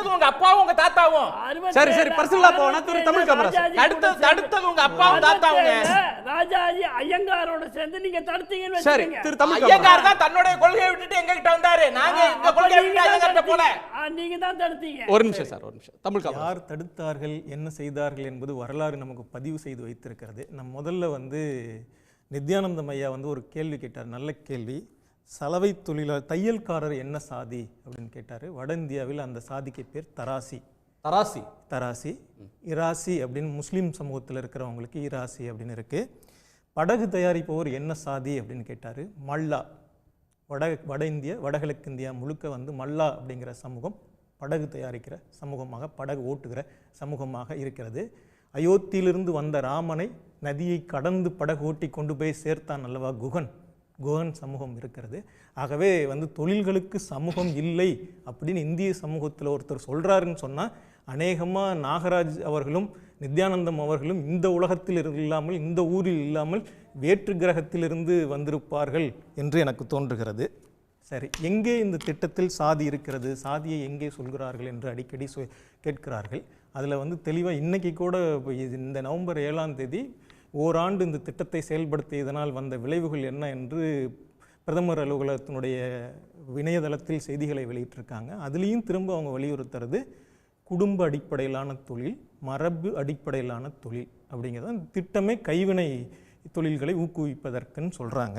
உங்க அப்பாவும் உங்க தாத்தாவும். சரி சரி, பர்சனலா போனா திரு தமிழ் காமராஜ் தடுத்தது உங்க அப்பாவும் தாத்தாவும். ராஜாஜி ஐயங்காரோட சேர்ந்து நீங்க தடுத்தீங்கன்னு சரி, வெச்சீங்க. திரு தமிழ் ஐயங்கார் தான் தன்னுடைய கொள்கையை விட்டுட்டு எங்க கிட்ட வந்தாரு. நாங்க இந்த கொள்கையை விட்டு ஐயங்கார்ட்ட போல. நீங்க தான் தடுத்தீங்க. ஒரு நிமிஷம் சார், ஒரு நிமிஷம். தமிழ் காமராஜ் யார் தடுத்தார்கள், என்ன செய்தார்கள் என்பது வரலாறு நமக்கு பதிவு செய்து வைத்திருக்கிறது. நம்ம முதல்ல வந்து நித்யானந்தம் ஐயா வந்து ஒரு கேள்வி கேட்டார், நல்ல கேள்வி. சலவை தொழிலாளர் தையல்காரர் என்ன சாதி அப்படின்னு கேட்டார். வட இந்தியாவில் அந்த சாதிக்கு பேர் தராசி. தராசி தராசி இராசி அப்படின்னு முஸ்லீம் சமூகத்தில் இருக்கிறவங்களுக்கு இராசி அப்படின்னு இருக்குது. படகு தயாரிப்பவர் என்ன சாதி அப்படின்னு கேட்டார். மல்லா. வட இந்தியா, வடகிழக்கு இந்தியா முழுக்க வந்து மல்லா அப்படிங்கிற சமூகம் படகு தயாரிக்கிற சமூகமாக, படகு ஓட்டுகிற சமூகமாக இருக்கிறது. அயோத்தியிலிருந்து வந்த ராமனை நதியை கடந்து படகு ஓட்டி கொண்டு போய் சேர்த்தான் அல்லவா குகன் சமூகம் இருக்கிறது. ஆகவே வந்து தொழில்களுக்கு சமூகம் இல்லை அப்படின்னு இந்திய சமூகத்தில் ஒருத்தர் சொல்கிறாருன்னு சொன்னால் அநேகமாக நாகராஜ் அவர்களும் நித்யானந்தம் அவர்களும் இந்த உலகத்தில் இல்லாமல், இந்த ஊரில் இல்லாமல் வேற்று கிரகத்திலிருந்து வந்திருப்பார்கள் என்று எனக்கு தோன்றுகிறது. சரி, எங்கே இந்த திட்டத்தில் சாதி இருக்கிறது, சாதியை எங்கே சொல்கிறார்கள் என்று அடிக்கடி கேட்கிறார்கள். அதில் வந்து தெளிவாக இன்றைக்கி கூட இந்த நவம்பர் 7ஆம் தேதி ஓராண்டு இந்த திட்டத்தை செயல்படுத்தியதனால் வந்த விளைவுகள் என்ன என்று பிரதமர் அலுவலகத்தினுடைய இணையதளத்தில் செய்திகளை வெளியிட்டிருக்காங்க. அதுலேயும் திரும்ப அவங்க வலியுறுத்துறது குடும்ப அடிப்படையிலான தொழில், மரபு அடிப்படையிலான தொழில் அப்படிங்கிறது. அந்த திட்டமே கைவினை தொழில்களை ஊக்குவிப்பதற்குன்னு சொல்கிறாங்க.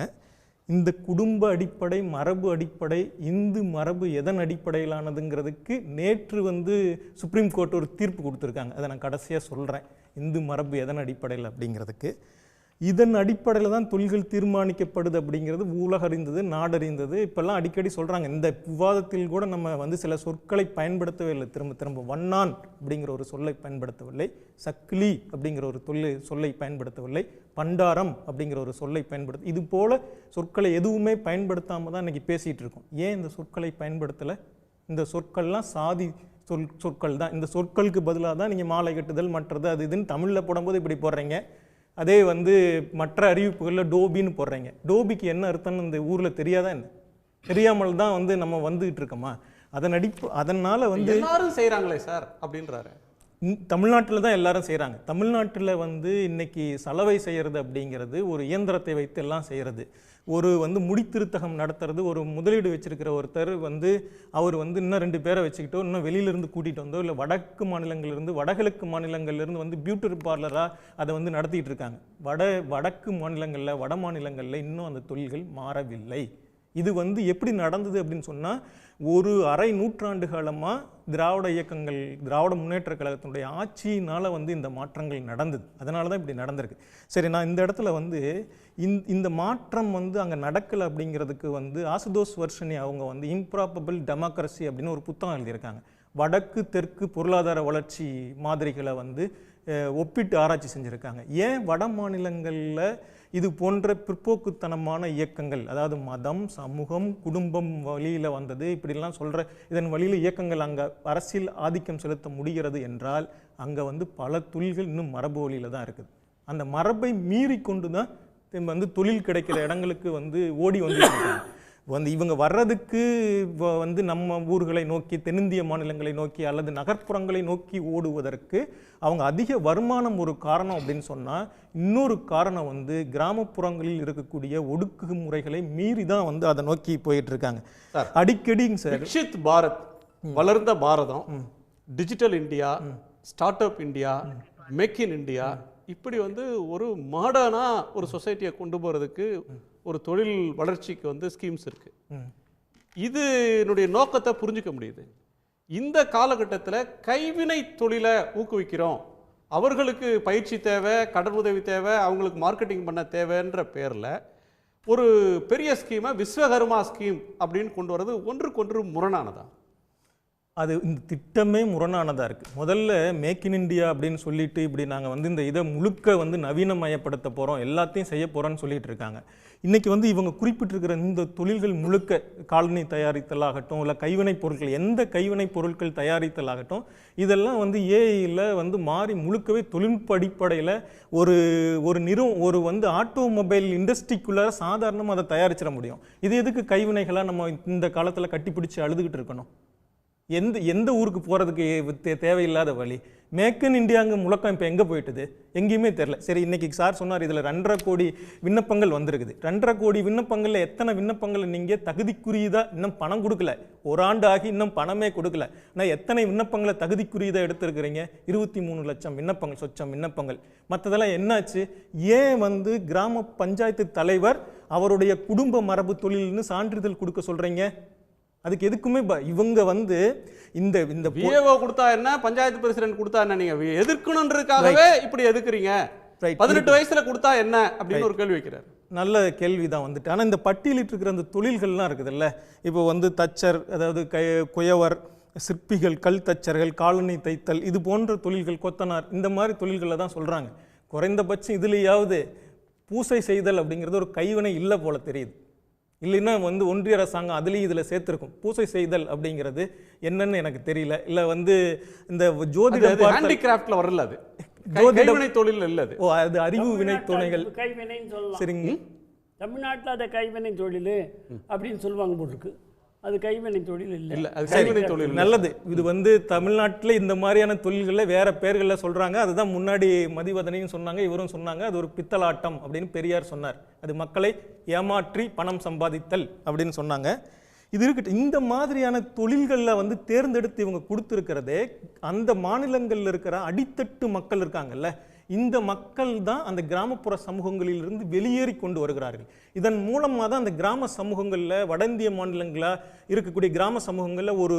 இந்த குடும்ப அடிப்படை, மரபு அடிப்படை, இந்து மரபு எதன் அடிப்படையிலானதுங்கிறதுக்கு நேற்று வந்து சுப்ரீம் கோர்ட் ஒரு தீர்ப்பு கொடுத்துருக்காங்க. அதை நான் கடைசியாக சொல்கிறேன், இந்து மரபு எதன் அடிப்படையில் அப்படிங்கிறதுக்கு. இதன் அடிப்படையில் தான் தொழில்கள் தீர்மானிக்கப்படுது அப்படிங்கிறது உலகறிந்தது, நாடறிந்தது. இப்போல்லாம் அடிக்கடி சொல்கிறாங்க. இந்த விவாதத்தில் கூட நம்ம வந்து சில சொற்களை பயன்படுத்தவே இல்லை. திரும்ப வண்ணான் அப்படிங்கிற ஒரு சொல்லை பயன்படுத்தவில்லை, சக்கிலி அப்படிங்கிற ஒரு சொல்லை பயன்படுத்தவில்லை, பண்டாரம் அப்படிங்கிற ஒரு சொல்லை இது போல சொற்களை எதுவுமே பயன்படுத்தாமல் தான் இன்றைக்கி பேசிகிட்டு இருக்கோம். ஏன் இந்த சொற்களை பயன்படுத்தலை? இந்த சொற்கள்லாம் சாதி சொற்கள் தான். இந்த சொற்களுக்கு பதிலாக தான் நீங்கள் மாலை கட்டுதல் மற்றது அது இதுன்னு தமிழில் போடும்போது இப்படி போடுறீங்க. அதே வந்து மற்ற அறிவிப்புகளில் டோபின்னு போடுறீங்க. டோபிக்கு என்ன அர்த்தம்னு இந்த ஊரில் தெரியாதா என்ன? தெரியாமல் தான் வந்து நம்ம வந்துகிட்டு இருக்கோமா? அதனால் வந்து எல்லாரும் செய்கிறாங்களே சார் அப்படின்றாரு. தமிழ்நாட்டில் தான் எல்லாரும் செய்கிறாங்க. தமிழ்நாட்டில் வந்து இன்னைக்கு சலவை செய்கிறது அப்படிங்கிறது ஒரு இயந்திரத்தை வைத்து எல்லாம் செய்கிறது. ஒரு வந்து முடித்திருத்தகம் நடத்துறது, ஒரு முதலீடு வச்சிருக்கிற ஒருத்தர் வந்து அவர் வந்து இன்னும் 2 பேரை வச்சுக்கிட்டோ இன்னும் வெளியிலேருந்து கூட்டிகிட்டு வந்தோ இல்லை வடக்கு மாநிலங்கள்லேருந்து வடகிழக்கு மாநிலங்கள்லேருந்து வந்து பியூட்டி பார்லராக அதை வந்து நடத்திட்டு இருக்காங்க. வடக்கு மாநிலங்களில் வட மாநிலங்களில் இன்னும் அந்த தொழில்கள் மாறவில்லை. இது வந்து எப்படி நடந்தது அப்படின்னு சொன்னால், ஒரு அரை நூற்றாண்டு காலமாக திராவிட இயக்கங்கள், திராவிட முன்னேற்ற கழகத்தினுடைய ஆட்சியினால் வந்து இந்த மாற்றங்கள் நடந்தது. அதனால தான் இப்படி நடந்திருக்கு. சரி, நான் இந்த இடத்துல வந்து இந்த மாற்றம் வந்து அங்கே நடக்கலை அப்படிங்கிறதுக்கு வந்து ஆசுதோஷ் வர்ஷினி அவங்க வந்து இம்ப்ராபபிள் டெமோக்ரஸி அப்படின்னு ஒரு புத்தகம் எழுதியிருக்காங்க. வடக்கு தெற்கு பொருளாதார வளர்ச்சி மாதிரிகளை வந்து ஒப்பிட்டு ஆராய்ச்சி செஞ்சுருக்காங்க. ஏன் வட மாநிலங்களில் இது போன்ற பிற்போக்குத்தனமான இயக்கங்கள், அதாவது மதம், சமூகம், குடும்பம் வழியில் வந்தது இப்படிலாம் சொல்கிற இதன் வழியில் இயக்கங்கள் அங்கே அரசியல் ஆதிக்கம் செலுத்த முடிகிறது என்றால், அங்கே வந்து பல தொழில்கள் இன்னும் மரபு வழியில் தான் இருக்குது. அந்த மரபை மீறி கொண்டு தான் வந்து தொழில் கிடைக்கிற இடங்களுக்கு வந்து ஓடி வந்து இவங்க வர்றதுக்கு வந்து நம்ம ஊர்களை நோக்கி, தென்னிந்திய மாநிலங்களை நோக்கி அல்லது நகர்ப்புறங்களை நோக்கி ஓடுவதற்கு அவங்க அதிக வருமானம் ஒரு காரணம் அப்படின்னு சொன்னால், இன்னொரு காரணம் வந்து கிராமப்புறங்களில் இருக்கக்கூடிய ஒடுக்குமுறைகளை மீறி தான் வந்து அதை நோக்கி போயிட்டு இருக்காங்க. அடிக்கடிங்க சார், விக்ஷித் பாரத், வளர்ந்த பாரதம், digital India, start up India, make in India, இப்படி வந்து ஒரு மாடர்னாக ஒரு சொசைட்டியை கொண்டு போகிறதுக்கு ஒரு தொழில் வளர்ச்சிக்கு வந்து ஸ்கீம்ஸ் இருக்கு. இதனுடைய நோக்கத்தை புரிஞ்சுக்க முடியுது. இந்த காலகட்டத்தில் கைவினை தொழிலை ஊக்குவிக்கிறோம், அவர்களுக்கு பயிற்சி தேவை, கடன் உதவி தேவை, அவங்களுக்கு மார்க்கெட்டிங் பண்ண தேவைன்ற பேரில் ஒரு பெரிய ஸ்கீமை விஸ்வகர்மா ஸ்கீம் அப்படின்னு கொண்டு வர்றது ஒன்றுக்கொன்று முரணானதா? அது இந்த திட்டமே முரணானதாக இருக்குது. முதல்ல மேக் இன் இந்தியா அப்படின்னு சொல்லிட்டு இப்படி நாங்கள் வந்து இந்த இதை முழுக்க வந்து நவீனமயப்படுத்த போகிறோம், எல்லாத்தையும் செய்ய போகிறோன்னு சொல்லிட்டு இருக்காங்க. இன்றைக்கி வந்து இவங்க குறிப்பிட்டிருக்கிற இந்த தொழில்கள் முழுக்க காலனி தயாரித்தலாகட்டும், இல்லை கைவினைப் பொருட்கள், எந்த கைவினைப் பொருட்கள் தயாரித்தலாகட்டும், இதெல்லாம் வந்து ஏஐயில் வந்து மாறி முழுக்கவே தொழில்நுட்ப அடிப்படையில் ஒரு வந்து ஆட்டோமொபைல் இண்டஸ்ட்ரிக்குள்ளார சாதாரணமாக அதை தயாரிச்சிட முடியும். இது எதுக்கு கைவினைகளாக நம்ம இந்த காலத்தில் கட்டிப்பிடிச்சு அழுதுகிட்டு இருக்கணும்? எந்த ஊருக்கு போகிறதுக்கு தேவையில்லாத வழி. மேக் இன் இந்தியாங்க முழக்கம் இப்போ எங்கே போயிட்டுது? எங்கேயுமே தெரில. சரி, இன்றைக்கி சார் சொன்னார் இதில் 2.5 கோடி விண்ணப்பங்கள் வந்திருக்குது. 2.5 கோடி விண்ணப்பங்களில் எத்தனை விண்ணப்பங்கள் நீங்கள் தகுதிக்குரியதாக இன்னும் பணம் கொடுக்கல? ஒரு ஆண்டு ஆகி இன்னும் பணமே கொடுக்கல. ஆனால் எத்தனை விண்ணப்பங்களை தகுதிக்குரியதாக எடுத்துருக்கிறீங்க? 23 லட்சம் விண்ணப்பங்கள், சொச்சம் விண்ணப்பங்கள். மற்றதெல்லாம் என்னாச்சு? ஏன் வந்து கிராம பஞ்சாயத்து தலைவர் அவருடைய குடும்ப மரபு தொழில்னு சான்றிதழ் கொடுக்க சொல்கிறீங்க? அதுக்கு எதுக்குமே இவங்க வந்து இந்த விஏஓ கொடுத்தா என்ன, பஞ்சாயத்து பிரசிடென்ட் கொடுத்தா என்ன, நீங்க எதிர்க்கணுன்றதுக்காகவே இப்படி எதிர்க்கிறீங்க. 18 வயசுல கொடுத்தா என்ன அப்படின்னு ஒரு கேள்வி வைக்கிறார். நல்ல கேள்விதான் வந்துட்டு. ஆனால் இந்த பட்டியலிட்டு இருக்கிற அந்த தொழில்கள்லாம் இருக்குதுல்ல, இப்போ வந்து தச்சர், அதாவது குயவர், சிற்பிகள், கல் தச்சர்கள், காலனி தைத்தல், இது போன்ற தொழில்கள், கொத்தனார், இந்த மாதிரி தொழில்களை தான் சொல்கிறாங்க. குறைந்தபட்சம் இதுலேயாவது பூசை செய்தல் அப்படிங்கிறது ஒரு கைவினை இல்லை போல தெரியுது. இல்லைன்னா வந்து ஒன்றிய அரசாங்கம் அதுலேயும் இதில் சேர்த்துருக்கும். பூசை செய்தல் அப்படிங்கிறது என்னன்னு எனக்கு தெரியல. இல்லை வந்து இந்த ஜோதிட ஹேண்டிகிராஃப்ட்ல வரல, அது கைவினை தொழில் இல்லை. ஓ, அது அறிவு வினை துணைகள், கைவினைன்னு சொல்லலாம். சரிங்க. தமிழ்நாட்டில் அதை கைவினை தொழில் அப்படின்னு சொல்லுவாங்க போட்டுருக்கு. அது கைவினை தொழில் இல்லை, அது கைவினை தொழில். நல்லது. இது வந்து தமிழ்நாட்டில் இந்த மாதிரியான தொழில்களில் வேற பேர்களில் சொல்கிறாங்க. அதுதான் முன்னாடி மதிவதனையும் சொன்னாங்க, இவரும் சொன்னாங்க. அது ஒரு பித்தலாட்டம் அப்படின்னு பெரியார் சொன்னார். அது மக்களை ஏமாற்றி பணம் சம்பாதித்தல் அப்படின்னு சொன்னாங்க. இது இருக்கட்டும். இந்த மாதிரியான தொழில்களில் வந்து தேர்ந்தெடுத்து இவங்க கொடுத்துருக்கிறதே அந்த மாநிலங்களில் இருக்கிற அடித்தட்டு மக்கள் இருக்காங்கல்ல, இந்த மக்கள் தான் அந்த கிராமப்புற சமூகங்களிலிருந்து வெளியேறி கொண்டு வருகிறார்கள். இதன் மூலமாக தான் அந்த கிராம சமூகங்களில் வட இந்திய மாநிலங்களில் இருக்கக்கூடிய கிராம சமூகங்களில் ஒரு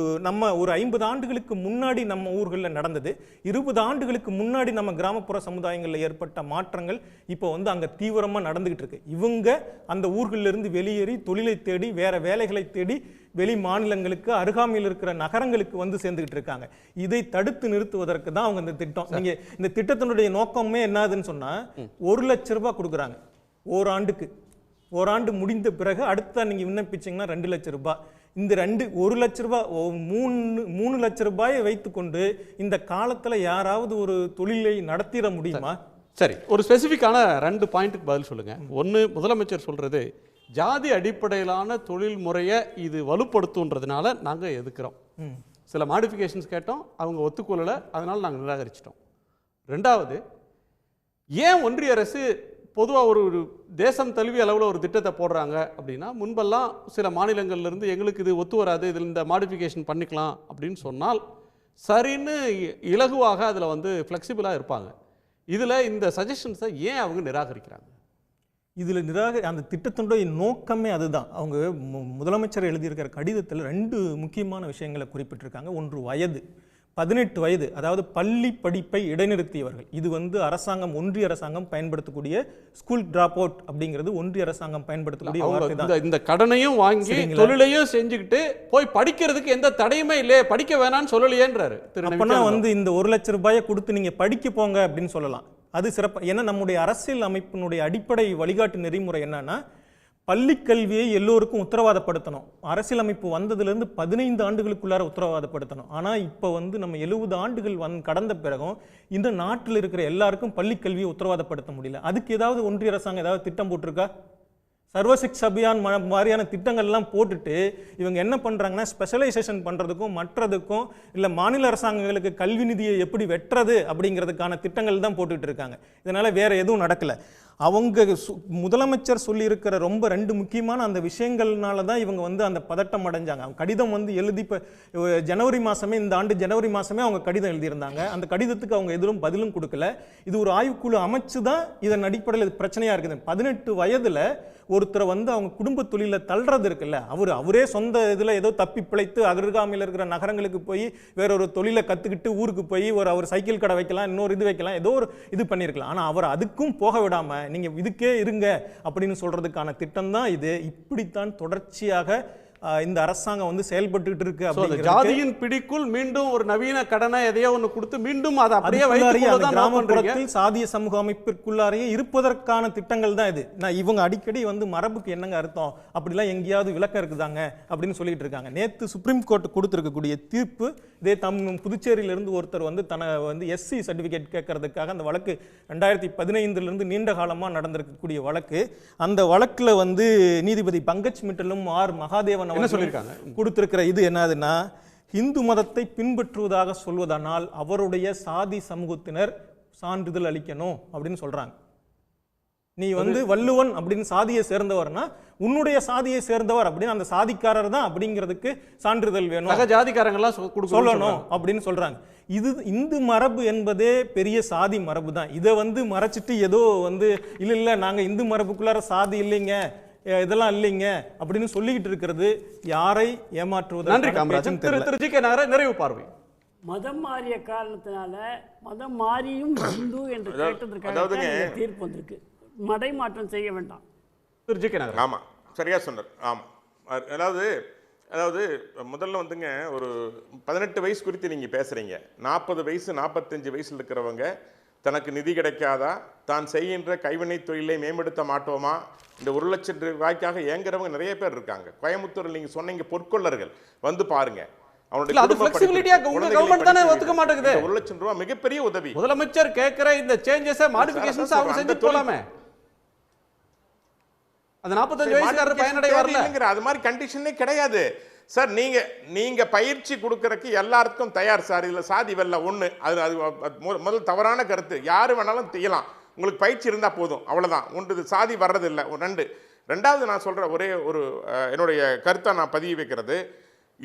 50 ஆண்டுகளுக்கு முன்னாடி நம்ம ஊர்களில் நடந்தது, 20 ஆண்டுகளுக்கு முன்னாடி நம்ம கிராமப்புற சமுதாயங்களில் ஏற்பட்ட மாற்றங்கள் இப்போ வந்து அங்கே தீவிரமாக நடந்துகிட்டு இருக்கு. இவங்க அந்த ஊர்களிலிருந்து வெளியேறி தொழிலை தேடி வேற வேலைகளை தேடி வெளி மாநிலங்களுக்கு அருகாமையில் இருக்கிற நகரங்களுக்கு வந்து சேர்ந்துகிட்டு இருக்காங்க. இதை தடுத்து நிறுத்துவதற்கு தான் அவங்க இந்த திட்டம். நீங்க இந்த திட்டத்தினுடைய நோக்கமே என்னதுன்னு சொன்னா 1 லட்சம் ரூபாய் கொடுக்குறாங்க ஓராண்டுக்கு. ஓராண்டு முடிந்த பிறகு அடுத்த நீங்க விண்ணப்பிச்சீங்கன்னா 2 லட்சம் ரூபாய். இந்த 1 லட்சம் ரூபாய் 3 லட்சம் ரூபாயை வைத்துக்கொண்டு இந்த காலத்துல யாராவது ஒரு தொழிலை நடத்திட முடியுமா? சரி, ஒரு ஸ்பெசிஃபிக்கான 2 பாயிண்ட்டுக்கு பதில் சொல்லுங்க. ஒன்று, முதலமைச்சர் சொல்றது ஜாதி அடிப்படையிலான தொழில் முறையை இது வலுப்படுத்துன்றதுனால நாங்கள் எதுக்குறோம். சில மாடிஃபிகேஷன்ஸ் கேட்டோம், அவங்க ஒத்துக்கொள்ளலை, அதனால் நாங்கள் நிராகரிச்சிட்டோம். 2வது, ஏன் ஒன்றிய அரசு பொதுவாக ஒரு தேசம் தழுவிய அளவில் ஒரு திட்டத்தை போடுறாங்க அப்படின்னா, முன்பெல்லாம் சில மாநிலங்கள்லேருந்து எங்களுக்கு இது ஒத்து வராது, இதில் இந்த மாடிஃபிகேஷன் பண்ணிக்கலாம் அப்படின்னு சொன்னால் சரின்னு இலகுவாக அதில் வந்து ஃப்ளெக்சிபிளாக இருப்பாங்க. இதில் இந்த சஜஷன்ஸை ஏன் அவங்க நிராகரிக்கிறாங்க? இதில் அந்த திட்டத்தினுடைய நோக்கமே அதுதான். அவங்க முதலமைச்சர் எழுதியிருக்கிற கடிதத்தில் 2 முக்கியமான விஷயங்களை குறிப்பிட்டிருக்காங்க. ஒன்று வயது, 18 வயது, அதாவது பள்ளி படிப்பை இடைநிறுத்தியவர்கள். இது வந்து அரசாங்கம், ஒன்றிய அரசாங்கம் பயன்படுத்தக்கூடிய ஸ்கூல் டிராப் அவுட் அப்படிங்கிறது ஒன்றிய அரசாங்கம் பயன்படுத்தக்கூடிய வார்த்தை தான். இந்த கடனையும் வாங்கி தொழிலையும் செஞ்சுக்கிட்டு போய் படிக்கிறதுக்கு எந்த தடையுமே இல்லையே, படிக்க வேணாம்னு சொல்லலையேன்றாரு. அப்பனா வந்து இந்த 1 லட்சம் ரூபாயை கொடுத்து நீங்க படிக்க போங்க அப்படின்னு சொல்லலாம். அது சிறப்பு. ஏன்னா நம்முடைய அரசியல் அமைப்பினுடைய அடிப்படை வழிகாட்டு நெறிமுறை என்னன்னா, பள்ளி கல்வியை எல்லோருக்கும் உத்தரவாதப்படுத்தணும். அரசியலமைப்பு வந்ததுலேருந்து 15 ஆண்டுகளுக்குள்ளார உத்தரவாதப்படுத்தணும். ஆனால் இப்போ வந்து நம்ம 70 ஆண்டுகள் கடந்த பிறகும் இந்த நாட்டில் இருக்கிற எல்லாருக்கும் பள்ளி கல்வியை உத்தரவாதப்படுத்த முடியல. அதுக்கு ஏதாவது ஒன்றிய அரசாங்கம் ஏதாவது திட்டம் போட்டிருக்கா? சர்வசிக்ஷா அபியான் மாதிரியான திட்டங்கள்லாம் போட்டுட்டு இவங்க என்ன பண்ணுறாங்கன்னா, ஸ்பெஷலைசேஷன் பண்ணுறதுக்கும் மற்றதுக்கும் இல்லை மாநில அரசாங்கங்களுக்கு கல்வி நிதியை எப்படி வெட்டுறது அப்படிங்கிறதுக்கான திட்டங்கள் தான் போட்டுக்கிட்டு இருக்காங்க. இதனால் வேறு எதுவும் நடக்கலை. அவங்க முதலமைச்சர் சொல்லியிருக்கிற ரொம்ப 2 முக்கியமான அந்த விஷயங்கள்னால தான் இவங்க வந்து அந்த பதட்டம் அடைஞ்சாங்க. அவங்க கடிதம் வந்து எழுதி இப்போ ஜனவரி மாதமே, இந்த ஆண்டு ஜனவரி மாதமே அவங்க கடிதம் எழுதியிருந்தாங்க. அந்த கடிதத்துக்கு அவங்க எதுவும் பதிலும் கொடுக்கல. இது ஒரு ஆய்வுக்குழு அமைச்சு தான் இதன் அடிப்படையில் பிரச்சனையாக இருக்குது. 18 வயதில் ஒருத்தரை வந்து அவங்க குடும்ப தொழில தள்ளுறது இருக்குல்ல, அவரே சொந்த இதில் ஏதோ தப்பி பிழைத்து அருகாமையில் இருக்கிற நகரங்களுக்கு போய் வேற ஒரு தொழிலை கற்றுக்கிட்டு ஊருக்கு போய் அவர் சைக்கிள் கடை வைக்கலாம், இன்னொரு இது வைக்கலாம், ஏதோ ஒரு இது பண்ணியிருக்கலாம். ஆனால் அவர் அதுக்கும் போக விடாமல் நீங்கள் இதுக்கே இருங்க அப்படின்னு சொல்கிறதுக்கான திட்டம் தான் இது. இப்படித்தான் தொடர்ச்சியாக இந்த அரசாங்கம் வந்து செயல்பட்டு இருக்கு. ஜாதியின் பிடிக்குள் மீண்டும் ஒரு நவீன கடனை எதையோ ஒன்று கொடுத்து மீண்டும் அதை அப்படியே கிராமப்புறத்தில் சாதிய சமூக அமைப்பிற்குள்ளாரையே இருப்பதற்கான திட்டங்கள் தான் இது. இவங்க அடிக்கடி வந்து மரபுக்கு என்னங்க அர்த்தம் அப்படிலாம் எங்கேயாவது விளக்கம் இருக்குதாங்க அப்படின்னு சொல்லிட்டு இருக்காங்க. நேற்று சுப்ரீம் கோர்ட் கொடுத்திருக்கக்கூடிய தீர்ப்பு இதே புதுச்சேரியிலிருந்து ஒருத்தர் வந்து தன்னை வந்து எஸ்சி சர்டிஃபிகேட் கேட்கறதுக்காக அந்த வழக்கு 2015 நீண்ட காலமாக நடந்திருக்கக்கூடிய வழக்கு. அந்த வழக்கில் வந்து நீதிபதி பங்கஜ் மிட்டலும் ஆர் மகாதேவன் என்ன சொல்லியிருக்காங்க கொடுத்திருக்கிற இது என்னதுன்னா, இந்து மதத்தை பின்பற்றுவதாக சொல்வதனால் அவருடைய சாதி சமூகத்தினர் சான்றிதழ் அளிக்கணும் அப்படின்னு சொல்றாங்க. நீ வந்து வள்ளுவன் அப்படின்னு சாதியை சேர்ந்தவர்னா உன்னுடைய சாதியை சேர்ந்தவர் அப்படின்னு அந்த சாதிக்காரர் தான் அப்படிங்கிறதுக்கு சான்றிதழ் வேணும், ஜாதிக்காரங்கெல்லாம் சொல்லணும் அப்படின்னு சொல்றாங்க. இது இந்து மரபு என்பதே பெரிய சாதி மரபு தான். இதை வந்து மறைச்சிட்டு ஏதோ வந்து இல்லை நாங்கள் இந்து மரபுக்குள்ளார சாதி இல்லைங்க, இதெல்லாம் இல்லைங்க அப்படின்னு சொல்லிக்கிட்டு இருக்கிறது யாரை ஏமாற்றுவது? நன்றி காமராஜன். நிறைவு பார்வை. மதம் மாறிய காரணத்தினால மதம் மாறியும் இந்து என்று கேட்டதற்காக தீர்ப்பு வந்திருக்கு. மடை மாற்றம் செய்ய வேண்டாம். ஆமாம், சரியா சொன்னார். ஆமாம், அதாவது முதல்ல வந்துங்க ஒரு 18 வயசு குறித்து நீங்கள் பேசுகிறீங்க. 40 வயசு 45 வயசில் இருக்கிறவங்க தனக்கு நிதி கிடைக்காதா, தான் செய்கின்ற கைவினை தொழிலை மேம்படுத்த மாட்டோமா, இந்த 1 லட்சம் ரூபாய்க்காக ஏங்குறவங்க நிறைய பேர் இருக்காங்க. கோயம்புத்தூர் நீங்கள் சொன்னீங்க பொற்கொள்ளர்கள் வந்து பாருங்க. மிகப்பெரிய உதவி. முதலமைச்சர் கேட்கிற இந்த சேஞ்சஸ் மாடிஃபிகேஷன்ஸ் அவங்க செஞ்சு போலாமே. அது 45 வயசுக்காரர் பயனடை வரலங்கிற அது மாதிரி கண்டிஷனே கிடையாது சார். நீங்க பயிற்சி கொடுக்கறதுக்கு எல்லாருக்கும் தயார் சார். இதுல சாதி வெல்ல ஒண்ணு, அது முதல் தவறான கருத்து. யாரு வேணாலும் செய்யலாம், உங்களுக்கு பயிற்சி இருந்தா போதும், அவ்வளவுதான். ஒன்று சாதி வர்றது இல்லை. ரெண்டாவது நான் சொல்ற ஒரே ஒரு என்னுடைய கருத்தை நான் பதிவு வைக்கிறது,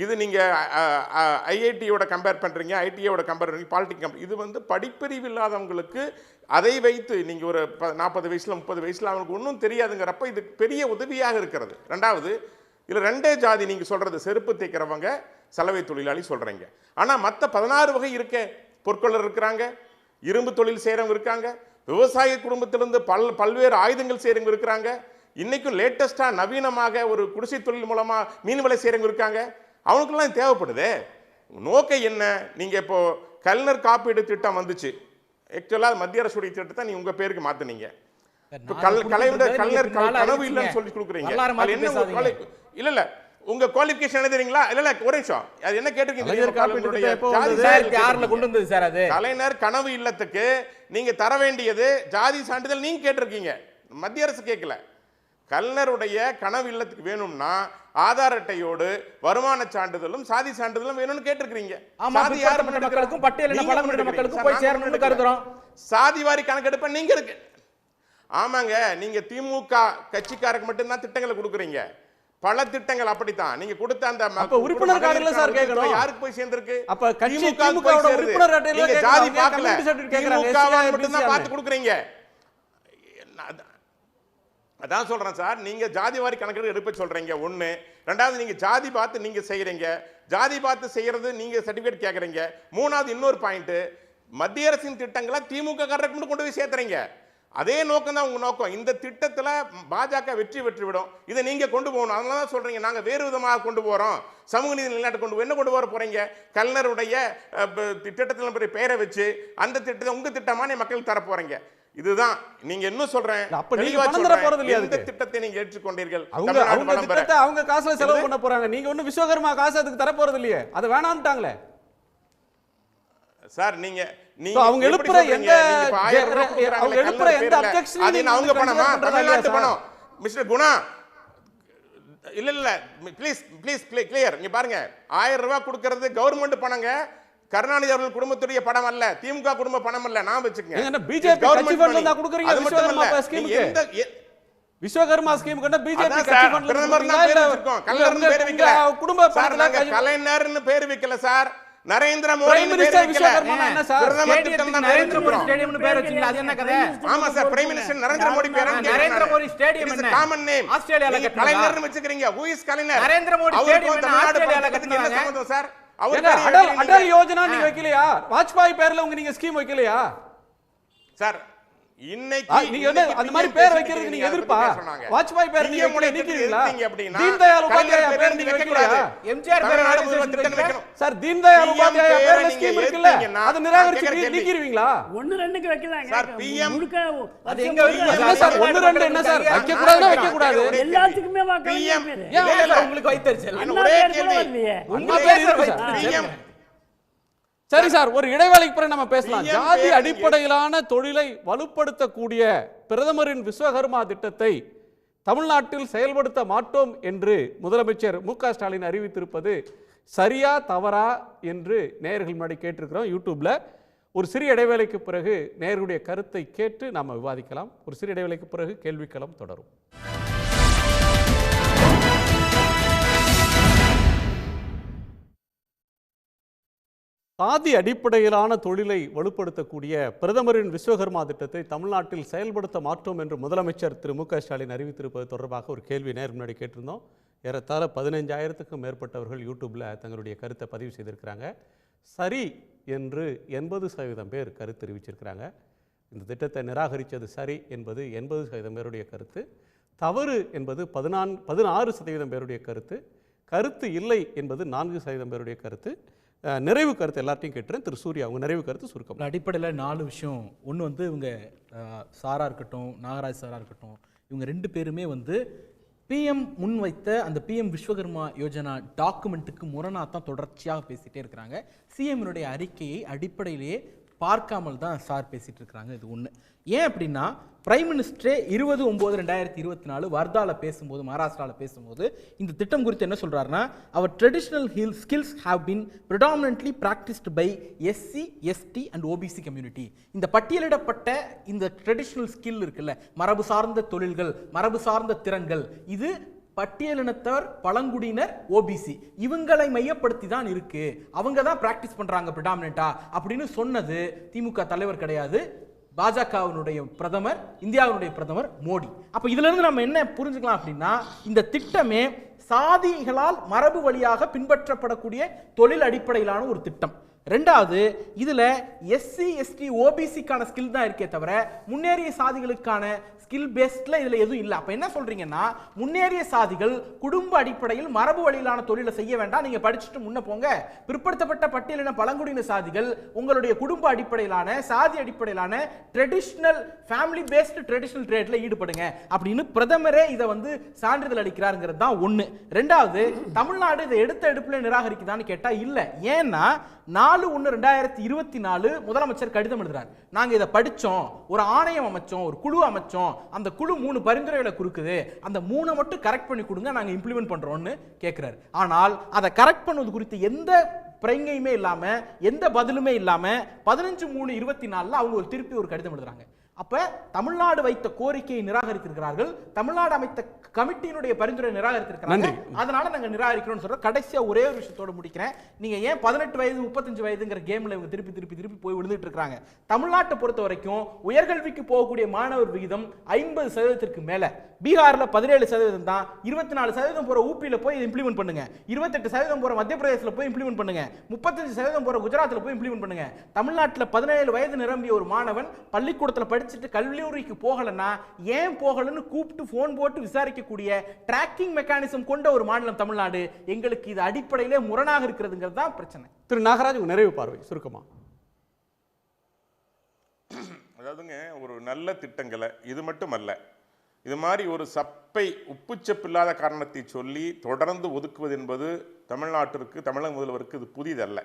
இது நீங்கள் ஐஐடியோட கம்பேர் பண்ணுறீங்க, ஐடியோட கம்பேர் பண்ணுறீங்க, பாலிடெக்னிக் இது வந்து படிப்பறிவு இல்லாதவங்களுக்கு அதை வைத்து நீங்கள் ஒரு 40 வயசில் 30 வயசில் அவங்களுக்கு ஒன்றும் தெரியாதுங்கிறப்ப இது பெரிய உதவியாக இருக்கிறது. ரெண்டாவது, இதில் 2 ஜாதி நீங்கள் சொல்கிறது செருப்பு தைக்கிறவங்க சலவை தொழிலாளி சொல்கிறீங்க. ஆனால் மற்ற 16 வகை இருக்க, பொற்கொள்ளர் இருக்கிறாங்க, இரும்பு தொழில் செய்கிறவங்க இருக்காங்க, விவசாய குடும்பத்திலிருந்து பல்வேறு ஆயுதங்கள் செய்கிறவங்க இருக்கிறாங்க, இன்றைக்கும் லேட்டஸ்ட்டாக நவீனமாக ஒரு குடிசை தொழில் மூலமாக மீன் விலை செய்கிறவங்க இருக்காங்க. அவனுக்குலாம் தேவைப்படுது. நோக்கம் என்ன? நீங்கள் இப்போது கலைஞர் காப்பீடு திட்டம் வந்துச்சு. ஆக்சுவலாக மத்திய அரசுடைய திட்டத்தை நீ உங்கள் பேருக்கு மாற்றினீங்க. இப்போ கலைஞர் கனவு இல்லைன்னு சொல்லி கொடுக்குறீங்க. இல்லை இல்லை உங்க குவாலிஃபிகேஷன் என்ன தெரியுங்களா? இல்ல ஒரு நிமிஷம், அது என்ன கேட்டிருக்கீங்க? கலைஞர் கனவு இல்லத்துக்கு நீங்க தர வேண்டியது ஜாதி சான்றிதழ் நீங்க கேட்டிருக்கீங்க, மத்திய அரசு கேட்கல. கலைஞருடைய கனவு இல்லத்துக்கு வேணும்னா ஆதார் அட்டையோடு வருமான சான்றிதழும் சாதி சான்றிதழும் வேணும்னு கேட்டிருக்கீங்க. சாதி வாரி கணக்கெடுப்ப நீங்க இருக்கு. ஆமாங்க, நீங்க திமுக கட்சிக்காரருக்கு மட்டும்தான் திட்டங்களை கொடுக்குறீங்க. பல திட்டங்கள் அப்படித்தான் நீங்க கொடுத்த அந்த உறுப்பினர் கார்டுல சார் கேட்கணும் யாருக்கு போய் சேர்ந்திருக்கு? அப்ப திமுகவோட உறுப்பினர் அட்டையில நீங்க ஜாதி பார்க்கல, திமுகவை மட்டும் தான் பார்த்து கொடுக்குறீங்க. அதான் சொல்றேன் சார், நீங்க ஜாதி வாரி கணக்கெடுப்பு எடுப்ப சொல்றீங்க ஒண்ணு. ரெண்டாவது, நீங்க ஜாதி பார்த்து நீங்க செய்யறீங்க, ஜாதி பார்த்து செய்யறது நீங்க சர்டிபிகேட் கேக்குறீங்க. மூணாவது, இன்னொரு பாயிண்ட், மத்திய அரசின் திட்டங்களை திமுக காரருக்கு கொண்டு போய் சேர்த்துறீங்க. அதே நோக்கம் தான் உங்க நோக்கம். இந்த திட்டத்தில் பாஜக வெற்றி விடும், இதை நீங்க கொண்டு போகணும். அதனால தான் சொல்றீங்க நாங்க வேறு விதமாக கொண்டு போறோம், சமூக நீதி நிலைநாட்டு கொண்டு என்ன கொண்டு வர போறீங்க? கலைஞருடைய திட்டத்தில் பெயரை வச்சு அந்த திட்டத்தை உங்க திட்டமான மக்களுக்கு தர போறீங்க. இதுதான் நீங்க இன்னும் சொல்றேன், இந்த திட்டத்தை நீங்க ஏற்றுக்கொண்டீர்கள். அவங்க காசுல செலவு பண்ண போறாங்க, நீங்க ஒன்னும் விஸ்வகர்மா காசு அதுக்கு தர போறது இல்லையே, அது வேணாம்ட்டாங்களே சார். நீங்க அவங்க எழுப்புற எந்த அப்ஜெக்ஷன் அவங்க பணமா? தமிழ்நாட்டு பணம் மிஸ்டர் குணா. இல்ல இல்ல ப்ளீஸ் ப்ளீஸ் கிளியர். இங்க பாருங்க, 1000 ரூபாய் கொடுக்கிறது கவர்மெண்ட் பணங்க, கருணாநிதி அவர்கள் குடும்பத்துடைய பணம் அல்ல, திமுக குடும்ப பணம் அல்ல. நான் வச்சுக்கங்க, பிஜேபி கட்சி ஃபண்ட்ல தான் கொடுக்குறீங்க. விஸ்வகர்மா ஸ்கீமுக்கு, விஸ்வகர்மா ஸ்கீமுக்கு என்ன பிஜேபி கட்சி ஃபண்ட்ல பிரதமர் தான் பேர் வச்சிருக்கோம். கலைஞர்னு பேர் வைக்கல, குடும்ப பணத்துல கலைஞர்னு பேர் வைக்கல சார். நரேந்திர மோடி ஆமா sir, prime minister Narendra Modi பேர். நரேந்திர மோடி ஸ்டேடியம் என்ன காமன் நேம்? ஆஸ்திரேலியால கலைஞர்னு வெச்சுக்கிறீங்க. Who is Kalaignar? Narendra Modi stadium என்ன ஆஸ்திரேலியால கட்டுறாங்க? என்ன சம்பந்தம் சார்? அடல் யோஜனா நீங்க வைக்கலையா? வாஜ்பாய் பேர்ல உங்க நீங்க ஸ்கீம் வைக்கலையா சார்? இன்னைக்கு நீங்க அந்த மாதிரி பேர் வைக்கிறதுக்கு நீங்க எதிர்ப்பா? வாஜ்பாய் பேர் நீங்க நீக்கிறீங்களா? தீன் தயாள் உபாத்யாயா பேர் நீங்க வைக்கலையா? எம்ஜிஆர் பேர் நாடு திட்டம் வைக்கணும் சார். தீன் தயாள் உபாத்யாயா பேர்ல ஸ்கீம் இருக்குல்ல, அது நிராகரிச்சு நீக்கிடுவீங்களா? 1-2க்கு வைக்கலாங்க சார். பிஎம் அது எங்க வைக்கணும் சார்? 1-2 என்ன சார்? வைக்க கூடாதுனா வைக்க கூடாது. எல்லாத்துக்குமே வாக்களிங்க. இல்ல உங்களுக்கு வைத்தறிச்சல் ஒரே கேள்வி. உங்க பேர் இருக்கு பிஎம். சரி சார், ஒரு இடைவேளைக்கு பிறகு நம்ம பேசலாம். ஜாதி அடிப்படையிலான தொழிலை வலுப்படுத்தக்கூடிய பிரதமரின் விஸ்வகர்மா திட்டத்தை தமிழ்நாட்டில் செயல்படுத்த மாட்டோம் என்று முதலமைச்சர் மு.க. ஸ்டாலின் அறிவித்திருப்பது சரியா தவறா என்று நேயர்கள் முன்னாடி கேட்டிருக்கிறோம் யூடியூப்ல. ஒரு சிறிய இடைவேளைக்கு பிறகு நேயர்களுடைய கருத்தை கேட்டு நாம விவாதிக்கலாம். ஒரு சிறிய இடைவேளைக்கு பிறகு கேள்விக்களம் தொடரும். சாதி அடிப்படையிலான தொழிலை வலுப்படுத்தக்கூடிய பிரதமரின் விஸ்வகர்மா திட்டத்தை தமிழ்நாட்டில் செயல்படுத்த மாட்டோம் என்று முதலமைச்சர் திரு மு.க. ஸ்டாலின் அறிவித்திருப்பது தொடர்பாக ஒரு கேள்வி நேர் முன்னாடி கேட்டிருந்தோம். ஏறத்தாழ 15,000க்கும் மேற்பட்டவர்கள் யூடியூப்பில் தங்களுடைய கருத்தை பதிவு செய்திருக்கிறாங்க. சரி என்று 80% பேர் கருத்து தெரிவிச்சிருக்கிறாங்க. இந்த திட்டத்தை நிராகரித்தது சரி என்பது 80% பேருடைய கருத்து, தவறு என்பது 16% பேருடைய கருத்து, கருத்து இல்லை என்பது 4% பேருடைய கருத்து. நிறைவு கருத்து எல்லாத்தையும் கேட்டுறேன். திரு சூர்யா, அவங்க நிறைவு கருத்து சுருக்கம். அடிப்படையில் 4 விஷயம். ஒன்று வந்து இவங்க சாரா இருக்கட்டும், நாகராஜ் சாரா இருக்கட்டும், இவங்க 2 பேருமே வந்து பிஎம் முன்வைத்த அந்த பிஎம் விஸ்வகர்மா யோஜனா டாக்குமெண்ட்டுக்கு முரணாக தான் தொடர்ச்சியாக பேசிகிட்டே இருக்கிறாங்க. சிஎம்னுடைய அறிக்கையை அடிப்படையிலேயே பார்க்காமல் தான் சார் பேசிகிட்டு இருக்கிறாங்க. இது ஒன்று. ஏன் அப்படின்னா, பிரைம் மினிஸ்டரே 20/9/2024 வர்தாவில் பேசும்போது, மகாராஷ்டிராவில் பேசும்போது இந்த திட்டம் குறித்து என்ன சொல்கிறாருன்னா, அவர் traditional skills have been predominantly practised by SC, ST and OBC community. இந்த பட்டியலிடப்பட்ட இந்த ட்ரெடிஷ்னல் ஸ்கில் இருக்குல்ல, மரபு சார்ந்த தொழில்கள், மரபு சார்ந்த திறன்கள், இது பட்டியலினத்தவர், பழங்குடியினர், ஓபிசி இவங்களை மையப்படுத்தி தான் இருக்கு, அவங்க தான் பிராக்டிஸ் பண்றாங்க பிரிடாமினண்டா அப்படின்னு சொன்னது திமுக தலைவர் கிடையாது, பாஜகவினுடைய பிரதமர், இந்தியாவினுடைய பிரதமர் மோடி. அப்ப இதுல இருந்து நம்ம என்ன புரிஞ்சுக்கலாம் அப்படின்னா, இந்த திட்டமே சாதிகளால் மரபு வழியாக பின்பற்றப்படக்கூடிய தொழில் அடிப்படையிலான ஒரு திட்டம். ரெண்டாவது, இதுல எஸ்சி எஸ்டி ஓபிசிக்கான ஸ்கில் தான் இருக்கே தவிர முன்னேறிய சாதிகளுக்கான ஸ்கில் பேஸ்ட்ல இதுல எதுவும் இல்லை. அப்ப என்ன சொல்றீங்கன்னா, முன்னேறிய சாதிகள் குடும்ப அடிப்படையில் மரபு வழியிலான தொழிலை செய்ய வேண்டாம், நீங்க படிச்சுட்டு முன்ன போங்க. பிற்படுத்தப்பட்ட பட்டியலின பழங்குடியின சாதிகள் உங்களுடைய குடும்ப அடிப்படையிலான சாதி அடிப்படையிலான ட்ரெடிஷனல் ஃபேமிலி பேஸ்டு ட்ரெடிஷனல் ட்ரேட்ல ஈடுபடுங்க அப்படின்னு பிரதமரே இதை வந்து சான்றிதழ் அளிக்கிறாருங்கிறது தான் ஒண்ணு. ரெண்டாவது, தமிழ்நாடு இதை எடுத்த எடுப்புல நிராகரிக்குதான்னு கேட்டா இல்ல. ஏன்னா 4/1/2024 முதலமைச்சர் கடிதம் எழுதுறாரு. நாங்க இதை படிச்சோம், ஒரு ஆணையம் அமைச்சோம், ஒரு குழு அமைச்சோம், அந்த குழு 3 பரிந்துரைகளை கொடுக்குது, அந்த 3 மட்டும் கரெக்ட் பண்ணி கொடுங்க, நாங்க இம்ப்ளிமெண்ட் பண்றோம்னு கேட்கிறாரு. ஆனால் அதை கரெக்ட் பண்ணுவது குறித்து எந்த பிரங்கையுமே இல்லாம, எந்த பதிலுமே இல்லாம 15/3/24 அவங்க ஒரு திருப்பி ஒரு கடிதம் எழுதுறாங்க. அப்ப தமிழ்நாடு வைத்த கோரிக்கையை நிராகரித்திருக்கிறார்கள், தமிழ்நாடு அமைத்த கமிட்டியினுடைய பரிந்துரை நிராகரித்திருக்கிறாங்க. அதனால நாங்க நிராகரிக்கிறோம் சொல்றோம். கடைசியா ஒரே ஒரு விஷயத்தோட முடிக்கிறேன். நீங்க ஏன் 18 வயது 35 வயதுங்கிற கேம்ல இவங்க திருப்பி திருப்பி திருப்பி போய் விழுந்துட்டு இருக்காங்க? தமிழ்நாட்டை பொறுத்த வரைக்கும் உயர்கல்விக்கு போகக்கூடிய மாணவர் விகிதம் 50% மேல. பீகார்ல 17% தான், 24% போற ஊபியில போய் இம்ப்ளிமெண்ட் பண்ணுங்க, 28% போற மத்திய பிரதேசல போய் இம்ப்ளிமெண்ட் பண்ணுங்க, 35% போற குஜராத்ல போய் இம்ப்ளிமெண்ட் பண்ணுங்க. தமிழ்நாட்டில் 17 வயது நிரம்பிய ஒரு மாணவன் பள்ளிக்கூடத்தில் படிச்சுட்டு கல்லூரிக்கு போகலன்னா ஏன் போகலன்னு கூப்பிட்டு போன் போட்டு விசாரிக்கக்கூடிய டிராக்கிங் மெக்கானிசம் கொண்ட ஒரு மாநிலம் தமிழ்நாடு. எங்களுக்கு இது அடிப்படையிலே முரணாக இருக்கிறதுங்கிறது தான் பிரச்சனை. திரு நாகராஜ், உங்க நிறைவு பார்வை சுருக்கமா. அதாவதுங்க, ஒரு நல்ல திட்டங்களை இது மட்டுமல்ல, இது மாதிரி ஒரு சப்பை உப்புச்சப்பில்லாத காரணத்தை சொல்லி தொடர்ந்து ஒதுக்குவது என்பது தமிழ்நாட்டிற்கு, தமிழக முதல்வருக்கு இது புதிதல்ல.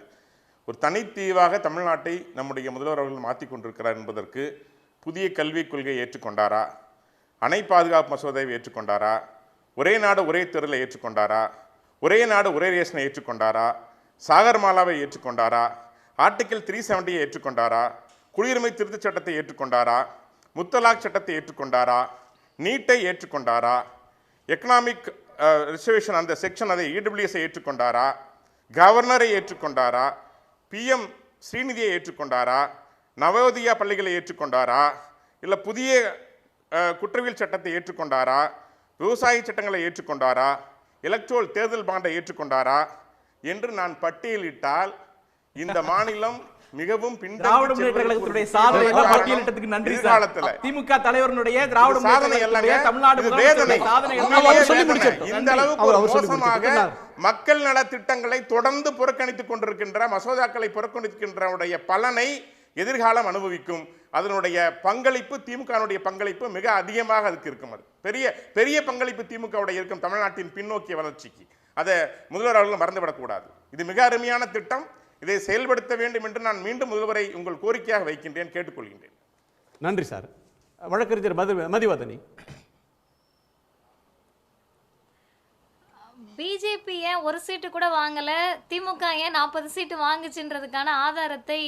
ஒரு தனித்தீவாக தமிழ்நாட்டை நம்முடைய முதல்வர் அவர்கள் மாற்றிக் கொண்டிருக்கிறார் என்பதற்கு புதிய கல்விக் கொள்கையை ஏற்றுக்கொண்டாரா, அணை பாதுகாப்பு மசோதாவை ஏற்றுக்கொண்டாரா, ஒரே நாடு ஒரே தேர்தலை ஏற்றுக்கொண்டாரா, ஒரே நாடு ஒரே ரேஷனை ஏற்றுக்கொண்டாரா, சாகர்மாலாவை ஏற்றுக்கொண்டாரா, ஆர்டிகிள் 370 ஏற்றுக்கொண்டாரா, குடியுரிமை திருத்தச் சட்டத்தை ஏற்றுக்கொண்டாரா, முத்தலாக் சட்டத்தை ஏற்றுக்கொண்டாரா, நீட்டை ஏற்றுக்கொண்டாரா, எக்கனாமிக் ரிசர்வேஷன் அந்த செக்ஷன் அதை இடபிள்யூஎஸை ஏற்றுக்கொண்டாரா, கவர்னரை ஏற்றுக்கொண்டாரா, பிஎம் ஸ்ரீநிதியை ஏற்றுக்கொண்டாரா, நவோதயா பள்ளிகளை ஏற்றுக்கொண்டாரா, இல்லை புதிய குற்றவியல் சட்டத்தை ஏற்றுக்கொண்டாரா, விவசாய சட்டங்களை ஏற்றுக்கொண்டாரா, எலக்ட்ரோல் தேர்தல் பாண்டை ஏற்றுக்கொண்டாரா என்று நான் பட்டியலிட்டால் இந்த மாநிலம் மிகவும் திராவிட முன்னேற்ற கழகத்துடைய சாதனை பட்டியலிட்டதுக்கு நன்றி சார். திமுக தலைவருடைய திராவிட முன்னேற்ற தமிழ்நாடு சாதனை இந்த அளவுக்கு மோசமாக மக்கள் நல திட்டங்களை தொடர்ந்து புறக்கணித்துக் கொண்டிருக்கின்ற, மசோதாக்களை புறக்கணிக்கின்ற பலனை எதிர்காலம் அனுபவிக்கும். அதனுடைய பங்களிப்பு, திமுகவுடைய பங்களிப்பு மிக அதிகமாக அதுக்கு இருக்கும். அது பெரிய பெரிய பங்களிப்பு திமுகவுடைய இருக்கும் தமிழ்நாட்டின் பின்னோக்கிய வளர்ச்சிக்கு. அதை முதல்வர் அவர்கள் மறந்துவிடக்கூடாது. இது மிக அருமையான திட்டம். இதை செயல்படுத்த வேண்டும் என்று நான் மீண்டும் முதல்வரை உங்கள் கோரிக்கையாக வைக்கின்றேன், கேட்டுக்கொள்கின்றேன். நன்றி சார். வழக்கறிஞர் மதிவதனி. பிஜேபி ஏன் ஒரு சீட்டு கூட வாங்கல, திமுக ஏன் 40 சீட்டு வாங்குச்சுன்றதுக்கான ஆதாரத்தை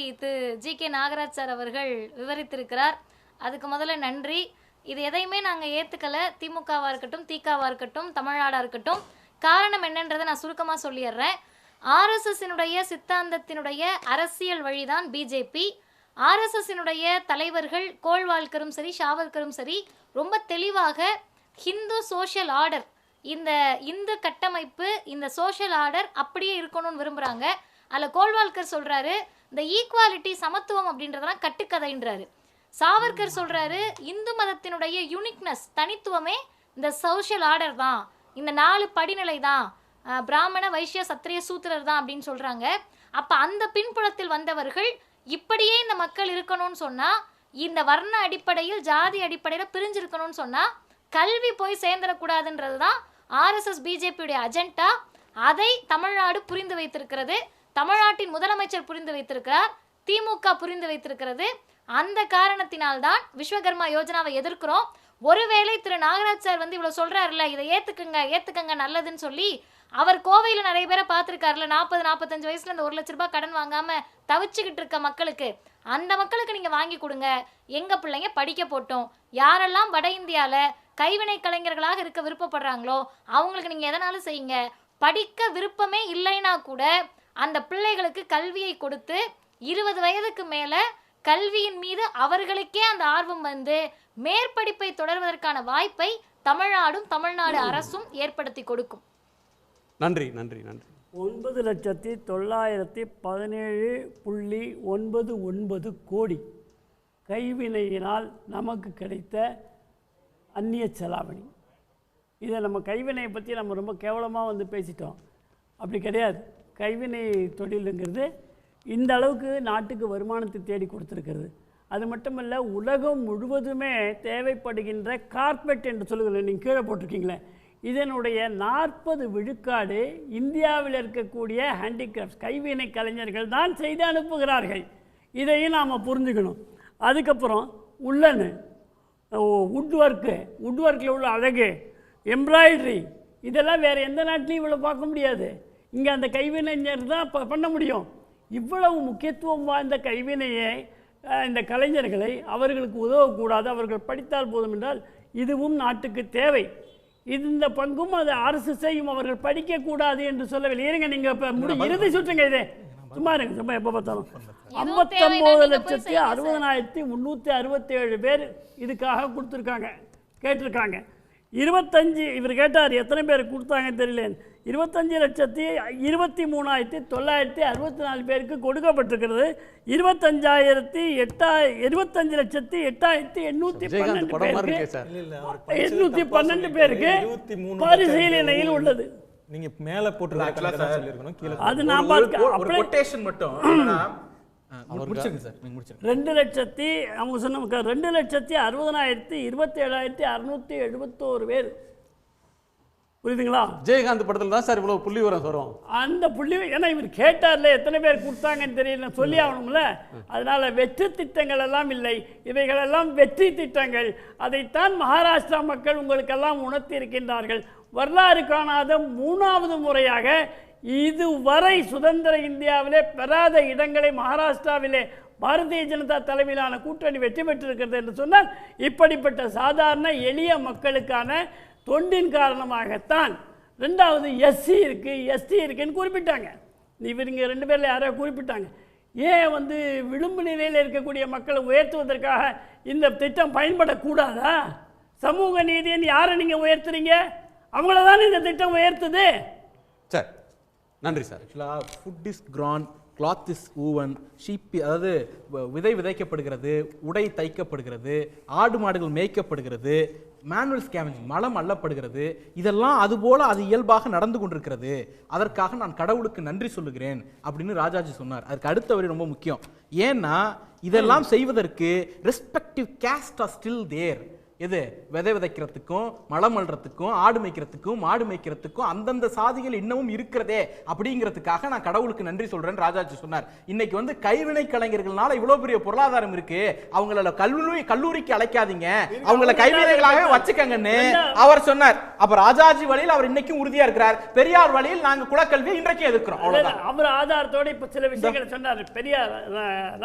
ஜி.கே. நாகராஜ் சார் அவர்கள் விவரித்திருக்கிறார். அதுக்கு முதல்ல நன்றி. இது எதையுமே நாங்கள் ஏற்றுக்கல, திமுகவாக இருக்கட்டும், திகாவாக இருக்கட்டும், தமிழ்நாடாக இருக்கட்டும். காரணம் என்னன்றதை நான் சுருக்கமாக சொல்லிடுறேன். ஆர்எஸ்எஸ்னுடைய சித்தாந்தத்தினுடைய அரசியல் வழிதான் பிஜேபி. ஆர்எஸ்எஸ்னுடைய தலைவர்கள் கோல்வால்கரும் சரி, ஷாவர்கரும் சரி ரொம்ப தெளிவாக ஹிந்து சோஷியல் ஆர்டர், இந்த இந்து கட்டமைப்பு, இந்த சோஷியல் ஆர்டர் அப்படியே இருக்கணும்னு விரும்புகிறாங்க. அதில் கோல்வால்கர் சொல்கிறாரு இந்த ஈக்குவாலிட்டி, சமத்துவம் அப்படின்றதெல்லாம் கட்டுக்கதைன்றாரு. சாவர்கர் சொல்கிறாரு இந்து மதத்தினுடைய யூனிக்னஸ், தனித்துவமே இந்த சோஷியல் ஆர்டர் தான், இந்த 4 படிநிலை தான், பிராமண வைஷ்ய சத்திரிய சூத்திரர் தான் அப்படின்னு சொல்கிறாங்க. அப்போ அந்த பின்புலத்தில் வந்தவர்கள் இப்படியே இந்த மக்கள் இருக்கணும்னு சொன்னால், இந்த வர்ண அடிப்படையில் ஜாதி அடிப்படையில் பிரிஞ்சிருக்கணும்னு சொன்னால் கல்வி போய் சேர்ந்துடக்கூடாதுன்றது தான் ஆர்எஸ்எஸ் பிஜேபியுடைய அஜெண்டா. அதை தமிழ்நாடு புரிந்து வைத்திருக்கிறது, தமிழ்நாட்டின் முதலமைச்சர் புரிந்து வைத்திருக்கிறார், திமுக புரிந்து வைத்திருக்கிறது. அந்த காரணத்தினால்தான் விஸ்வகர்மா யோஜனாவை எதிர்க்கிறோம். ஒருவேளை திரு நாகராஜ் சார் இவ்வளோ சொல்கிறாருல்ல, இதை ஏற்றுக்கங்க நல்லதுன்னு சொல்லி, அவர் கோவையில் நிறைய பேரை பார்த்துருக்காருல, 40-45 வயசுல இந்த 1 லட்ச ரூபாய் கடன் வாங்காமல் தவிச்சுக்கிட்டு இருக்க மக்களுக்கு, அந்த மக்களுக்கு நீங்கள் வாங்கி கொடுங்க, எங்கள் பிள்ளைங்க படிக்க போட்டோம். யாரெல்லாம் வட இந்தியாவில் கைவினை கலைஞர்களாக இருக்க விருப்பப்படுறாங்களோ அவங்களுக்கு நீங்கள் எதனாலும் செய்யுங்க. படிக்க விருப்பமே இல்லைன்னா கூட அந்த பிள்ளைகளுக்கு கல்வியை கொடுத்து 20 வயதுக்கு மேலே கல்வியின் மீது அவர்களுக்கே அந்த ஆர்வம் வந்து மேற்படிப்பை தொடர்வதற்கான வாய்ப்பை தமிழ்நாடு அரசும் ஏற்படுத்தி கொடுக்கும். நன்றி நன்றி நன்றி. 9,917.99 கோடி கைவினையினால் நமக்கு கிடைத்த அந்நிய செலாவணி. இதை நம்ம கைவினையை பற்றி நம்ம ரொம்ப கேவலமாக வந்து பேசிட்டோம். அப்படி கிடையாது. கைவினை தொழிலுங்கிறது இந்த அளவுக்கு நாட்டுக்கு வருமானத்தை தேடி கொடுத்துருக்கிறது. அது மட்டுமல்ல, உலகம் முழுவதுமே தேவைப்படுகின்ற கார்பெட் என்று சொல்லுங்கள், நீங்கள் கீழே போட்டிருக்கீங்களே, இதனுடைய 40 விழுக்காடு இந்தியாவில் இருக்கக்கூடிய ஹேண்டிகிராஃப்ட்ஸ் கைவினை கலைஞர்கள் தான் செய்து அனுப்புகிறார்கள். இதையும் நாம் புரிஞ்சுக்கணும். அதுக்கப்புறம் உள்ளன்னு வுட்ஒர்க்கில் உள்ள அழகு, எம்ப்ராய்டரி, இதெல்லாம் வேறு எந்த நாட்டிலையும் இவ்வளோ பார்க்க முடியாது. இங்கே அந்த கைவினைஞர் தான் பண்ண முடியும். இவ்வளவு முக்கியத்துவம் வாய்ந்த கைவினையை, இந்த கலைஞர்களை அவர்களுக்கு உதவக்கூடாது, அவர்கள் படித்தால் போதும் என்றால் இதுவும் நாட்டுக்கு தேவை. இந்த பங்கும் அது அரசு செய்யும். அவர்கள் படிக்கக்கூடாது என்று சொல்லவில்லை. இருங்க, நீங்கள் இப்போ இறுதி சுற்றுங்க. இதே சும்மா இருங்க, சும்மா எப்போ பார்த்தாலும் 59,60,367 பேர் இதுக்காக கொடுத்துருக்காங்க, கேட்டிருக்காங்க. 25 இவர் கேட்டார் எத்தனை பேர் கொடுத்தாங்கன்னு தெரியல. 25,23,964 பேருக்கு கொடுக்கப்பட்டிருக்கிறது. 25,812 பேருக்கு பரிசீலனையில் உள்ளது. நீங்க மேல போட்டு சொல்லிருக்கணும், கீழே அது நான் பார்க்க ஒரு கொட்டேஷன் மட்டும் முடிச்சிருங்க சார், நீங்க முடிச்சிருங்க. 2,60,27,671 பேர். புரியுதுங்களா? விஜயகாந்த் படத்தில் தான் சார் இவ்வளவு புள்ளி விவரம் வரும். அந்த புள்ளி ஏன்னா இவர் கேட்டார்ல எத்தனை பேர் கொடுத்தாங்கன்னு தெரியல, சொல்லி ஆகணும்ல. அதனால வெற்றி திட்டங்கள் எல்லாம் இல்லை, இவைகளெல்லாம் வெற்றி திட்டங்கள். அதைத்தான் மகாராஷ்டிரா மக்கள் உங்களுக்கெல்லாம் உணர்த்தி இருக்கின்றார்கள். வரலாறு காணாத 3வது முறையாக இதுவரை சுதந்திர இந்தியாவிலே பெறாத இடங்களை மகாராஷ்டிராவிலே பாரதிய ஜனதா தலைமையிலான கூட்டணி வெற்றி பெற்றிருக்கிறது என்று சொன்னால் இப்படிப்பட்ட சாதாரண எளிய மக்களுக்கான தொண்டின் காரணமாகத்தான். 2வது எஸ்சி இருக்குது, எஸ்டி இருக்குன்னு குறிப்பிட்டாங்க. இவங்க 2 பேரில் யாரோ குறிப்பிட்டாங்க. ஏன் வந்து விளிம்பு நிலையில் இருக்கக்கூடிய மக்களை உயர்த்துவதற்காக இந்த திட்டம் பயன்படக்கூடாதா? சமூக நீதின்னு யாரை நீங்கள் உயர்த்துறீங்க? அவங்கள தானே இந்த திட்டம் உயர்த்துது. சார் நன்றி சார். ஆக்சுவலாக food is grown, cloth is woven, sheep, அதாவது விதை விதைக்கப்படுகிறது, உடை தைக்கப்படுகிறது, ஆடு மாடுகள் மேய்க்கப்படுகிறது, மேனுவல் ஸ்கேவெஞ்சிங் மலம் அள்ளப்படுகிறது. இதெல்லாம் அதுபோல அது இயல்பாக நடந்து கொண்டிருக்கிறது. அதற்காக நான் கடவுளுக்கு நன்றி சொல்லுகிறேன் அப்படின்னு ராஜாஜி சொன்னார். அதுக்கு அடுத்த வரி ரொம்ப முக்கியம். ஏன்னா இதெல்லாம் செய்வதற்கு respective caste are still there. எது விதை விதைக்கிறதுக்கும் மலம் அள்ளுறதுக்கும் ஆடு மேய்க்கிறதுக்கும் மாடு மேய்க்கிறதுக்கும் அந்தந்த சாதிகள் இன்னமும் இருக்கிறதே அப்படிங்கிறதுக்காக நான் கடவுளுக்கு நன்றி சொல்றேன் ராஜாஜி சொன்னார். இன்னைக்கு வந்து கைவினை கலைஞர்கள்னால இவ்வளவு பெரிய பொருளாதாரம் இருக்கு, அவங்கள கல்லூரிக்கு அழைக்காதீங்க, அவங்கள கைவினைகளாகவே வச்சுக்கங்கன்னு அவர் சொன்னார். அப்ப ராஜாஜி வழியில் அவர் இன்னைக்கும் உறுதியா இருக்கிறார். பெரியார் வழியில் நாங்க குலக்கல்வியை இன்றைக்கு எதிர்க்கிறோம். அவர் ஆதாரத்தோட இப்ப சில விஷயங்களை சொன்னார். பெரியார்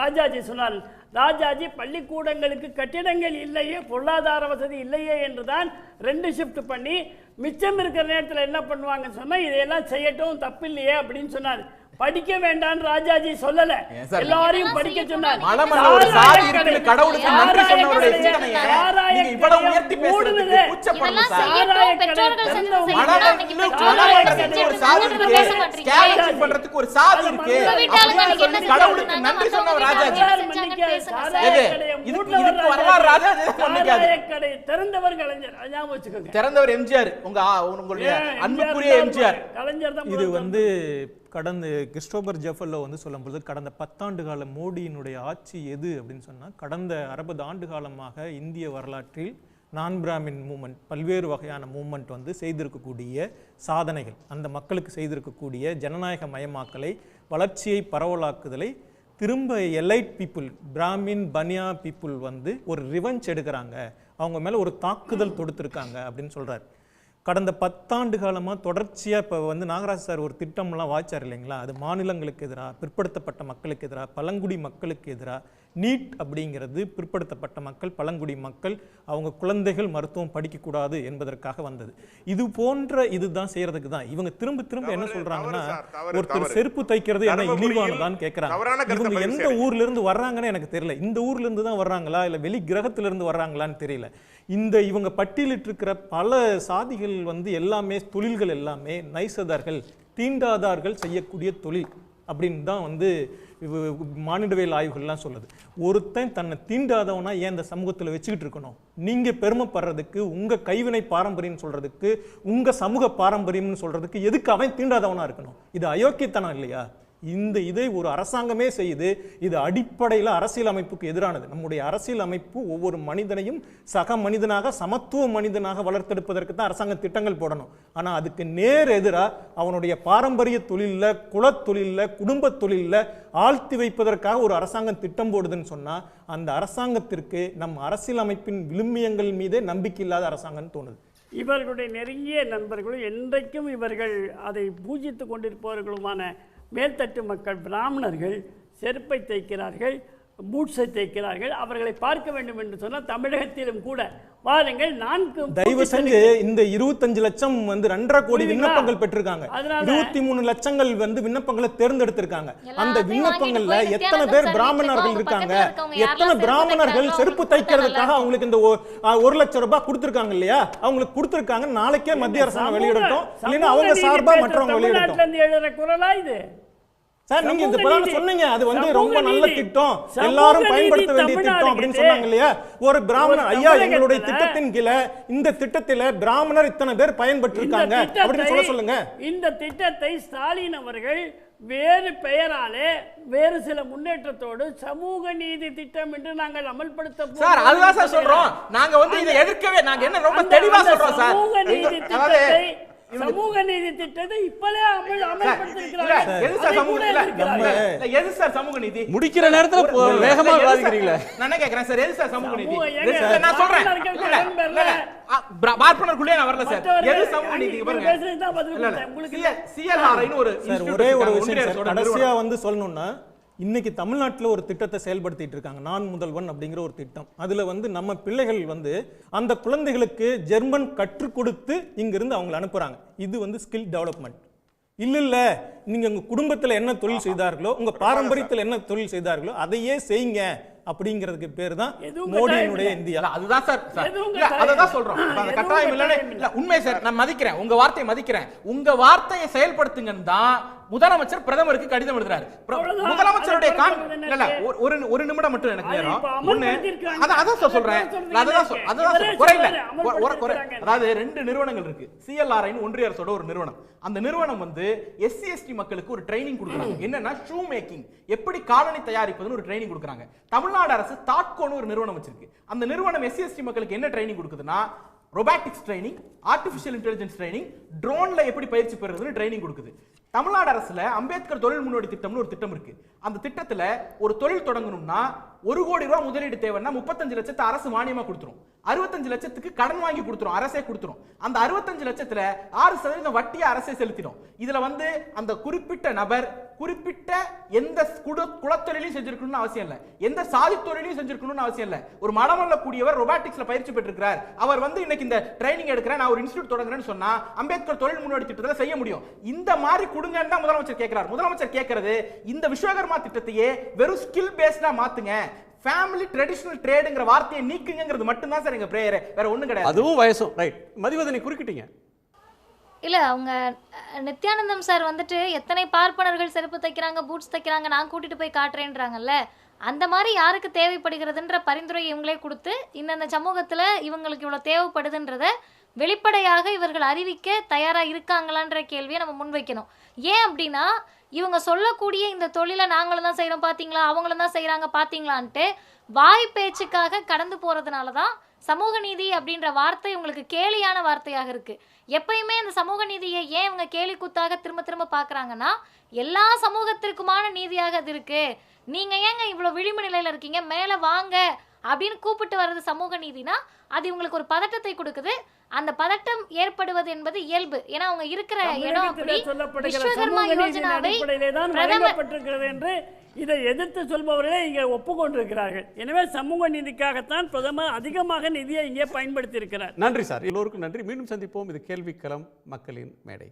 ராஜாஜி சொன்னார், ராஜாஜி பள்ளிக்கூடங்களுக்கு கட்டிடங்கள் இல்லையே, பொருளாதார வசதி இல்லையே என்றுதான் 2 ஷிஃப்ட் பண்ணி மிச்சம் இருக்கிற நேரத்தில் என்ன பண்ணுவாங்கன்னு சொன்னா இதையெல்லாம் செய்யட்டும் தப்பில்லையே அப்படின்னு சொன்னார். படிக்க வேண்டாம் ராஜாஜி சொல்லல, எல்லாரையும் படிக்க சொன்னார். கடவுளுக்கு நன்றி சொன்னவருடைய சிந்தனையை நீங்க இவ்வளவு உயர்த்தி பேசுறதுக்கு கூச்சப்படணும் சார். ஒரு சாதி இருக்கு, ஸ்கேவெஞ்சிங் பண்றதுக்கு ஒரு சாதி இருக்கு அப்படின்னு சொல்லி கடவுளுக்கு நன்றி சொன்னவர் ராஜாஜி. இதுக்கு வரலாறு ராஜாஜி திறந்தவர் கலைஞர், ஞாபகம் வச்சுக்கோங்க. திறந்தவர் எம்ஜிஆர், உங்களுடைய அன்புக்குரிய எம்ஜிஆர். கலைஞர் தான் இது வந்து கடந்த கிறிஸ்டோபர் ஜெஃபர்லோ வந்து சொல்லும்போது கடந்த 10 ஆண்டு கால மோடியினுடைய ஆட்சி எது அப்படின்னு சொன்னால் கடந்த 60 ஆண்டு காலமாக இந்திய வரலாற்றில் நான் பிராமின் மூமெண்ட், பல்வேறு வகையான மூமெண்ட் வந்து செய்திருக்கக்கூடிய சாதனைகள், அந்த மக்களுக்கு செய்திருக்கக்கூடிய ஜனநாயக மயமாக்கலை, வளர்ச்சியை, பரவலாக்குதலை திரும்ப எலைட் பீப்புள், பிராமின் பனியா பீப்புள் வந்து ஒரு ரிவெஞ்ச் எடுக்கிறாங்க, அவங்க மேலே ஒரு தாக்குதல் தொடுத்திருக்காங்க அப்படின்னு சொல்கிறார். கடந்த 10 ஆண்டு காலமாக தொடர்ச்சியாக இப்போ வந்து நாகராஜ் சார் ஒரு திட்டம்லாம் வாய்ச்சார் இல்லைங்களா, அது மாநிலங்களுக்கு எதிராக, பிற்படுத்தப்பட்ட மக்களுக்கு எதிராக, பழங்குடி மக்களுக்கு எதிராக நீட் அப்படிங்கிறது பிற்படுத்தப்பட்ட மக்கள், பழங்குடி மக்கள், அவங்க குழந்தைகள் மருத்துவம் படிக்கக்கூடாது என்பதற்காக வந்தது. இது போன்ற இதுதான் செய்யறதுக்கு தான் இவங்க திரும்ப திரும்ப என்ன சொல்றாங்கன்னா, ஒருத்தர் செருப்பு தைக்கிறது என்ன இழிவானதான்னு கேட்கறாங்க. இவங்க எந்த ஊர்ல இருந்து வர்றாங்கன்னு எனக்கு தெரியல. இந்த ஊர்ல இருந்து தான் வர்றாங்களா இல்ல வெளி கிரகத்துல இருந்து வர்றாங்களான்னு தெரியல. இந்த இவங்க பட்டியலிட்டு இருக்கிற பல சாதிகள் எல்லாமே தொழில்கள் எல்லாமே நைசதார்கள், தீண்டாதார்கள் செய்யக்கூடிய தொழில் அப்படின்னு தான் மானிடவியல் ஆய்வுகள்லாம் சொல்லுது. ஒருத்தன் தன்னை தீண்டாதவனா ஏன் இந்த சமூகத்தில் வச்சுக்கிட்டு இருக்கணும்? நீங்க பெருமைப்படுறதுக்கு, உங்க கைவினை பாரம்பரியம் சொல்றதுக்கு, உங்க சமூக பாரம்பரியம்னு சொல்றதுக்கு எதுக்கு அவன் தீண்டாதவனா இருக்கணும்? இது அயோக்கியத்தனம் இல்லையா? இதை ஒரு அரசாங்கமே செய்யுது. இது அடிப்படையில் அரசியல் அமைப்புக்கு எதிரானது. நம்முடைய அரசியல் அமைப்பு ஒவ்வொரு மனிதனையும் சக மனிதனாக, சமத்துவ மனிதனாக வளர்த்தெடுப்பதற்கு தான் அரசாங்கம் திட்டங்கள் போடணும். ஆனா அதுக்கு நேர் எதிராக அவனுடைய பாரம்பரிய தொழில்ல, குலத்தொழில்ல, குடும்ப தொழில்ல ஆழ்த்தி வைப்பதற்காக ஒரு அரசாங்கம் திட்டம் போடுதுன்னு சொன்னா அந்த அரசாங்கத்திற்கு நம் அரசியல் அமைப்பின் விழுமியங்கள் மீதே நம்பிக்கை இல்லாத அரசாங்கம்னு தோணுது. இவர்களுடைய நெருங்கிய நண்பர்களும் என்றைக்கும் இவர்கள் அதை பூஜித்து கொண்டிருப்பவர்களுமான மேல்தட்டு மக்கள் பிராமணர்கள் செருப்பை தைக்கிறார்கள், பூட்ஸை தைக்கிறார்கள். அவர்களை பார்க்க வேண்டும் என்று சொன்னால் தமிழகத்திலும் கூட பாருங்கள். தயவு செஞ்சு இந்த 25 லட்சம் 2.5 கோடி விண்ணப்பங்கள் பெற்றிருக்காங்க. 23 லட்சங்கள் விண்ணப்பங்களை தேர்ந்தெடுத்திருக்காங்க. அந்த விண்ணப்பங்கள்ல எத்தனை பேர் பிராமணர்கள் இருக்காங்க? எத்தனை பிராமணர்கள் செருப்பு தைக்கிறதுக்காக அவங்களுக்கு இந்த 1 லட்சம் ரூபாய் கொடுத்திருக்காங்க இல்லையா? அவங்களுக்கு கொடுத்திருக்காங்க. நாளைக்கே மத்திய அரசாங்கம் வெளியிடட்டும், இல்லைன்னா அவங்க சார்பா மற்றவங்க வெளியிடட்டும். சார், நீங்க இந்த பிரதான சொன்னீங்க, அது ரொம்ப நல்ல திட்டம், எல்லாரும் பயன்படுத்த வேண்டிய திட்டம் அப்படின்னு சொன்னாங்க இல்லையா? ஒரு பிராமணர் ஐயா, எங்களுடைய திட்டத்தின் கீழே இந்த திட்டத்தில பிராமணர் இத்தனை பேர் பயன்பட்டு இருக்காங்க அப்படின்னு சொல்லுங்க. இந்த திட்டத்தை ஸ்டாலின் அவர்கள் வேறு பெயராலே வேறு சில முன்னேற்றத்தோடு சமூக நீதி திட்டம் என்று நாங்கள் அமல்படுத்த சார், அதுதான் சார் சொல்றோம். நாங்க இதை எதிர்க்கவே, நாங்க என்ன ரொம்ப தெளிவா சொல்றோம் சார். சமூக நீதி திட்டத்தை இப்பலே அமல்படுத்திருக்கிறாங்க. எது சார் சமூக நீதி? முடிக்கிற நேரத்துல வேகமா விவாதிக்கிறீங்களா? நான் கேக்குறேன் சார், எது சார் சமூக நீதி? நான் சொல்றேன், பார்ப்பனருக்குள்ளே நான் வரல சார். எது சமூக நீதி? சிஎல்ஆர்ஐன்னு ஒரே ஒரு விஷயம் கடைசியா சொல்லணும்னா, இன்னைக்கு தமிழ்நாட்டில் ஒரு திட்டத்தை செயல்படுத்திட்டு இருக்காங்க, நான் முதல்வன் அப்படிங்கிற ஒரு திட்டம். அதுல நம்ம பிள்ளைகள் அந்த குழந்தைகளுக்கு ஜெர்மன் கற்றுக் கொடுத்து இங்கிருந்து அவங்களை அனுப்புறாங்க. இது ஸ்கில் டெவலப்மெண்ட் இல்ல. நீங்க உங்க குடும்பத்துல என்ன தொழில் செய்தார்களோ, உங்க பாரம்பரியத்தில் என்ன தொழில் செய்தார்களோ அதையே செய்யுங்க அப்படிங்கிறதுக்கு பேர் தான் மோடியினுடைய இந்தியா. அதுதான் சார், அததான் சொல்றோம். கட்டாயம் இல்ல, உண்மை சார், நான் மதிக்கிறேன், உங்க வார்த்தையை மதிக்கிறேன். உங்க வார்த்தையை செயல்படுத்துங்கன்னு தான் முதலமைச்சர் பிரதமருக்கு கடிதம் எழுதுறாரு. முதலமைச்சருடைய ஒரு நிமிடம் மட்டும் எனக்கு நேரம். அதான் சொல்றேன், அதாவது 2 நிறுவனங்கள் இருக்கு. சிஎல்ஆர்ஐன்னு ஒன்றிய அரசோட ஒரு நிறுவனம். அந்த நிறுவனம் எஸ்சி எஸ்டி மக்களுக்கு ஒரு ட்ரைனிங் கொடுக்குறாங்க. என்னன்னா ஷூ மேக்கிங், எப்படி காலணி தயாரிப்பதுன்னு ஒரு ட்ரைனிங் கொடுக்குறாங்க. தமிழ்நாடு அரசு தாட்கோன்னு ஒரு நிறுவனம் வச்சிருக்கு. அந்த நிறுவனம் எஸ்சி எஸ்டி மக்களுக்கு என்ன ட்ரைனிங் கொடுக்குதுன்னா, robotics training, artificial intelligence training, ட்ரோன்ல எப்படி பயிற்சி பெறுறதுன்னு ட்ரைனிங் கொடுக்குது. தமிழ்நாடு அரசுல அம்பேத்கர் தொழில் முன்னோடி திட்டம்னு ஒரு திட்டம் இருக்கு. அந்த திட்டத்துல ஒரு தொழில் தொடங்கணும்னா 1 கோடி ரூபாய் முதலீடு தேவைன்னா 35 லட்சத்தை அரசு மானியமா கொடுத்துரும். 65 லட்சத்துக்கு கடன் வாங்கி கொடுத்துரும், அரசே கொடுத்துரும். அந்த 65 லட்சத்துல 6% வட்டியை அரசே செலுத்திடும். இதுல அந்த குறிப்பிட்ட நபர் குறிப்பிட்ட எந்த குலத்தொழிலையும் செஞ்சிருக்கணும்னு அவசியம் இல்ல, எந்த சாதி தொழிலையும் செஞ்சிருக்கணும்னு அவசியம் இல்ல. ஒரு மனவல்ல கூடியவர் ரொபாட்டிக்ஸ்ல பயிற்சி பெற்றிருக்கிறார், அவர் இன்னைக்கு இந்த ட்ரைனிங் எடுக்கிறேன், நான் ஒரு இன்ஸ்டிடியூட் தொடங்குறேன்னு சொன்னா அம்பேத்கர் தொழில் முன்னோடி திட்டத்துல செய்ய முடியும். இந்த மாதிரி கொடுங்கன்னு தான் முதலமைச்சர் கேட்கிறார். முதலமைச்சர் கேட்கிறது இந்த விஸ்வகர்மா திட்டத்தையே வெறும் ஸ்கில் பேஸ்டா மாத்துங்க, ஃபேமிலி ட்ரெடிஷனல் ட்ரேடுங்கிற வார்த்தையை நீக்குங்கிறது மட்டும் தான் சார் எங்க பிரேயர், வேற ஒண்ணும் கிடையாது. அதுவும் வயசும் ரைட். மதிவதனை குறுக்கிட்டீங்க. இல்லை, அவங்க நித்யானந்தம் சார் எத்தனை பார்ப்பனர்கள் செருப்பு தைக்கிறாங்க, பூட்ஸ் தைக்கிறாங்க, நான் கூட்டிட்டு போய் காட்டுறேன்றாங்கல்ல, அந்த மாதிரி யாருக்கு தேவைப்படுகிறதுன்ற பரிந்துரையை இவங்களே கொடுத்து இந்த சமூகத்தில் இவங்களுக்கு இவ்வளோ தேவைப்படுதுன்றத வெளிப்படையாக இவர்கள் அறிவிக்க தயாராக இருக்காங்களான்ற கேள்வியை நம்ம முன்வைக்கணும். ஏன் அப்படின்னா, இவங்க சொல்லக்கூடிய இந்த தொழிலை நாங்களும் தான் செய்கிறோம் பார்த்தீங்களா, அவங்களும் தான் செய்கிறாங்க பார்த்தீங்களான்ட்டு வாய் பேச்சுக்காக கடந்து போகிறதுனால தான் சமூக நீதி அப்படின்ற வார்த்தை உங்களுக்கு கேலியான வார்த்தையாக இருக்குது. எப்பயுமே இந்த சமூக நீதியை ஏன் இவங்க கேலி கூத்தாக திரும்ப திரும்ப பார்க்குறாங்கன்னா, எல்லா சமூகத்திற்குமான நீதியாக அது இருக்குது, நீங்கள் ஏங்க இவ்வளோ விளிம்பு நிலையில் இருக்கீங்க, மேலே வாங்க அப்படின்னு கூப்பிட்டு வர்றது சமூக நீதினா அது இவங்களுக்கு ஒரு பதட்டத்தை கொடுக்குது. அந்த பதட்டம் ஏற்படுவது என்பது இயல்பு. ஏன்னா அவங்க இருக்கிற இடம் அப்படி. விஸ்வகர்மா யோஜனாவை வழங்கப்பட்டிருக்கிறது என்று இதை எதிர்த்து சொல்பவர்களே இங்கே ஒப்புக்கொண்டிருக்கிறார்கள். எனவே சமூக நீதிக்காகத்தான் பிரதமர் அதிகமாக நிதியை இங்கே பயன்படுத்தி இருக்கிறார். நன்றி சார், எல்லோருக்கும் நன்றி. மீண்டும் சந்திப்போம். இது கேள்விக்களம், மக்களின் மேடை.